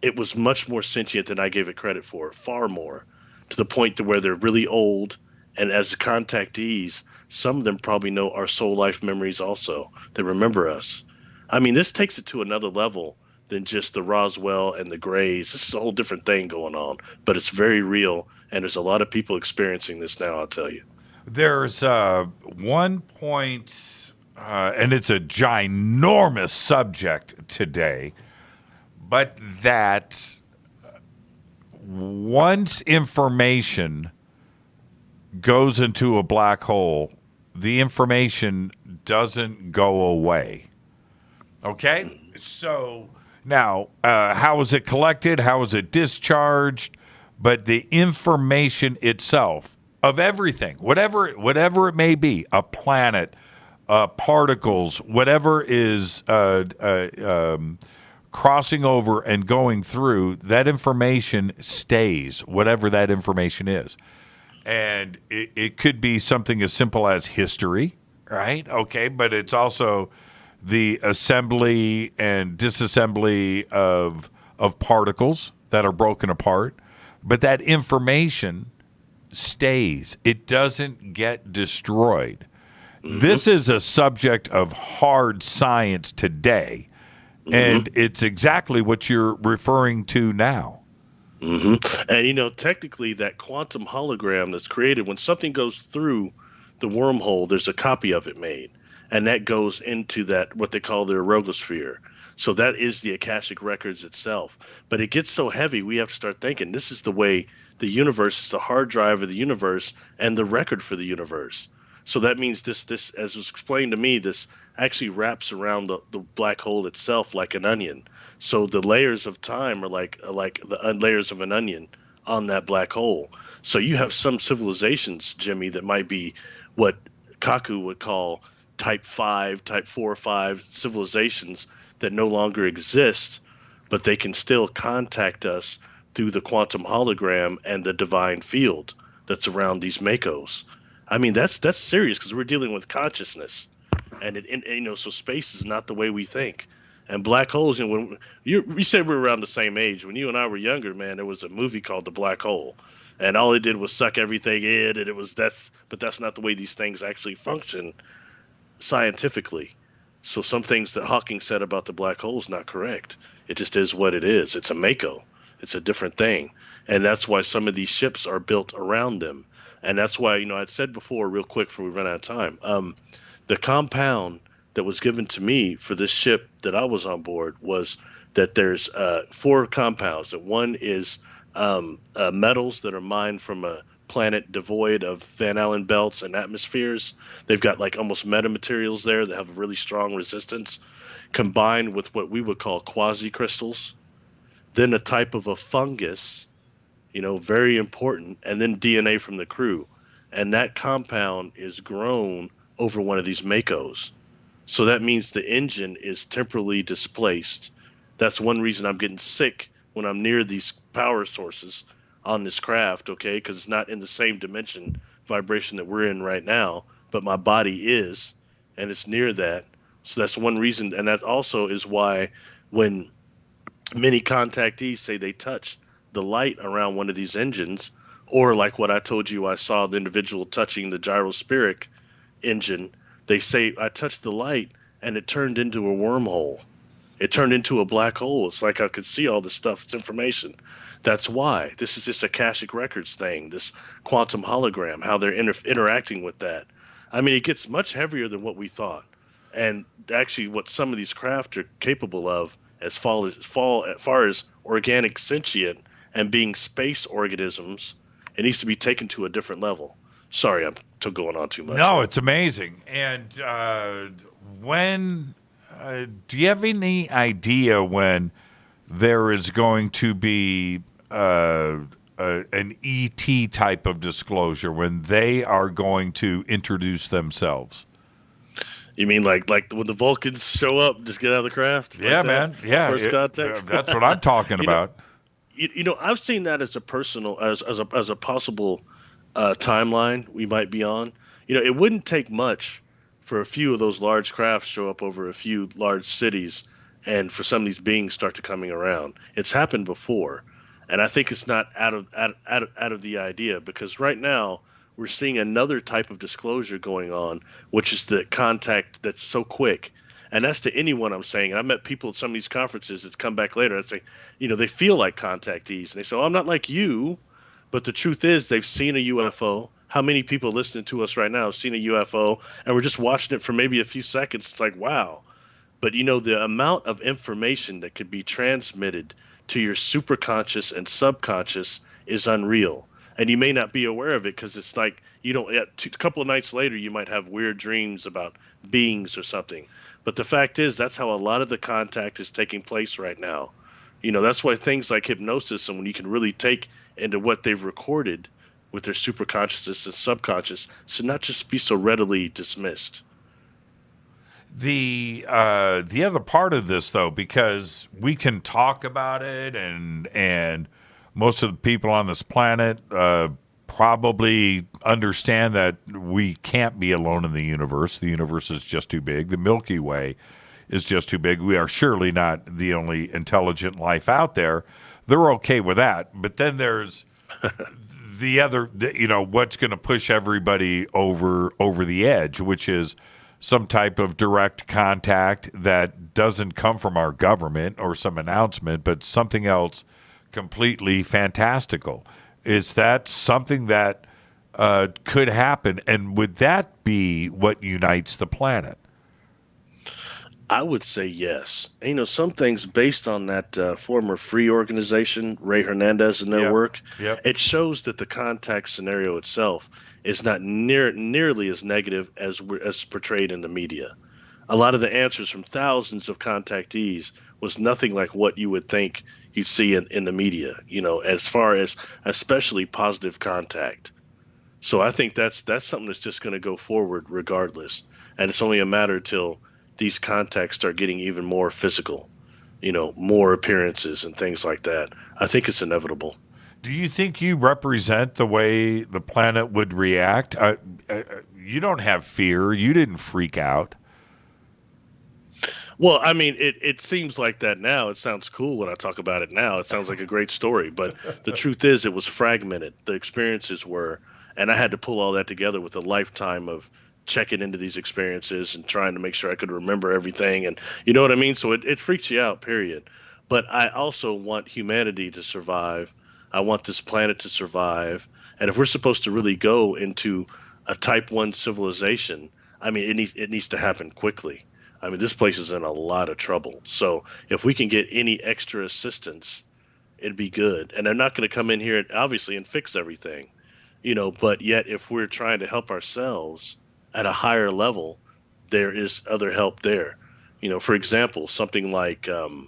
it was much more sentient than I gave it credit for, far more, to the point to where they're really old. And as contactees, some of them probably know our soul life memories also. They remember us. I mean, this takes it to another level than just the Roswell and the Greys. This is a whole different thing going on, but it's very real. And there's a lot of people experiencing this now, I'll tell you. There's one point, and it's a ginormous subject today, but that once information goes into a black hole, the information doesn't go away. Okay? So now, how is it collected? How is it discharged? But the information itself of everything, whatever it may be, a planet, particles, whatever is crossing over and going through, that information stays, whatever that information is. And it could be something as simple as history, right? Okay, but it's also the assembly and disassembly of particles that are broken apart. But that information stays. It doesn't get destroyed. Mm-hmm. This is a subject of hard science today. Mm-hmm. And it's exactly what you're referring to now. Mm-hmm. And, technically that quantum hologram that's created, when something goes through the wormhole, there's a copy of it made. And that goes into that, what they call the erogosphere. So that is the Akashic records itself. But it gets so heavy, we have to start thinking this is the way the universe is, the hard drive of the universe and the record for the universe. So that means this, as was explained to me, this actually wraps around the black hole itself like an onion. So the layers of time are like the layers of an onion on that black hole. So you have some civilizations, Jimmy, that might be what Kaku would call type 4 or 5 civilizations that no longer exist, but they can still contact us through the quantum hologram and the divine field that's around these makos. I mean, that's serious, because we're dealing with consciousness, and so space is not the way we think. And black holes, when you said we were around the same age. When you and I were younger, man, there was a movie called The Black Hole, and all it did was suck everything in, and it was death. But that's not the way these things actually function scientifically. So some things that Hawking said about the black hole is not correct. It just is what it is. It's a mako. It's a different thing. And that's why some of these ships are built around them. And that's why, I'd said before, real quick before we run out of time, the compound that was given to me for this ship that I was on board was that there's 4 compounds. That one is metals that are mined from a planet devoid of Van Allen belts and atmospheres. They've got like almost metamaterials there that have a really strong resistance, combined with what we would call quasi-crystals. Then a type of a fungus, very important, and then DNA from the crew. And that compound is grown over one of these Makos. So that means the engine is temporarily displaced. That's one reason I'm getting sick when I'm near these power sources on this craft, okay? Because it's not in the same dimension vibration that we're in right now, but my body is, and it's near that. So that's one reason. And that also is why when many contactees say they touch the light around one of these engines, or like what I told you, I saw the individual touching the gyrospheric engine, they say, I touched the light and it turned into a wormhole. It turned into a black hole. It's like I could see all this stuff. It's information. That's why. This is this Akashic Records thing, this quantum hologram, how they're interacting with that. I mean, it gets much heavier than what we thought. And actually what some of these craft are capable of as far as organic sentient and being space organisms, it needs to be taken to a different level. Sorry, I'm going on too much. No, it's amazing. And when do you have any idea when there is going to be an ET type of disclosure, when they are going to introduce themselves? You mean like when the Vulcans show up, just get out of the craft? Yeah, like man. Yeah, first contact. That's what I'm talking about. I've seen that as a personal, as a possible timeline we might be on. It wouldn't take much for a few of those large crafts show up over a few large cities, and for some of these beings start to coming around. It's happened before, and I think it's not out of the idea, because right now we're seeing another type of disclosure going on, which is the contact that's so quick. And that's to anyone I'm saying. I met people at some of these conferences that come back later. I say, they feel like contactees. And they say, I'm not like you. But the truth is they've seen a UFO. How many people listening to us right now have seen a UFO? And we're just watching it for maybe a few seconds. It's like, wow. But, the amount of information that could be transmitted to your superconscious and subconscious is unreal. And you may not be aware of it because it's like a couple of nights later you might have weird dreams about beings or something. But the fact is that's how a lot of the contact is taking place right now. That's why things like hypnosis, and when you can really take into what they've recorded with their superconsciousness and subconscious, should not just be so readily dismissed. The other part of this, though, because we can talk about it, and most of the people on this planet probably understand that we can't be alone in the universe. The universe is just too big. The Milky Way is just too big. We are surely not the only intelligent life out there. They're okay with that. But then there's the other, what's going to push everybody over the edge, which is some type of direct contact that doesn't come from our government or some announcement, but something else completely fantastical. Is that something that could happen? And would that be what unites the planet? I would say yes. Some things based on that former free organization, Ray Hernandez, and their work, it shows that the contact scenario itself is not nearly as negative as portrayed in the media. A lot of the answers from thousands of contactees was nothing like what you would think you'd see in the media, as far as especially positive contact. So I think that's something that's just going to go forward regardless. And it's only a matter till these contacts start getting even more physical, more appearances and things like that. I think it's inevitable. Do you think you represent the way the planet would react? You don't have fear. You didn't freak out. Well, I mean, it seems like that now. It sounds cool when I talk about it now. It sounds like a great story. But the truth is it was fragmented. The experiences were, and I had to pull all that together with a lifetime of checking into these experiences and trying to make sure I could remember everything. And you know what I mean? So it freaks you out, period. But I also want humanity to survive. I want this planet to survive. And if we're supposed to really go into a type 1 civilization, I mean, it needs to happen quickly. I mean, this place is in a lot of trouble. So if we can get any extra assistance, it'd be good. And they're not going to come in here, obviously, and fix everything, but yet if we're trying to help ourselves at a higher level, there is other help there. For example, something like the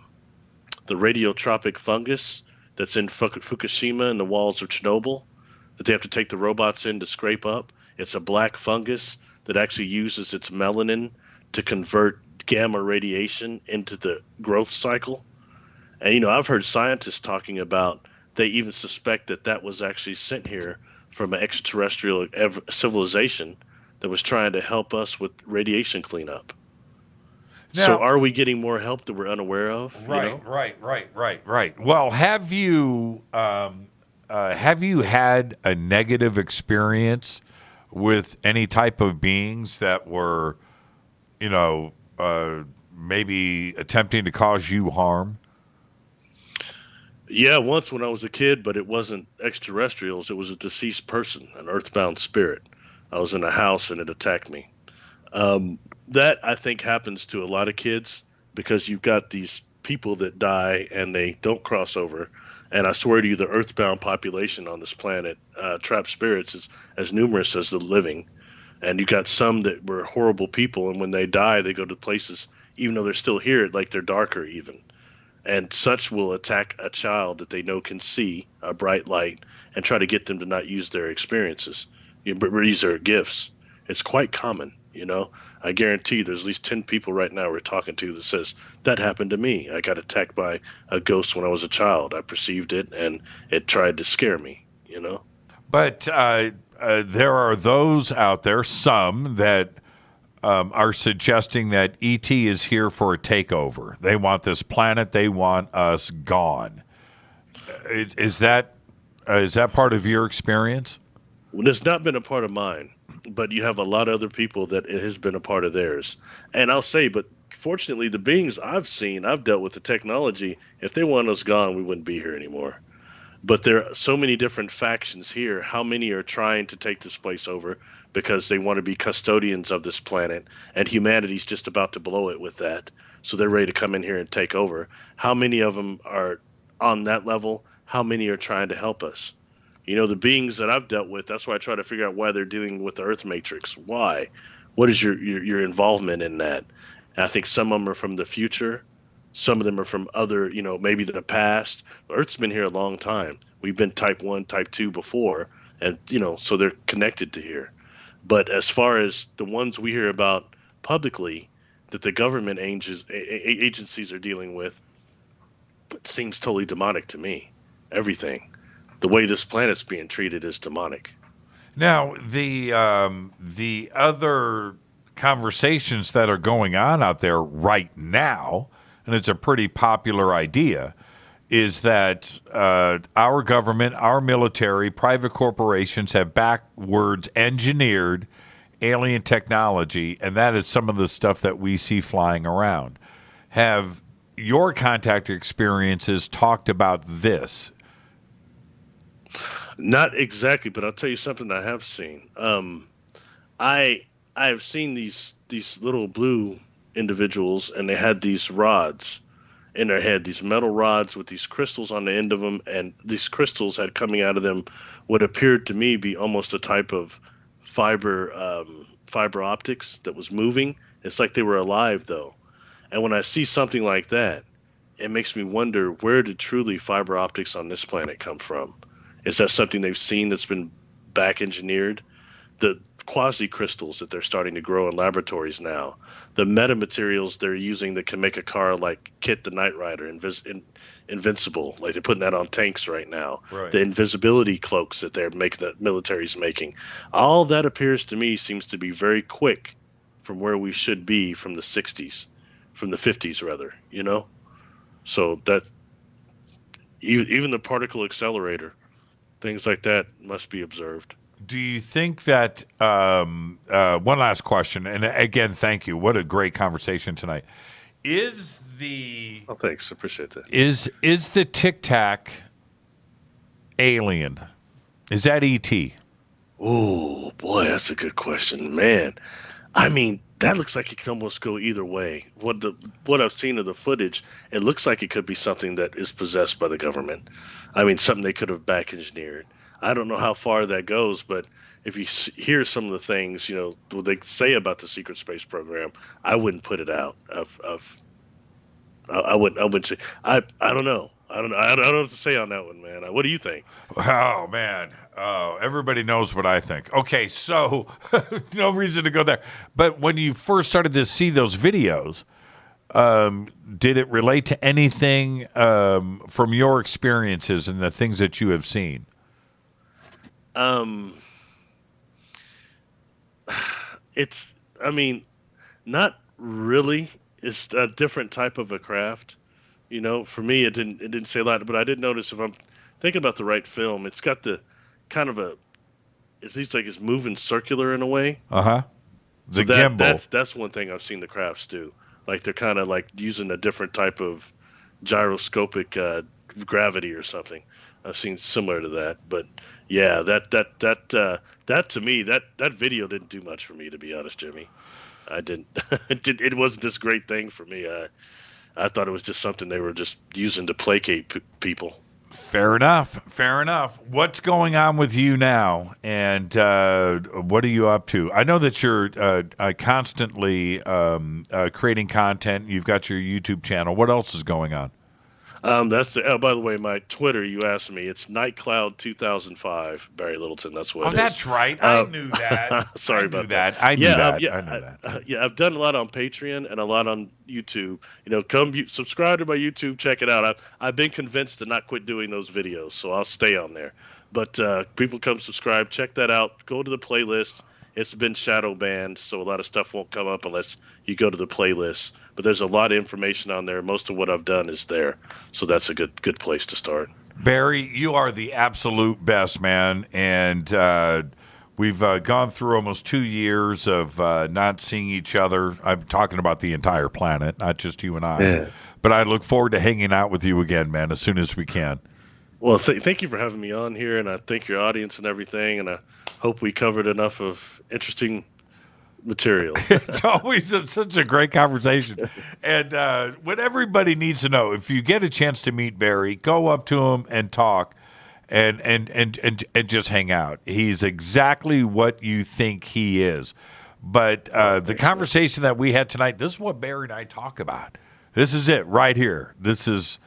radiotropic fungus that's in Fukushima and the walls of Chernobyl that they have to take the robots in to scrape up. It's a black fungus that actually uses its melanin to convert gamma radiation into the growth cycle. And, I've heard scientists talking about they even suspect that was actually sent here from an extraterrestrial civilization that was trying to help us with radiation cleanup. Now, so are we getting more help that we're unaware of? Right. Well, have you had a negative experience with any type of beings that were, maybe attempting to cause you harm? Yeah, once when I was a kid, but it wasn't extraterrestrials. It was a deceased person, an earthbound spirit. I was in a house and it attacked me. That, I think, happens to a lot of kids because you've got these people that die and they don't cross over. And I swear to you, the earthbound population on this planet, trapped spirits, is as numerous as the living. And you got some that were horrible people, and when they die, they go to places, even though they're still here, like they're darker even. And such will attack a child that they know can see a bright light and try to get them to not use their experiences, but use their gifts. It's quite common, I guarantee there's at least 10 people right now we're talking to that says, that happened to me. I got attacked by a ghost when I was a child. I perceived it, and it tried to scare me, But there are those out there, some that are suggesting that ET is here for a takeover. They want this planet. They want us gone. Is that part of your experience? Well, it's not been a part of mine, but you have a lot of other people that it has been a part of theirs. And I'll say, but fortunately, the beings I've dealt with the technology, if they want us gone, we wouldn't be here anymore. But there are so many different factions here. How many are trying to take this place over because they want to be custodians of this planet, and humanity's just about to blow it with that, so they're ready to come in here and take over? How many of them are on that level? How many are trying to help us? The beings that I've dealt with, that's why I try to figure out why they're dealing with the Earth Matrix. Why? What is your involvement in that? And I think some of them are from the future. Some of them are from other, maybe the past. The Earth's been here a long time. We've been type 1, type 2 before, and, so they're connected to here. But as far as the ones we hear about publicly that the government agencies are dealing with, it seems totally demonic to me. Everything. The way this planet's being treated is demonic. Now, the other conversations that are going on out there right now, and it's a pretty popular idea, is that our government, our military, private corporations have backwards engineered alien technology, and that is some of the stuff that we see flying around. Have your contact experiences talked about this? Not exactly, but I'll tell you something I have seen. I have seen these little blue individuals, and they had these rods in their head, these metal rods with these crystals on the end of them, and these crystals had coming out of them what appeared to me be almost a type of fiber optics that was moving. It's like they were alive, though. And when I see something like that, it makes me wonder, where did truly fiber optics on this planet come from? Is that something they've seen that's been back engineered? The quasi-crystals that they're starting to grow in laboratories now, the metamaterials they're using that can make a car like Kit the Knight Rider invincible, like they're putting that on tanks right now. Right. The invisibility cloaks that they're making, that military's making, all that appears to me seems to be very quick from where we should be from the 60s, from the 50s rather, So that even the particle accelerator, things like that must be observed. Do you think that, one last question, and again, thank you. What a great conversation tonight. Is the... Oh, thanks. I appreciate that. Is the Tic Tac alien? Is that E.T.? Oh, boy, that's a good question, man. I mean, that looks like it could almost go either way. What I've seen of the footage, it looks like it could be something that is possessed by the government. I mean, something they could have back engineered. I don't know how far that goes, but if you hear some of the things, you know, what they say about the secret space program, I wouldn't put it out. I wouldn't say. I don't know. I don't know what to say on that one, man. What do you think? Oh, man. Oh, everybody knows what I think. Okay, so no reason to go there. But when you first started to see those videos, did it relate to anything from your experiences and the things that you have seen? It's, I mean, not really. It's a different type of a craft. You know, for me, it didn't say a lot, but I did notice, if I'm thinking about the right film, it's got the kind of it seems like it's moving circular in a way. The gimbal. That's one thing I've seen the crafts do. Like, they're kind of like using a different type of gyroscopic gravity or something. I've seen similar to that, but yeah, that to me, that video didn't do much for me, to be honest, Jimmy. I didn't. It wasn't this great thing for me. I thought it was just something they were just using to placate people. Fair enough. What's going on with you now, and what are you up to? I know that you're constantly creating content. You've got your YouTube channel. What else is going on? That's by the way, my Twitter, you asked me, it's Nightcloud 2005, Barry Littleton. That's what it is. Oh, that's right. I knew that. Sorry about that. I knew that. Yeah, I've done a lot on Patreon and a lot on YouTube. You know, subscribe to my YouTube, check it out. I've been convinced to not quit doing those videos, so I'll stay on there. But people come subscribe, check that out. Go to the playlist. It's been shadow banned, so a lot of stuff won't come up unless you go to the playlist. But there's a lot of information on there. Most of what I've done is there, so that's a good place to start. Barry, you are the absolute best, man, and we've gone through almost 2 years of not seeing each other. I'm talking about the entire planet, not just you and I. Yeah. But I look forward to hanging out with you again, man, as soon as we can. Well, thank you for having me on here, and I thank your audience and everything, and I hope we covered enough of interesting material. It's always such a great conversation. And what everybody needs to know, if you get a chance to meet Barry, go up to him and talk and just hang out. He's exactly what you think he is. But the conversation that we had tonight, this is what Barry and I talk about. This is it right here. This is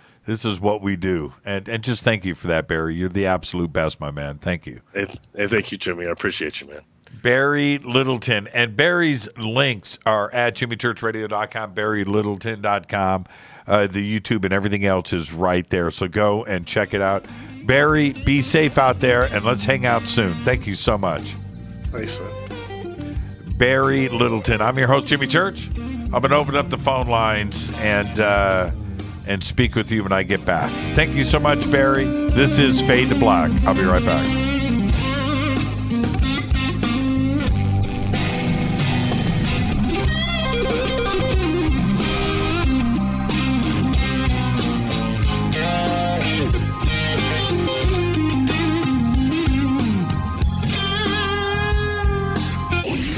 what we do. And just thank you for that, Barry. You're the absolute best, my man. Thank you. Hey, thank you, Jimmy. I appreciate you, man. Barry Littleton. And Barry's links are at jimmychurchradio.com, barrylittleton.com. The YouTube and everything else is right there. So go and check it out. Barry, be safe out there, and let's hang out soon. Thank you so much. Thanks, man. Barry Littleton. I'm your host, Jimmy Church. I'm going to open up the phone lines and speak with you when I get back. Thank you so much, Barry. This is Fade to Black. I'll be right back.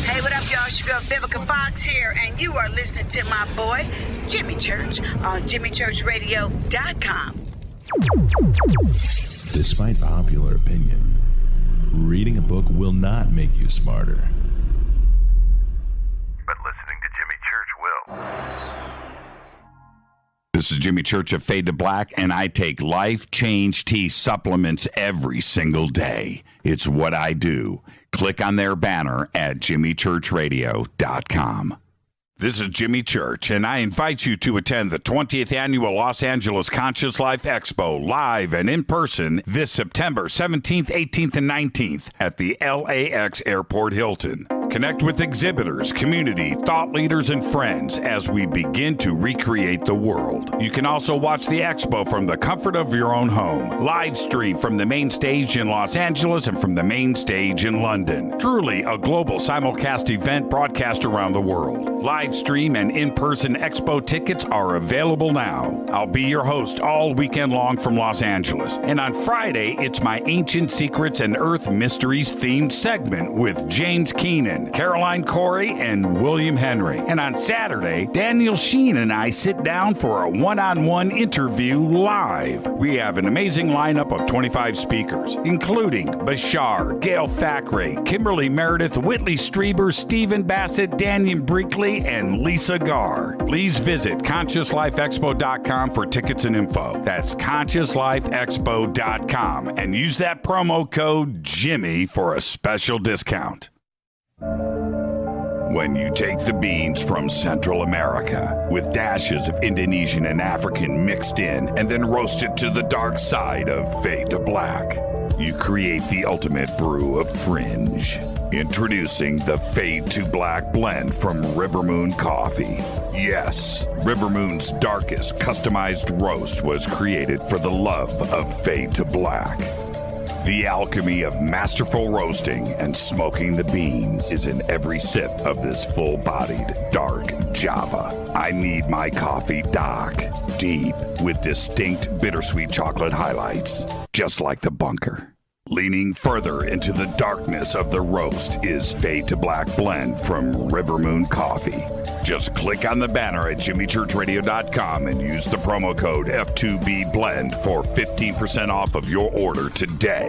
Hey, what up, y'all? Sugar Vivica Fox here, and you are listening to my boy, Jimmy Church, on jimmychurchradio.com. Despite popular opinion, reading a book will not make you smarter. But listening to Jimmy Church will. This is Jimmy Church of Fade to Black, and I take Life Change Tea supplements every single day. It's what I do. Click on their banner at jimmychurchradio.com. This is Jimmy Church, and I invite you to attend the 20th Annual Los Angeles Conscious Life Expo live and in person this September 17th, 18th, and 19th at the LAX Airport Hilton. Connect with exhibitors, community, thought leaders, and friends as we begin to recreate the world. You can also watch the Expo from the comfort of your own home. Live stream from the main stage in Los Angeles and from the main stage in London. Truly a global simulcast event broadcast around the world. Live stream and in-person Expo tickets are available now. I'll be your host all weekend long from Los Angeles. And on Friday, it's my Ancient Secrets and Earth Mysteries themed segment with James Keenan, Caroline Corey, and William Henry. And on Saturday, Daniel Sheen and I sit down for a one-on-one interview live. We have an amazing lineup of 25 speakers, including Bashar, Gail Thackeray, Kimberly Meredith, Whitley Strieber, Stephen Bassett, Daniel Brinkley, and Lisa Garr. Please visit ConsciousLifeExpo.com for tickets and info. That's ConsciousLifeExpo.com and use that promo code Jimmy for a special discount. When you take the beans from Central America with dashes of Indonesian and African mixed in and then roast it to the dark side of Fade to Black, you create the ultimate brew of fringe. Introducing the Fade to Black blend from Rivermoon Coffee. Yes, Rivermoon's darkest customized roast was created for the love of Fade to Black. The alchemy of masterful roasting and smoking the beans is in every sip of this full-bodied, dark Java. I need my coffee dark, deep, with distinct bittersweet chocolate highlights, just like the bunker. Leaning further into the darkness of the roast is Fade to Black blend from Rivermoon Coffee. Just click on the banner at jimmychurchradio.com and use the promo code F2B blend for 15% off of your order today.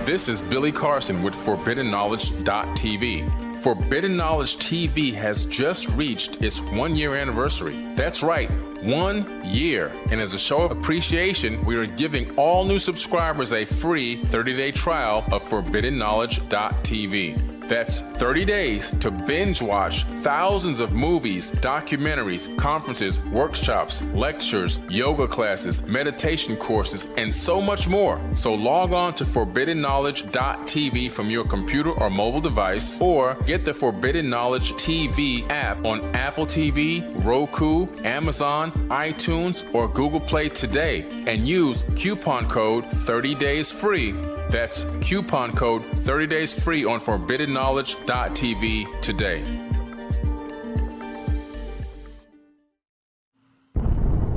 This is Billy Carson with ForbiddenKnowledge.tv. Forbidden Knowledge TV has just reached its 1-year anniversary. That's right, 1 year. And as a show of appreciation, we are giving all new subscribers a free 30-day trial of ForbiddenKnowledge.tv. That's 30 days to binge watch thousands of movies, documentaries, conferences, workshops, lectures, yoga classes, meditation courses, and so much more. So log on to ForbiddenKnowledge.tv from your computer or mobile device, or get the Forbidden Knowledge TV app on Apple TV, Roku, Amazon, iTunes, or Google Play today, and use coupon code 30daysfree. That's coupon code 30daysfree on ForbiddenKnowledge.tv today.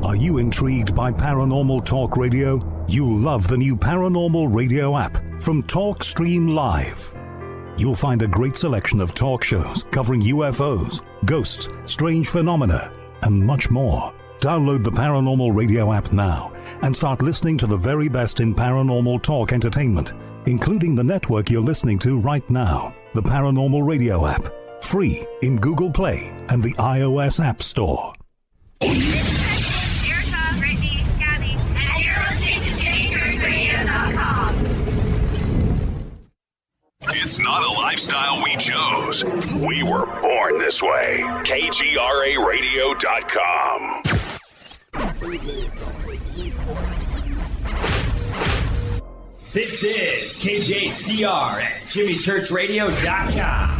Are you intrigued by Paranormal Talk Radio? You'll love the new Paranormal Radio app from TalkStream Live. You'll find a great selection of talk shows covering UFOs, ghosts, strange phenomena, and much more. Download the Paranormal Radio app now and start listening to the very best in paranormal talk entertainment, including the network you're listening to right now, the Paranormal Radio app, free in Google Play and the iOS App Store. It's not a lifestyle we chose. We were born this way. KGRAradio.com. This is KJCR at JimmyChurchRadio.com.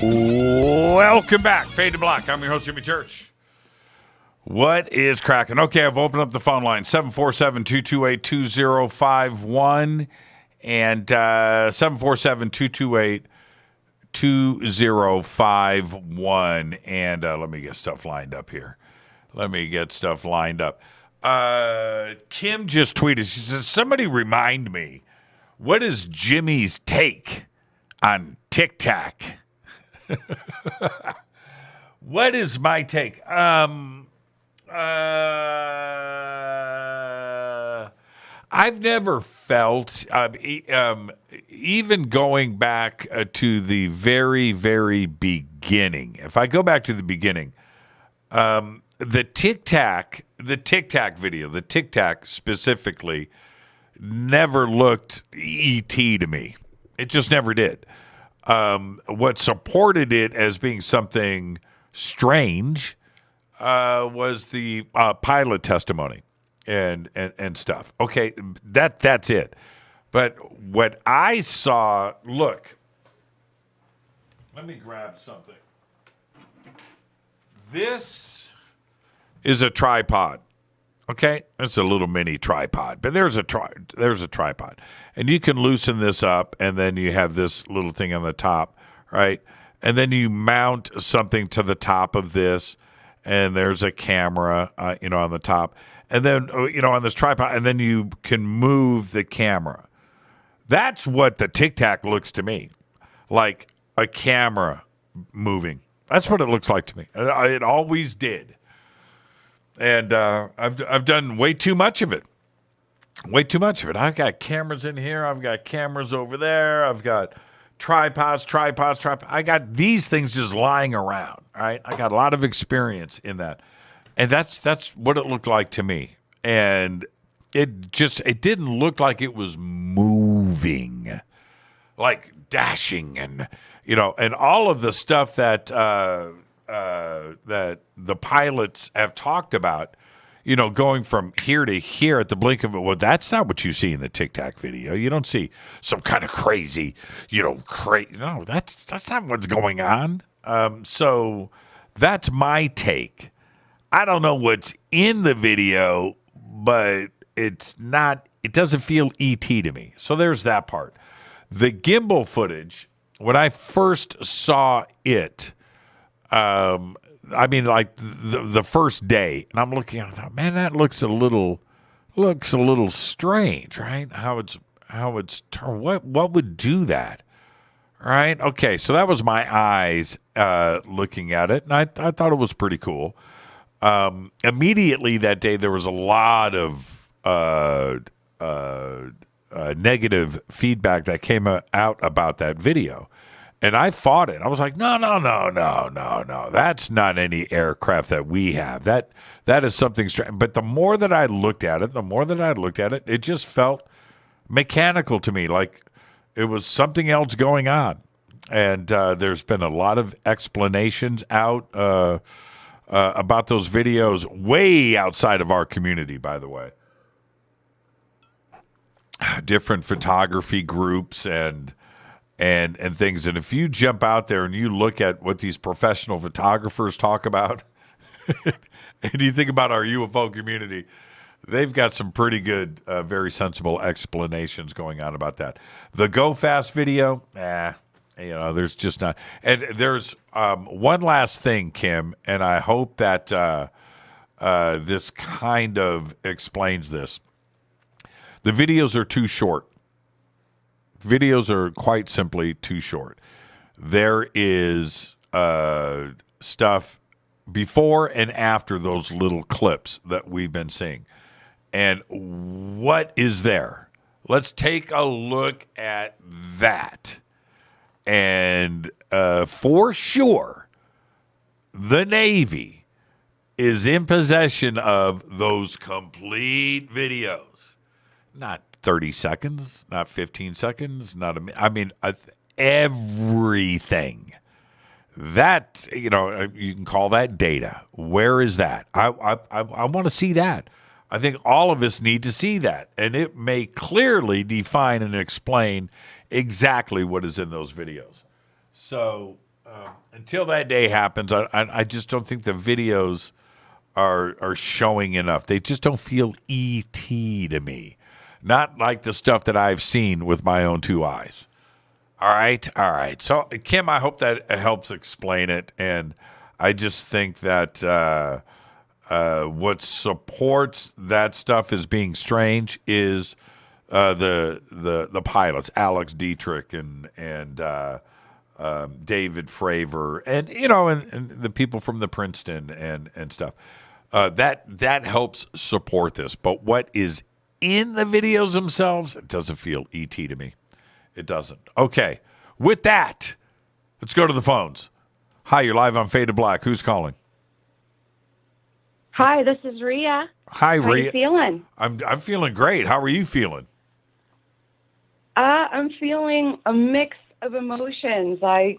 Welcome back, Fade to Black. I'm your host, Jimmy Church. What is cracking? Okay, I've opened up the phone line, 747-228-2051 and 747-228-2051. And let me get stuff lined up here. Kim just tweeted. She says, somebody remind me, what is Jimmy's take on TikTok? What is my take? I've never felt, even going back to the very, very beginning. If I go back to the beginning, The Tic Tac video, the Tic Tac specifically, never looked E.T. to me. It just never did. What supported it as being something strange was the pilot testimony and stuff. Okay, that's it. But what I saw, look, let me grab something. This is a tripod. Okay, it's a little mini tripod, but there's a tripod, and you can loosen this up, and then you have this little thing on the top, right? And then you mount something to the top of this, and there's a camera, on the top, and then on this tripod, and then you can move the camera. That's what the Tic Tac looks to me, like a camera moving. That's what it looks like to me. It always did. And I've done way too much of it. Way too much of it. I've got cameras in here. I've got cameras over there. I've got tripods. I got these things just lying around, right? I got a lot of experience in that. And that's what it looked like to me. And it didn't look like it was moving, like dashing and all of the stuff that that the pilots have talked about, going from here to here at the blink of it. Well, that's not what you see in the Tic Tac video. You don't see some kind of crazy, no, that's not what's going on. So that's my take. I don't know what's in the video, but it doesn't feel ET to me. So there's that part. The gimbal footage, when I first saw it, like the first day, and I'm looking at it, I thought, man, that looks a little strange, right? What would do that, right? Okay, so that was my eyes looking at it, and I thought it was pretty cool. Immediately that day, there was a lot of negative feedback that came out about that video. And I fought it. I was like, no. That's not any aircraft that we have. That is something strange. But the more that I looked at it, it just felt mechanical to me, like it was something else going on. And there's been a lot of explanations out about those videos way outside of our community, by the way. Different photography groups and things. And if you jump out there and you look at what these professional photographers talk about, and you think about our UFO community, they've got some pretty good, very sensible explanations going on about that. The Go Fast video, there's just not. And there's one last thing, Kim, and I hope that this kind of explains this. The videos are too short. Videos are quite simply too short. There is stuff before and after those little clips that we've been seeing. And what is there? Let's take a look at that. And for sure, the Navy is in possession of those complete videos. Not 30 seconds, not 15 seconds, everything. That, you can call that data. Where is that? I want to see that. I think all of us need to see that. And it may clearly define and explain exactly what is in those videos. So until that day happens, I just don't think the videos are showing enough. They just don't feel E.T. to me. Not like the stuff that I've seen with my own two eyes. All right. So, Kim, I hope that helps explain it. And I just think that what supports that stuff as being strange is the pilots, Alex Dietrich and David Fravor, and the people from the Princeton and stuff. That helps support this. But what is in the videos themselves, it doesn't feel ET to me. It doesn't. Okay. With that, let's go to the phones. Hi, you're live on Fade to Black. Who's calling? Hi, this is Rhea. Hi, Rhea. How you feeling? I'm feeling great. How are you feeling? I'm feeling a mix of emotions. I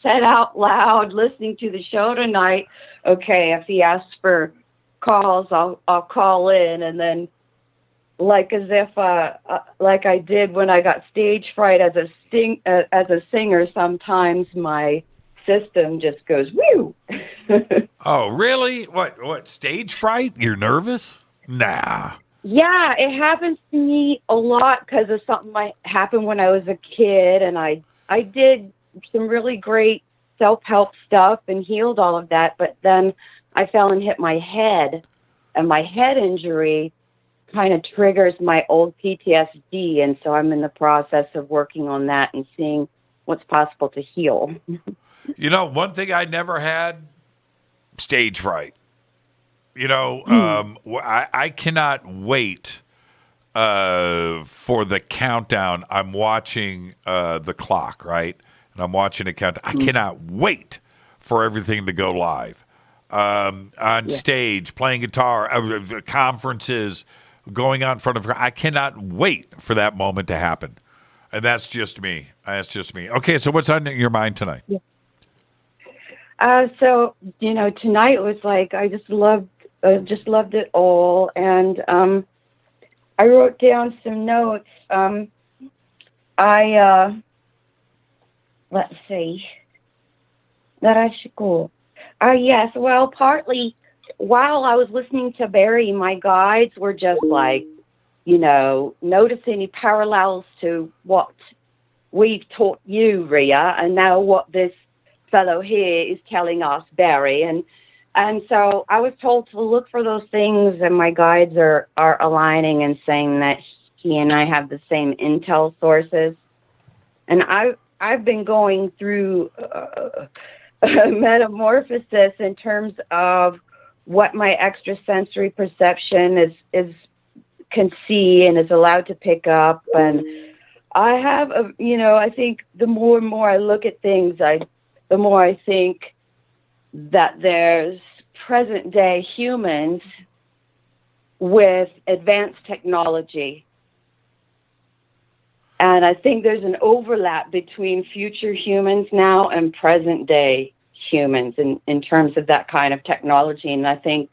said out loud listening to the show tonight, okay, if he asks for calls, I'll call in, and then like as if like I did when I got stage fright as a singer, sometimes my system just goes woo. Oh, really? What stage fright? You're nervous? Nah. Yeah, it happens to me a lot because of something that happened when I was a kid, and I did some really great self-help stuff and healed all of that, but then I fell and hit my head, and my head injury kind of triggers my old PTSD, and so I'm in the process of working on that and seeing what's possible to heal. You know, one thing I never had, stage fright. You know, I cannot wait for the countdown. I'm watching the clock, right? And I'm watching a countdown. I cannot wait for everything to go live. On stage, playing guitar, conferences, going out in front of her. I cannot wait for that moment to happen. And that's just me. Okay, so what's on your mind tonight? Yeah. So, you know, tonight was like, I just loved it all. And I wrote down some notes. Let's see. That I should go. Yes, well, partly while I was listening to Barry, my guides were just like, you know, noticing any parallels to what we've taught you, Rhea, and now what this fellow here is telling us, Barry. And so I was told to look for those things, and my guides are aligning and saying that he and I have the same intel sources. And I've been going through a metamorphosis in terms of what my extrasensory perception can see and is allowed to pick up. And I have, I think the more and more I look at things, the more I think that there's present day humans with advanced technology. And I think there's an overlap between future humans now and present day humans in terms of that kind of technology. And I think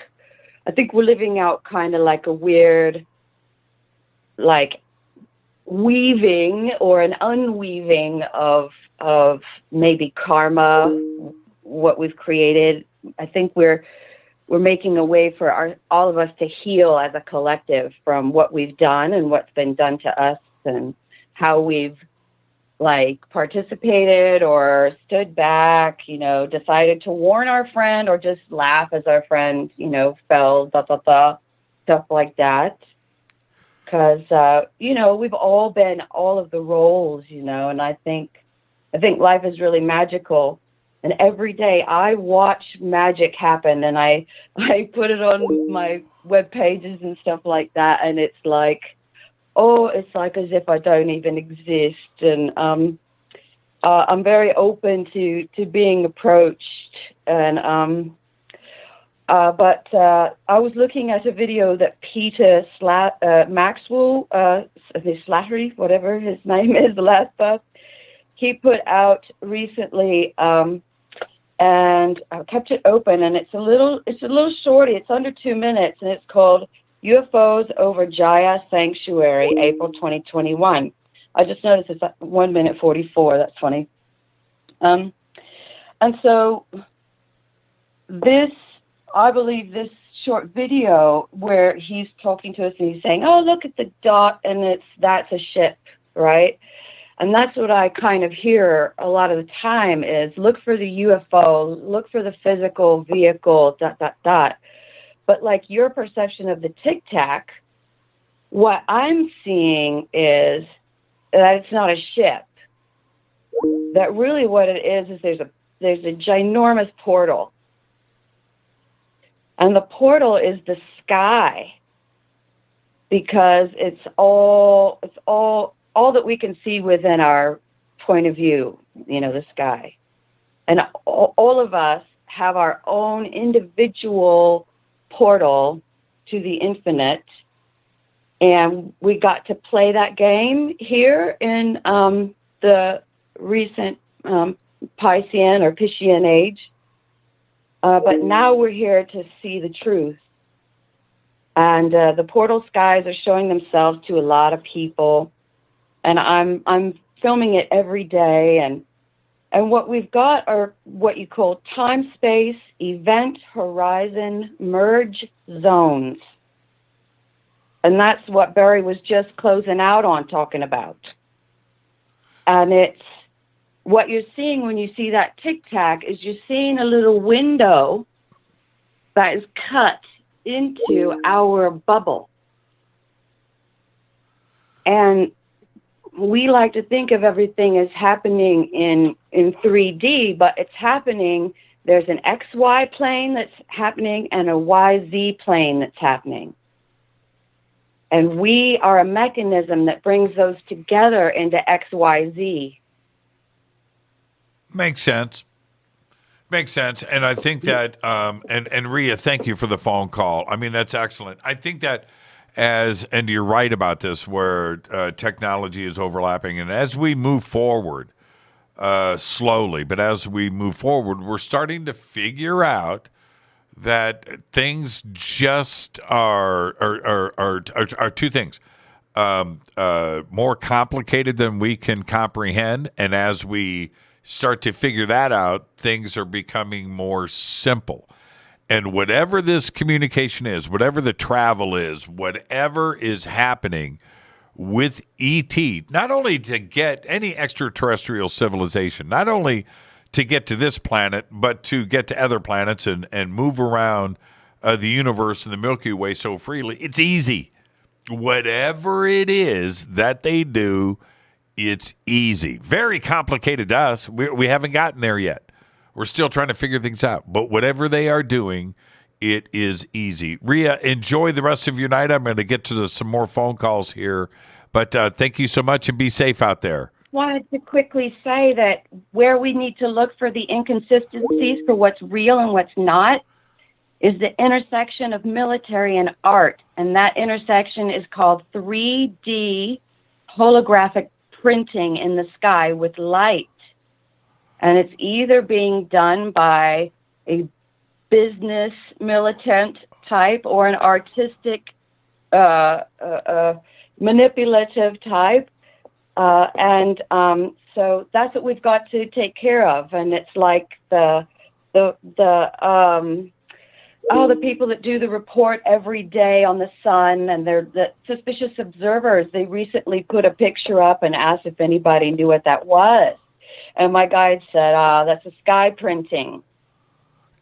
we're living out kind of like a weird, like weaving or an unweaving of maybe karma, what we've created. I think we're making a way for all of us to heal as a collective from what we've done and what's been done to us and how we've like participated or stood back, decided to warn our friend or just laugh as our friend, fell, stuff like that. Because, we've all been all of the roles, and I think life is really magical. And every day I watch magic happen, and I put it on my web pages and stuff like that. And it's like, it's like as if I don't even exist. And I'm very open to being approached. And but I was looking at a video that Peter Maxwell, Slattery, whatever his name is, the last bus, he put out recently, and I kept it open, and it's a little shorty. It's under 2 minutes, and it's called UFOs over Jaya Sanctuary, April 2021. I just noticed it's 1 minute 44. That's funny. And so I believe this short video where he's talking to us and he's saying, "Oh, look at the dot, and that's a ship," right? And that's what I kind of hear a lot of the time is look for the UFO, look for the physical vehicle, ... But like your perception of the Tic Tac, what I'm seeing is that it's not a ship. That really what it is there's a ginormous portal. And the portal is the sky, because it's all that we can see within our point of view, the sky. And all of us have our own individual portal to the infinite. And we got to play that game here in the recent Piscean or Piscean age. But now we're here to see the truth. And the portal skies are showing themselves to a lot of people. And I'm filming it every day. And what we've got are what you call time, space, event, horizon, merge zones. And that's what Barry was just closing out on talking about. And it's what you're seeing when you see that tic-tac is you're seeing a little window that is cut into our bubble. And we like to think of everything as happening in 3D, but it's happening. There's an XY plane that's happening and a YZ plane that's happening. And we are a mechanism that brings those together into XYZ. Makes sense. Makes sense. And I think that, and Rhea, thank you for the phone call. I mean, that's excellent. I think that and you're right about this, where technology is overlapping. And as we move forward, slowly, but as we move forward, we're starting to figure out that things just are two things. More complicated than we can comprehend. And as we start to figure that out, things are becoming more simple. And whatever this communication is, whatever the travel is, whatever is happening with ET, not only to get any extraterrestrial civilization, not only to get to this planet, but to get to other planets and move around the universe and the Milky Way so freely, it's easy. Whatever it is that they do, it's easy. Very complicated to us. We haven't gotten there yet. We're still trying to figure things out. But whatever they are doing, it is easy. Rhea, enjoy the rest of your night. I'm going to get to some more phone calls here. But thank you so much, and be safe out there. Wanted to quickly say that where we need to look for the inconsistencies for what's real and what's not is the intersection of military and art. And that intersection is called 3D holographic printing in the sky with light. And it's either being done by a business militant type or an artistic manipulative type. So that's what we've got to take care of. And it's like the people that do the report every day on the sun, and they're the suspicious observers. They recently put a picture up and asked if anybody knew what that was. And my guide said, that's a sky printing.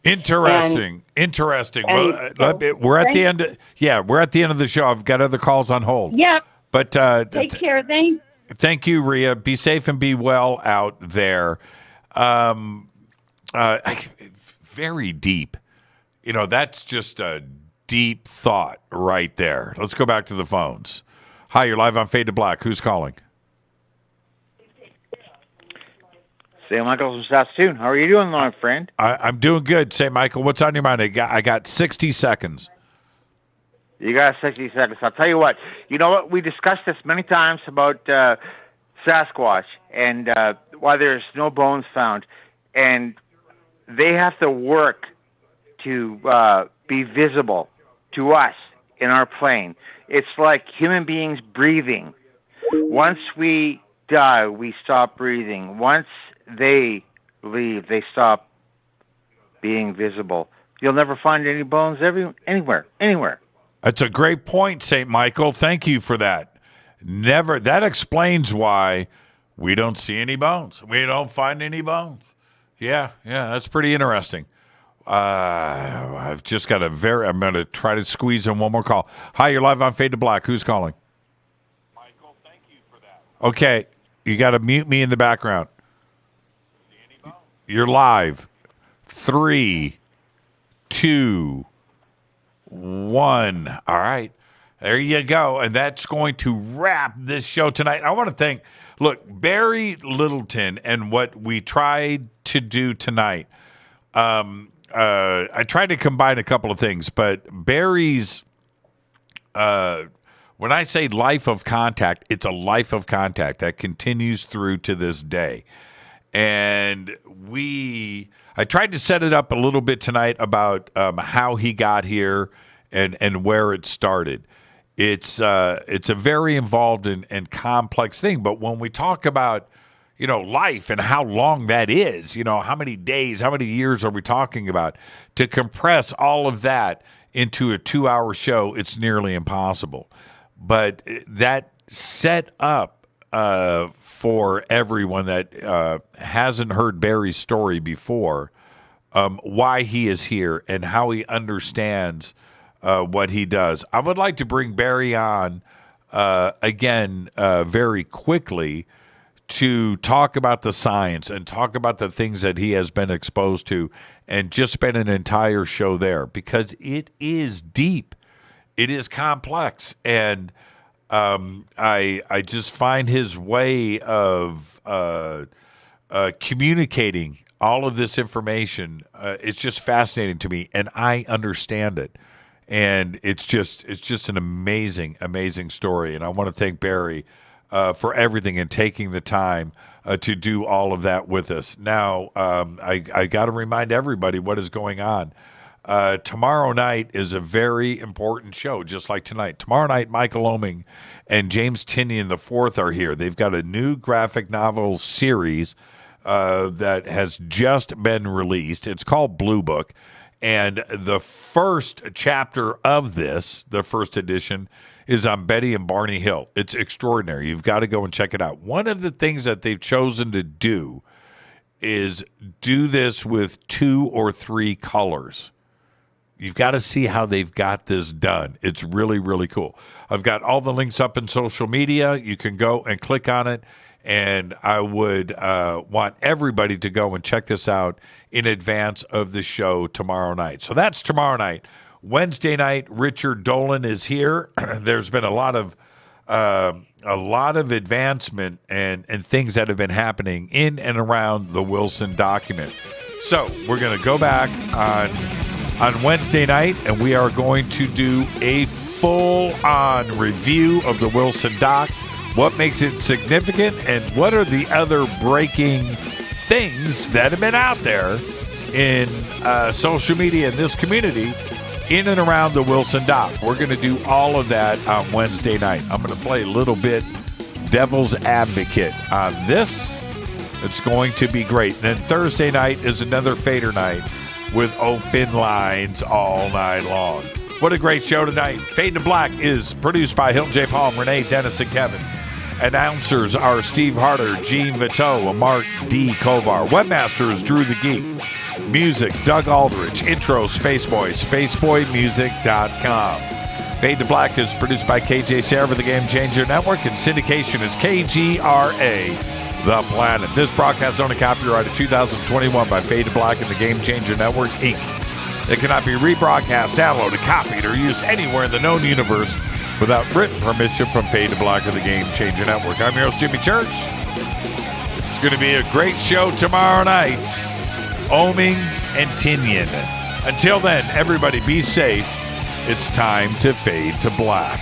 Interesting. Well, we're at the end. We're at the end of the show. I've got other calls on hold. Yeah. But take care. Thank you, Rhea. Be safe and be well out there. Very deep. You know, that's just a deep thought right there. Let's go back to the phones. Hi, you're live on Fade to Black. Who's calling? St. Michael from Saskatoon. How are you doing, my friend? I'm doing good. St. Michael, what's on your mind? I got 60 seconds. You got 60 seconds. I'll tell you what. You know what? We discussed this many times about Sasquatch and why there's no bones found. And they have to work to be visible to us in our plane. It's like human beings breathing. Once we die, we stop breathing. Once they leave, they stop being visible. You'll never find any bones anywhere. That's a great point, St. Michael. Thank you for that. That explains why we don't see any bones. We don't find any bones. Yeah, that's pretty interesting. I've just got I'm going to try to squeeze in one more call. Hi, you're live on Fade to Black. Who's calling? Michael, thank you for that. Okay, you got to mute me in the background. You're live. 3, 2, 1. All right. There you go. And that's going to wrap this show tonight. I want to thank, Barry Littleton and what we tried to do tonight. I tried to combine a couple of things, but Barry's, when I say life of contact, it's a life of contact that continues through to this day. And I tried to set it up a little bit tonight about how he got here and where it started. It's a very involved and complex thing. But when we talk about, life and how long that is, how many days, how many years are we talking about? To compress all of that into a 2-hour show, it's nearly impossible. But that set up for everyone that hasn't heard Barry's story before, why he is here and how he understands what he does. I would like to bring Barry on again very quickly to talk about the science and talk about the things that he has been exposed to and just spend an entire show there because it is deep. It is complex. And I just find his way of communicating all of this information, it's just fascinating to me, and I understand it. And it's just an amazing, amazing story. And I want to thank Barry for everything and taking the time to do all of that with us. Now, I got to remind everybody what is going on. Tomorrow night is a very important show, just like tonight. Tomorrow night, Michael Oeming and James Tinian IV are here. They've got a new graphic novel series that has just been released. It's called Blue Book. And the first chapter of this, the first edition, is on Betty and Barney Hill. It's extraordinary. You've got to go and check it out. One of the things that they've chosen to do is do this with 2 or 3 colors. You've got to see how they've got this done. It's really, really cool. I've got all the links up in social media. You can go and click on it. And I would want everybody to go and check this out in advance of the show tomorrow night. So that's tomorrow night. Wednesday night, Richard Dolan is here. There's been a lot of advancement and things that have been happening in and around the Wilson document. So we're going to go back on Wednesday night, and we are going to do a full-on review of the Wilson doc. What makes it significant, and what are the other breaking things that have been out there in social media in this community in and around the Wilson doc. We're going to do all of that on Wednesday night. I'm going to play a little bit devil's advocate on this. It's going to be great. And then Thursday night is another Fader night with open lines all night long. What a great show tonight. Fade to Black is produced by Hilton J. Palm, Renee, Dennis, and Kevin. Announcers are Steve Harder, Gene Vito, and Mark D. Kovar. Webmaster is Drew the Geek. Music, Doug Aldrich. Intro, Spaceboy, spaceboymusic.com. Fade to Black is produced by KJ Sarah for the Game Changer Network, and syndication is KGRA, The Planet. This broadcast is only copyrighted 2021 by Fade to Black and the Game Changer Network, Inc. It cannot be rebroadcast, downloaded, copied, or used anywhere in the known universe without written permission from Fade to Black or the Game Changer Network. I'm your host, Jimmy Church. It's going to be a great show tomorrow night. Oeming and Tinian. Until then, everybody be safe. It's time to fade to black.